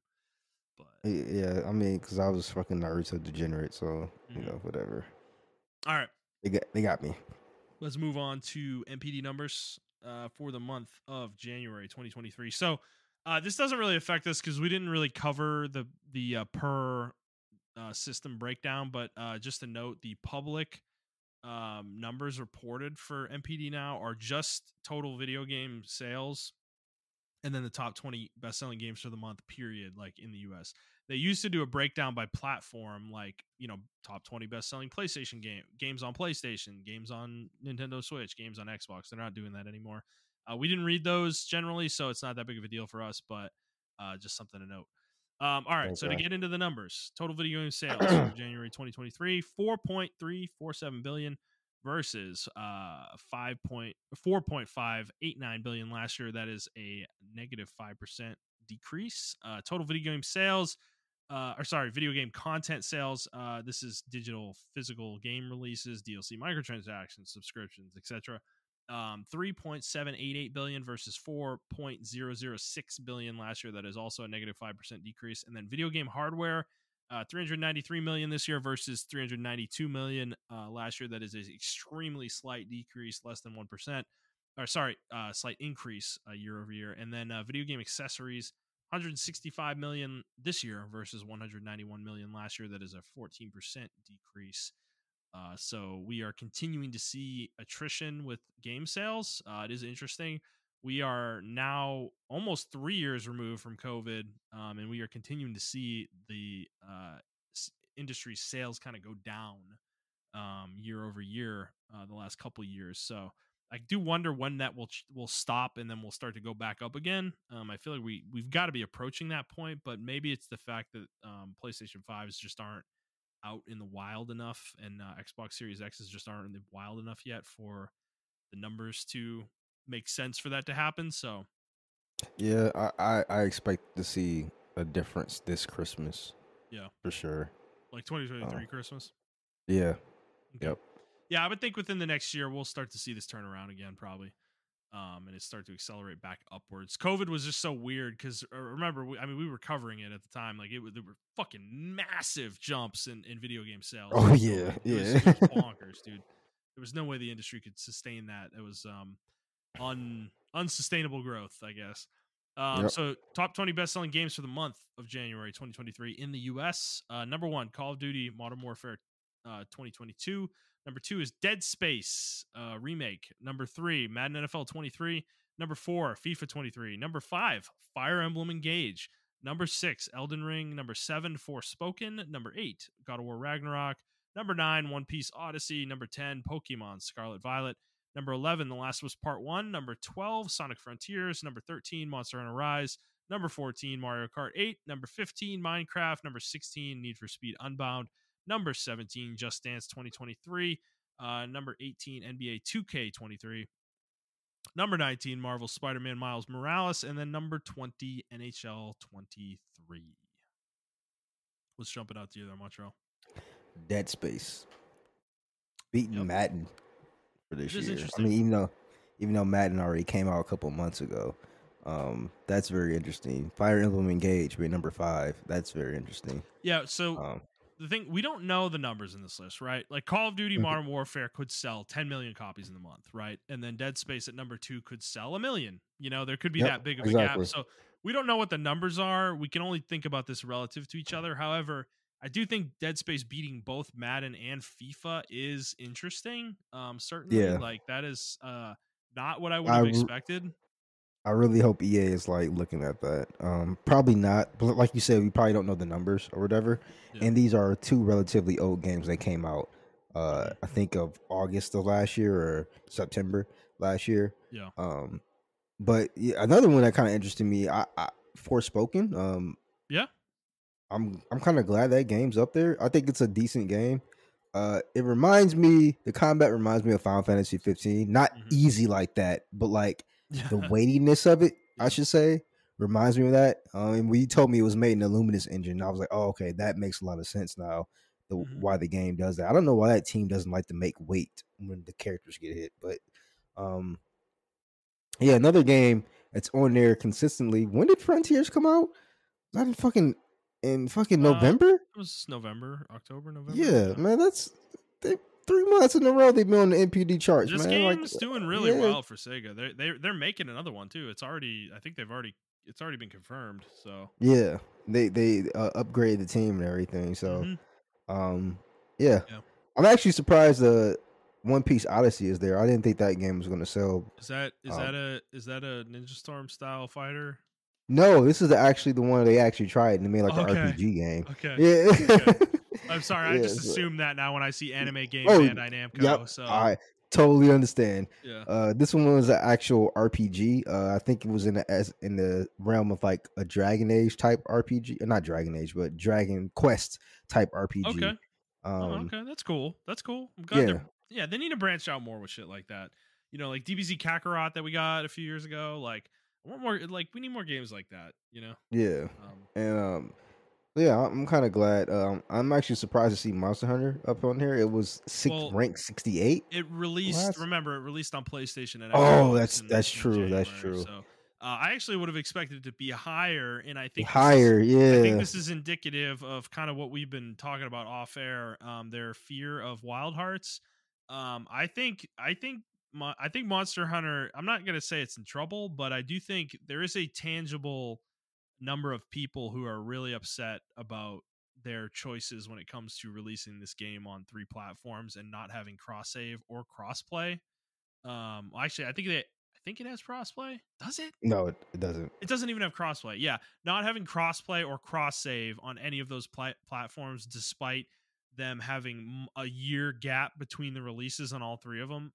But yeah, I mean, because I was fucking Naruto degenerate, so whatever. All right, they got me. Let's move on to NPD numbers for the month of January 2023. So this doesn't really affect us because we didn't really cover the per system breakdown, but just a note, the public numbers reported for NPD now are just total video game sales and then the top 20 best-selling games for the month, period, like in the US. They used to do a breakdown by platform, like, top 20 best-selling PlayStation games on PlayStation, games on Nintendo Switch, games on Xbox. They're not doing that anymore. We didn't read those generally, so it's not that big of a deal for us, but just something to note. All right, okay. So to get into the numbers, total video game sales for January 2023, 4.347 billion versus 4.589 billion last year. That is a negative 5% decrease. Total video game sales, video game content sales. This is digital physical game releases, DLC microtransactions, subscriptions, etc. 3.788 billion versus 4.006 billion last year. That is also a negative 5% decrease. And then video game hardware, 393 million this year versus 392 million last year. That is an extremely slight decrease, less than 1%. Slight increase year over year. And then video game accessories, 165 million this year versus 191 million last year. That is a 14% decrease. So we are continuing to see attrition with game sales. It is interesting. We are now almost 3 years removed from COVID, and we are continuing to see the industry sales kind of go down year over year the last couple of years. So I do wonder when that will stop and then we'll start to go back up again. I feel like we've got to be approaching that point, but maybe it's the fact that PlayStation 5s just aren't out in the wild enough, and Xbox Series X's just aren't in the wild enough yet for the numbers to make sense for that to happen. So yeah, I expect to see a difference this Christmas. Yeah, for sure. Like 2023 Christmas. Yeah. Okay. Yep. Yeah, I would think within the next year we'll start to see this turn around again, probably. And it start to accelerate back upwards. COVID was just so weird because remember, we were covering it at the time. Like there were fucking massive jumps in video game sales. Oh yeah, COVID. yeah. It was bonkers, dude. There was no way the industry could sustain that. It was unsustainable growth, I guess. Yep. So top 20 best-selling games for the month of January 2023 in the US. Number 1, Call of Duty Modern Warfare 2022. Number 2 is Dead Space remake. Number 3, Madden NFL 23. Number 4, FIFA 23. Number 5, Fire Emblem Engage. Number 6, Elden Ring. Number 7, Forspoken. Number 8, God of War Ragnarok. Number 9, One Piece Odyssey. Number 10, Pokemon Scarlet Violet. Number 11, The Last of Us Part 1. Number 12, Sonic Frontiers. Number 13, Monster Hunter Rise. Number 14, Mario Kart 8. Number 15, Minecraft. Number 16, Need for Speed Unbound. Number 17, Just Dance 2023. Number 18, NBA 2K23. Number 19, Marvel Spider-Man Miles Morales. And then number 20, NHL 23. What's jumping out to you there, Montrell? Dead Space. Beating Madden for this year. I mean, even though Madden already came out a couple months ago, that's very interesting. Fire Emblem Engage being number 5. That's very interesting. Yeah, so the thing, we don't know the numbers in this list, right? Like Call of Duty Modern Warfare could sell 10 million copies in the month, right? And then Dead Space at number 2 could sell 1 million. You know, there could be that big of a gap. So we don't know what the numbers are. We can only think about this relative to each other. However, I do think Dead Space beating both Madden and FIFA is interesting. Certainly, like that is not what I would have expected. I really hope EA is like looking at that. Probably not, but like you said, we probably don't know the numbers or whatever. Yeah. And these are 2 relatively old games that came out. I think of August of last year or September last year. Yeah. But yeah, another one that kind of interested me, I Forspoken. Yeah. I'm kind of glad that game's up there. I think it's a decent game. It reminds me, the combat reminds me of Final Fantasy 15. Not easy like that, but like the weightiness of it, I should say, reminds me of that. And when you told me it was made in the Luminous engine, I was like, oh, okay, that makes a lot of sense now. Why the game does that. I don't know why that team doesn't like to make weight when the characters get hit, but yeah, another game that's on there consistently. When did Frontiers come out? Was that in fucking November? It was October, November. Yeah, man, that's 3 months in a row they've been on the NPD charts. This man. game's doing really well for Sega. They're making another one too. It's already been confirmed. So yeah, they upgraded the team and everything. So yeah. I'm actually surprised One Piece Odyssey is there. I didn't think that game was going to sell. Is that a Ninja Storm style fighter? No, this is actually the one they actually tried and they made like an RPG game. Okay. Yeah. Okay. I'm sorry. I just assume that now when I see anime game Bandai Namco. Yep, So I totally understand. Yeah. This one was an actual RPG. I think it was in the realm of like a Dragon Age type RPG. Not Dragon Age, but Dragon Quest type RPG. Okay. Okay. That's cool. I'm glad they need to branch out more with shit like that. You know, like DBZ Kakarot that we got a few years ago. Like, I want more. Like, we need more games like that. You know. Yeah. And yeah, I'm kind of glad. I'm actually surprised to see Monster Hunter up on here. It was ranked 68. It released. Remember, it released on PlayStation and Xbox. That's true. January, that's true. So, I actually would have expected it to be higher, and I think higher. I think this is indicative of kind of what we've been talking about off air. Their fear of Wild Hearts. I think Monster Hunter, I'm not going to say it's in trouble, but I do think there is a tangible number of people who are really upset about their choices when it comes to releasing this game on 3 platforms and not having cross save or crossplay. Actually, I think it has crossplay. Does it? No, it doesn't. It doesn't even have crossplay. Yeah, not having crossplay or cross save on any of those platforms, despite them having a year gap between the releases on all 3 of them.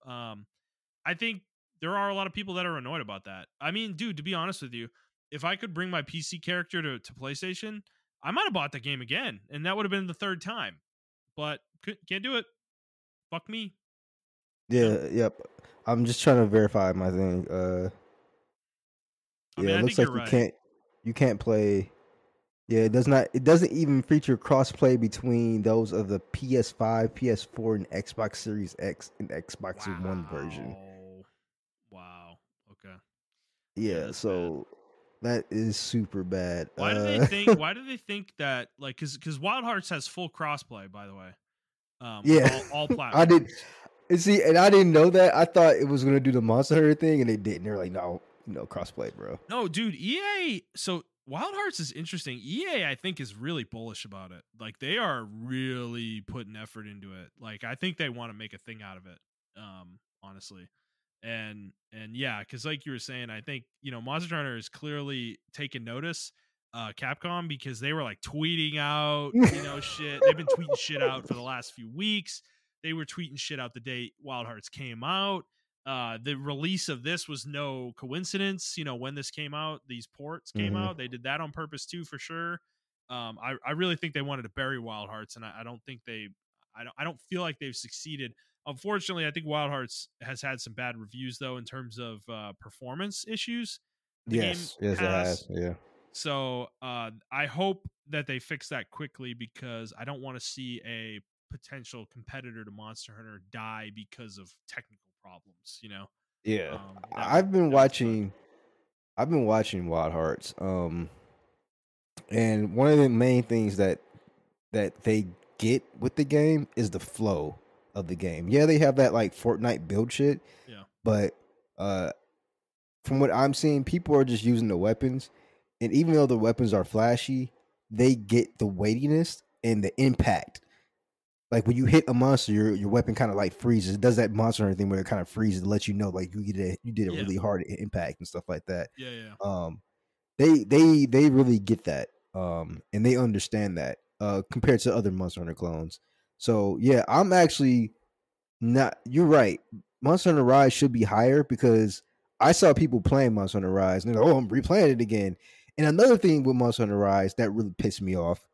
I think there are a lot of people that are annoyed about that. I mean, dude, to be honest with you, if I could bring my PC character to PlayStation, I might have bought the game again, and that would have been the 3rd time. But can't do it. Fuck me. Yeah, yep. I'm just trying to verify my thing. I mean, it looks like you can't play Yeah, it does not. It doesn't even feature crossplay between those of the PS5, PS4, and Xbox Series X and Xbox One version. Wow. Okay. Yeah, Yeah, that's bad. so that is super bad. Why do they think? Why do they think that? Like, because Wild Hearts has full crossplay, by the way, with Yeah, all I did. platforms. And see, and I didn't know that. I thought it was gonna do the Monster Hunter thing, and they didn't. They're like, no, crossplay, bro. No, dude, EA. So Wild Hearts is interesting. EA, I think, is really bullish about it. Like they are really putting effort into it. Like I think they want to make a thing out of it. Honestly, and yeah, because like you were saying, I think Monster Hunter is clearly taking notice. Capcom, because they were like tweeting out, shit. They've been tweeting shit out for the last few weeks. They were tweeting shit out the day Wild Hearts came out. The release of this was no coincidence. When this came out, these ports came out. They did that on purpose too, for sure. I really think they wanted to bury Wild Hearts, and I don't think I don't feel like they've succeeded. Unfortunately, I think Wild Hearts has had some bad reviews though in terms of performance issues. The game Yes, it has. has. Yeah. So I hope that they fix that quickly because I don't want to see a potential competitor to Monster Hunter die because of technical problems. Yeah. That would suck. I've been watching Wild Hearts. And one of the main things that they get with the game is the flow of the game. Yeah, they have that like Fortnite build shit. Yeah. But from what I'm seeing, people are just using the weapons, and even though the weapons are flashy, they get the weightiness and the impact. Like when you hit a monster, your weapon kind of like freezes. It does that Monster Hunter thing where it kind of freezes to let you know like you did a Yeah. really hard impact and stuff like that. Yeah. They really get that, and they understand that compared to other Monster Hunter clones. So yeah, I'm actually not. You're right. Monster Hunter Rise should be higher because I saw people playing Monster Hunter Rise and they're like, "Oh, I'm replaying it again." And another thing with Monster Hunter Rise that really pissed me off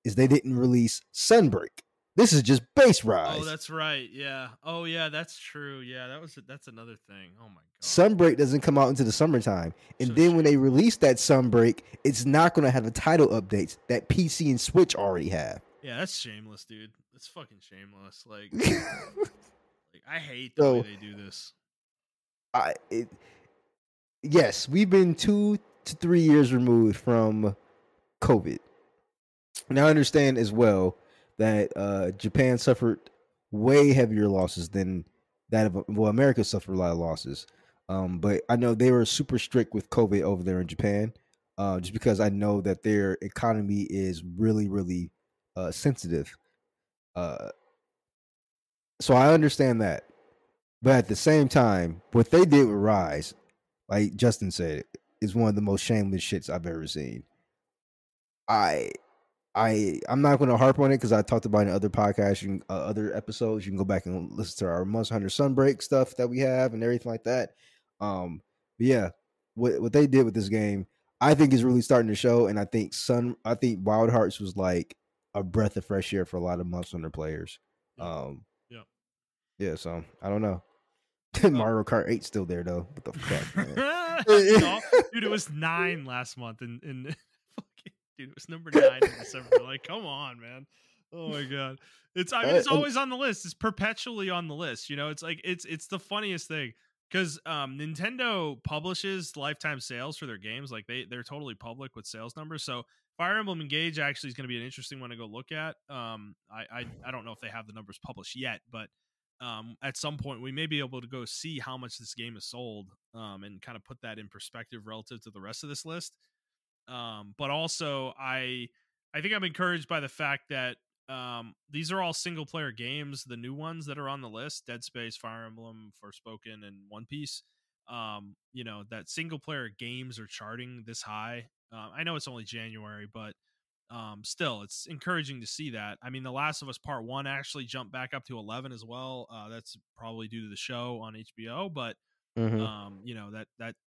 is they didn't release Sunbreak. This is just base Rise. Oh, that's right. Yeah. Oh, yeah. That's true. Yeah, that's another thing. Oh my god. Sunbreak doesn't come out into the summertime, and So then when they release that Sunbreak, it's not going to have the title updates that PC and Switch already have. Yeah, that's shameless, dude. That's fucking shameless. Like I hate the way they do this. Yes, we've been 2 to 3 years removed from COVID. And I understand as well that Japan suffered way heavier losses than that of America suffered a lot of losses. But I know they were super strict with COVID over there in Japan, just because I know that their economy is really, really sensitive. So I understand that. But at the same time, what they did with Rise, like Justin said, is one of the most shameless shits I've ever seen. I'm not going to harp on it because I talked about it in other podcasts, other episodes. You can go back and listen to our Monster Hunter Sunbreak stuff that we have and everything like that. But yeah, what they did with this game, I think is really starting to show. And I think Wild Hearts was like a breath of fresh air for a lot of Monster Hunter players. Yeah. So I don't know. Mario Kart 8 still there though. What the fuck, man? Dude, it was 9 last month, and dude, it was number 9 in December. Like, come on, man. Oh my god, it's always on the list. It's perpetually on the list. It's like it's the funniest thing because Nintendo publishes lifetime sales for their games. Like they're totally public with sales numbers. So Fire Emblem Engage actually is going to be an interesting one to go look at. I don't know if they have the numbers published yet, but at some point we may be able to go see how much this game is sold and kind of put that in perspective relative to the rest of this list. But also I think I'm encouraged by the fact that these are all single player games. The new ones that are on the list, Dead Space, Fire Emblem, Forspoken, and One Piece, that single player games are charting this high. I know it's only January, but still, it's encouraging to see that. I mean, The Last of Us Part 1 actually jumped back up to 11 as well. That's probably due to the show on HBO, but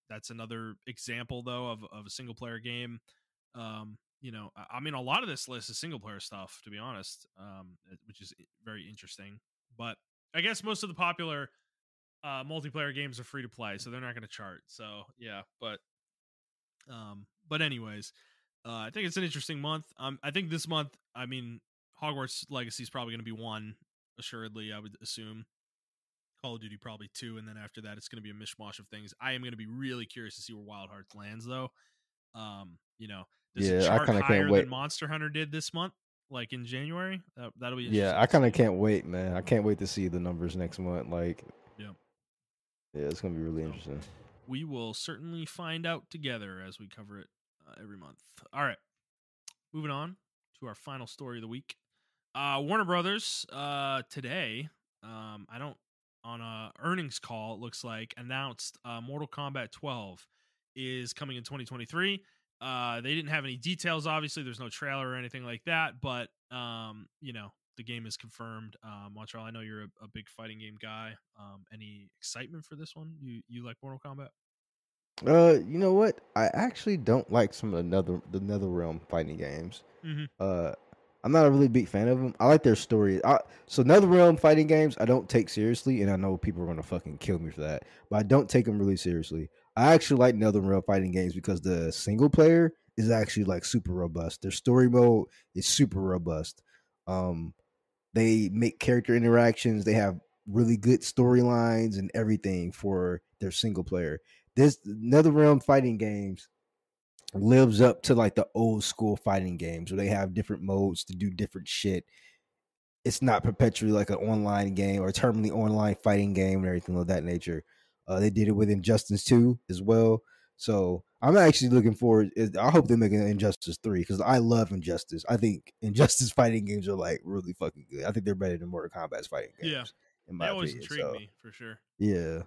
that's another example though of a single player game. I mean, a lot of this list is single player stuff, to be honest, which is very interesting. But I guess most of the popular multiplayer games are free to play, so they're not going to chart. So yeah, but anyways, I think it's an interesting month. I think this month, I mean, Hogwarts Legacy is probably going to be one, assuredly, I would assume. Call of Duty probably two, and then after that, it's going to be a mishmash of things. I am going to be really curious to see where Wild Hearts lands, though. You know, does it Yeah, I chart kind of can't higher wait. than Monster Hunter did this month, like in January? That'll be Yeah, interesting I to kind of see. can't wait, man. I can't wait to see the numbers next month. Like, Yeah. yeah, it's gonna be really So interesting. we will certainly find out together as we cover it every month. All right, moving on to our final story of the week. Warner Brothers today, I don't on a earnings call, it looks like announced Mortal Kombat 12 is coming in 2023. They didn't have any details. Obviously, there's no trailer or anything like that, but you know, the game is confirmed. Montreal, I know you're a big fighting game guy. Any excitement for this one? You like Mortal Kombat? You know what? I actually don't like some of the NetherRealm fighting games. Mm-hmm. Uh, I'm not a really big fan of them. I like their story. So NetherRealm fighting games, I don't take seriously, and I know people are gonna fucking kill me for that, but I don't take them really seriously. I actually like NetherRealm fighting games because the single player is actually like super robust. Their story mode is super robust. Um, they make character interactions. They have really good storylines and everything for their single player. This NetherRealm fighting games lives up to like the old school fighting games where they have different modes to do different shit. It's not perpetually like an online game or terminally online fighting game and everything of that nature. They did it with Injustice 2 as well. So I'm actually looking forward. I hope they make an Injustice 3 because I love Injustice. I think Injustice fighting games are like really fucking good. I think they're better than Mortal Kombat's fighting Yeah, games, in they my always opinion. intrigue So me for sure. yeah.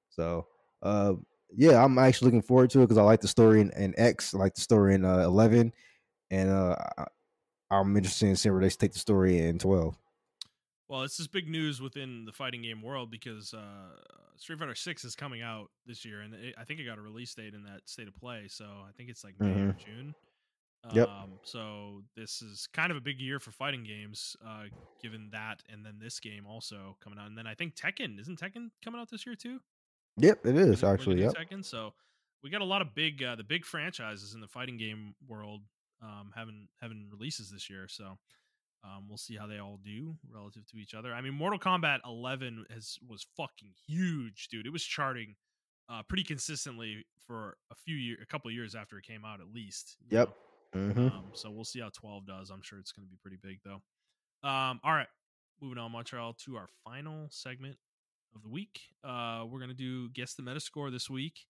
So uh yeah, I'm actually looking forward to it because I like the story in X, I like the story in 11, and I'm interested in seeing where they take the story in 12. Well, it's this big news within the fighting game world because Street Fighter 6 is coming out this year, and I think it got a release date in that state of play. So I think it's like May Mm-hmm. or June. Yep. So this is kind of a big year for fighting games, given that, and then this game also coming out, and then I think Tekken isn't Tekken coming out this year too? Yep, it is Like a actually. new Yep. Tekken. So we got a lot of the big franchises in the fighting game world having releases this year. So we'll see how they all do relative to each other. I mean, Mortal Kombat 11 was fucking huge, dude. It was charting pretty consistently for a couple of years after it came out, at least. You Yep. know, Mm-hmm. so we'll see how 12 does. I'm sure it's going to be pretty big, though. All right, moving on, Montreal, to our final segment of the week. We're going to do guess the Metascore this week.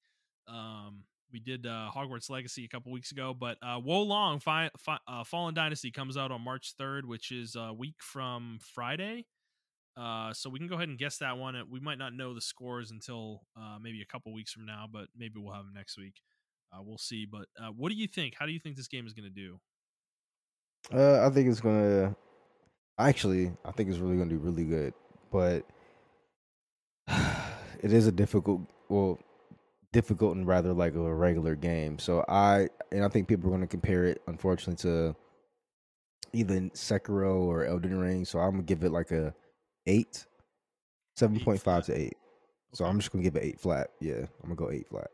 We did Hogwarts Legacy a couple weeks ago, but Wolong Fallen Dynasty comes out on March 3rd, which is a week from Friday. So we can go ahead and guess that one. We might not know the scores until maybe a couple weeks from now, but maybe we'll have them next week. We'll see. But what do you think? How do you think this game is going to do? I think it's gonna. Actually, I think it's really gonna do really good, but it is a difficult and rather like a regular game. So I think people are gonna compare it, unfortunately, to either Sekiro or Elden Ring. So I'm gonna give it like a 8, 8 7.5 flat. to 8. So Okay. I'm just gonna give it 8 flat. Yeah, I'm gonna go 8 flat.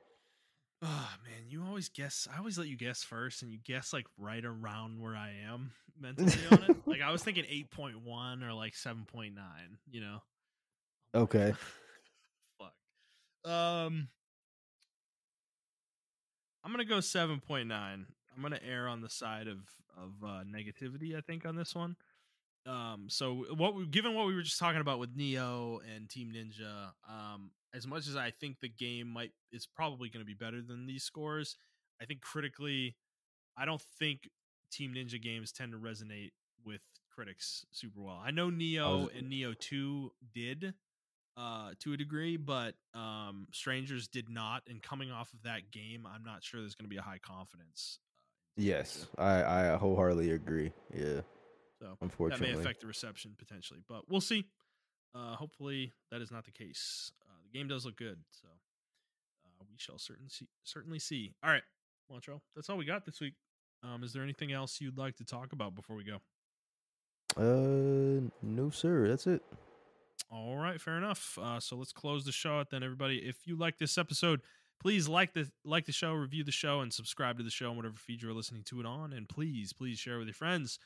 Oh man, you always guess. I always let you guess first, and you guess like right around where I am mentally on it. Like I was thinking 8.1 or like 7.9. You know. Okay. Fuck. I'm gonna go 7.9. I'm gonna err on the side of negativity. I think on this one. So given what we were just talking about with Neo and Team Ninja, as much as I think the game is probably going to be better than these scores, I think critically, I don't think Team Ninja games tend to resonate with critics super well. I know Neo and Neo 2 did to a degree, but Strangers did not. And coming off of that game, I'm not sure there's going to be a high confidence. Yes, I wholeheartedly agree. Yeah. So that may Unfortunately. affect the reception potentially, but we'll see. Hopefully that is not the case. The game does look good, so we shall certainly see. All right, Montreal, that's all we got this week. Is there anything else you'd like to talk about before we go? No, sir. That's it. All right, fair enough. So let's close the show out then, everybody. If you like this episode, Please like the show, review the show, and subscribe to the show on whatever feed you're listening to it on. And please share with your friends.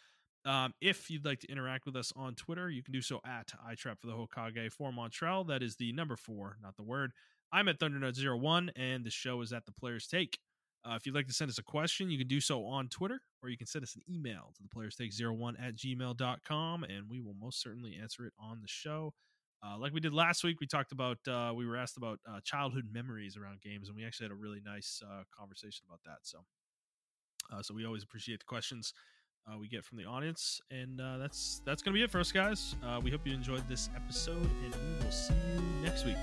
If you'd like to interact with us on Twitter, you can do so at iTrap for the Hokage for Montrell. That is the number 4, not the word. I'm at Thundernut01, and the show is at The Player's Take. If you'd like to send us a question, you can do so on Twitter, or you can send us an email to theplayerstake01@gmail.com, and we will most certainly answer it on the show. Like we did last week, we talked about, we were asked about childhood memories around games, and we actually had a really nice conversation about that. So we always appreciate the questions we get from the audience, and that's going to be it for us, guys. We hope you enjoyed this episode, and we will see you next week.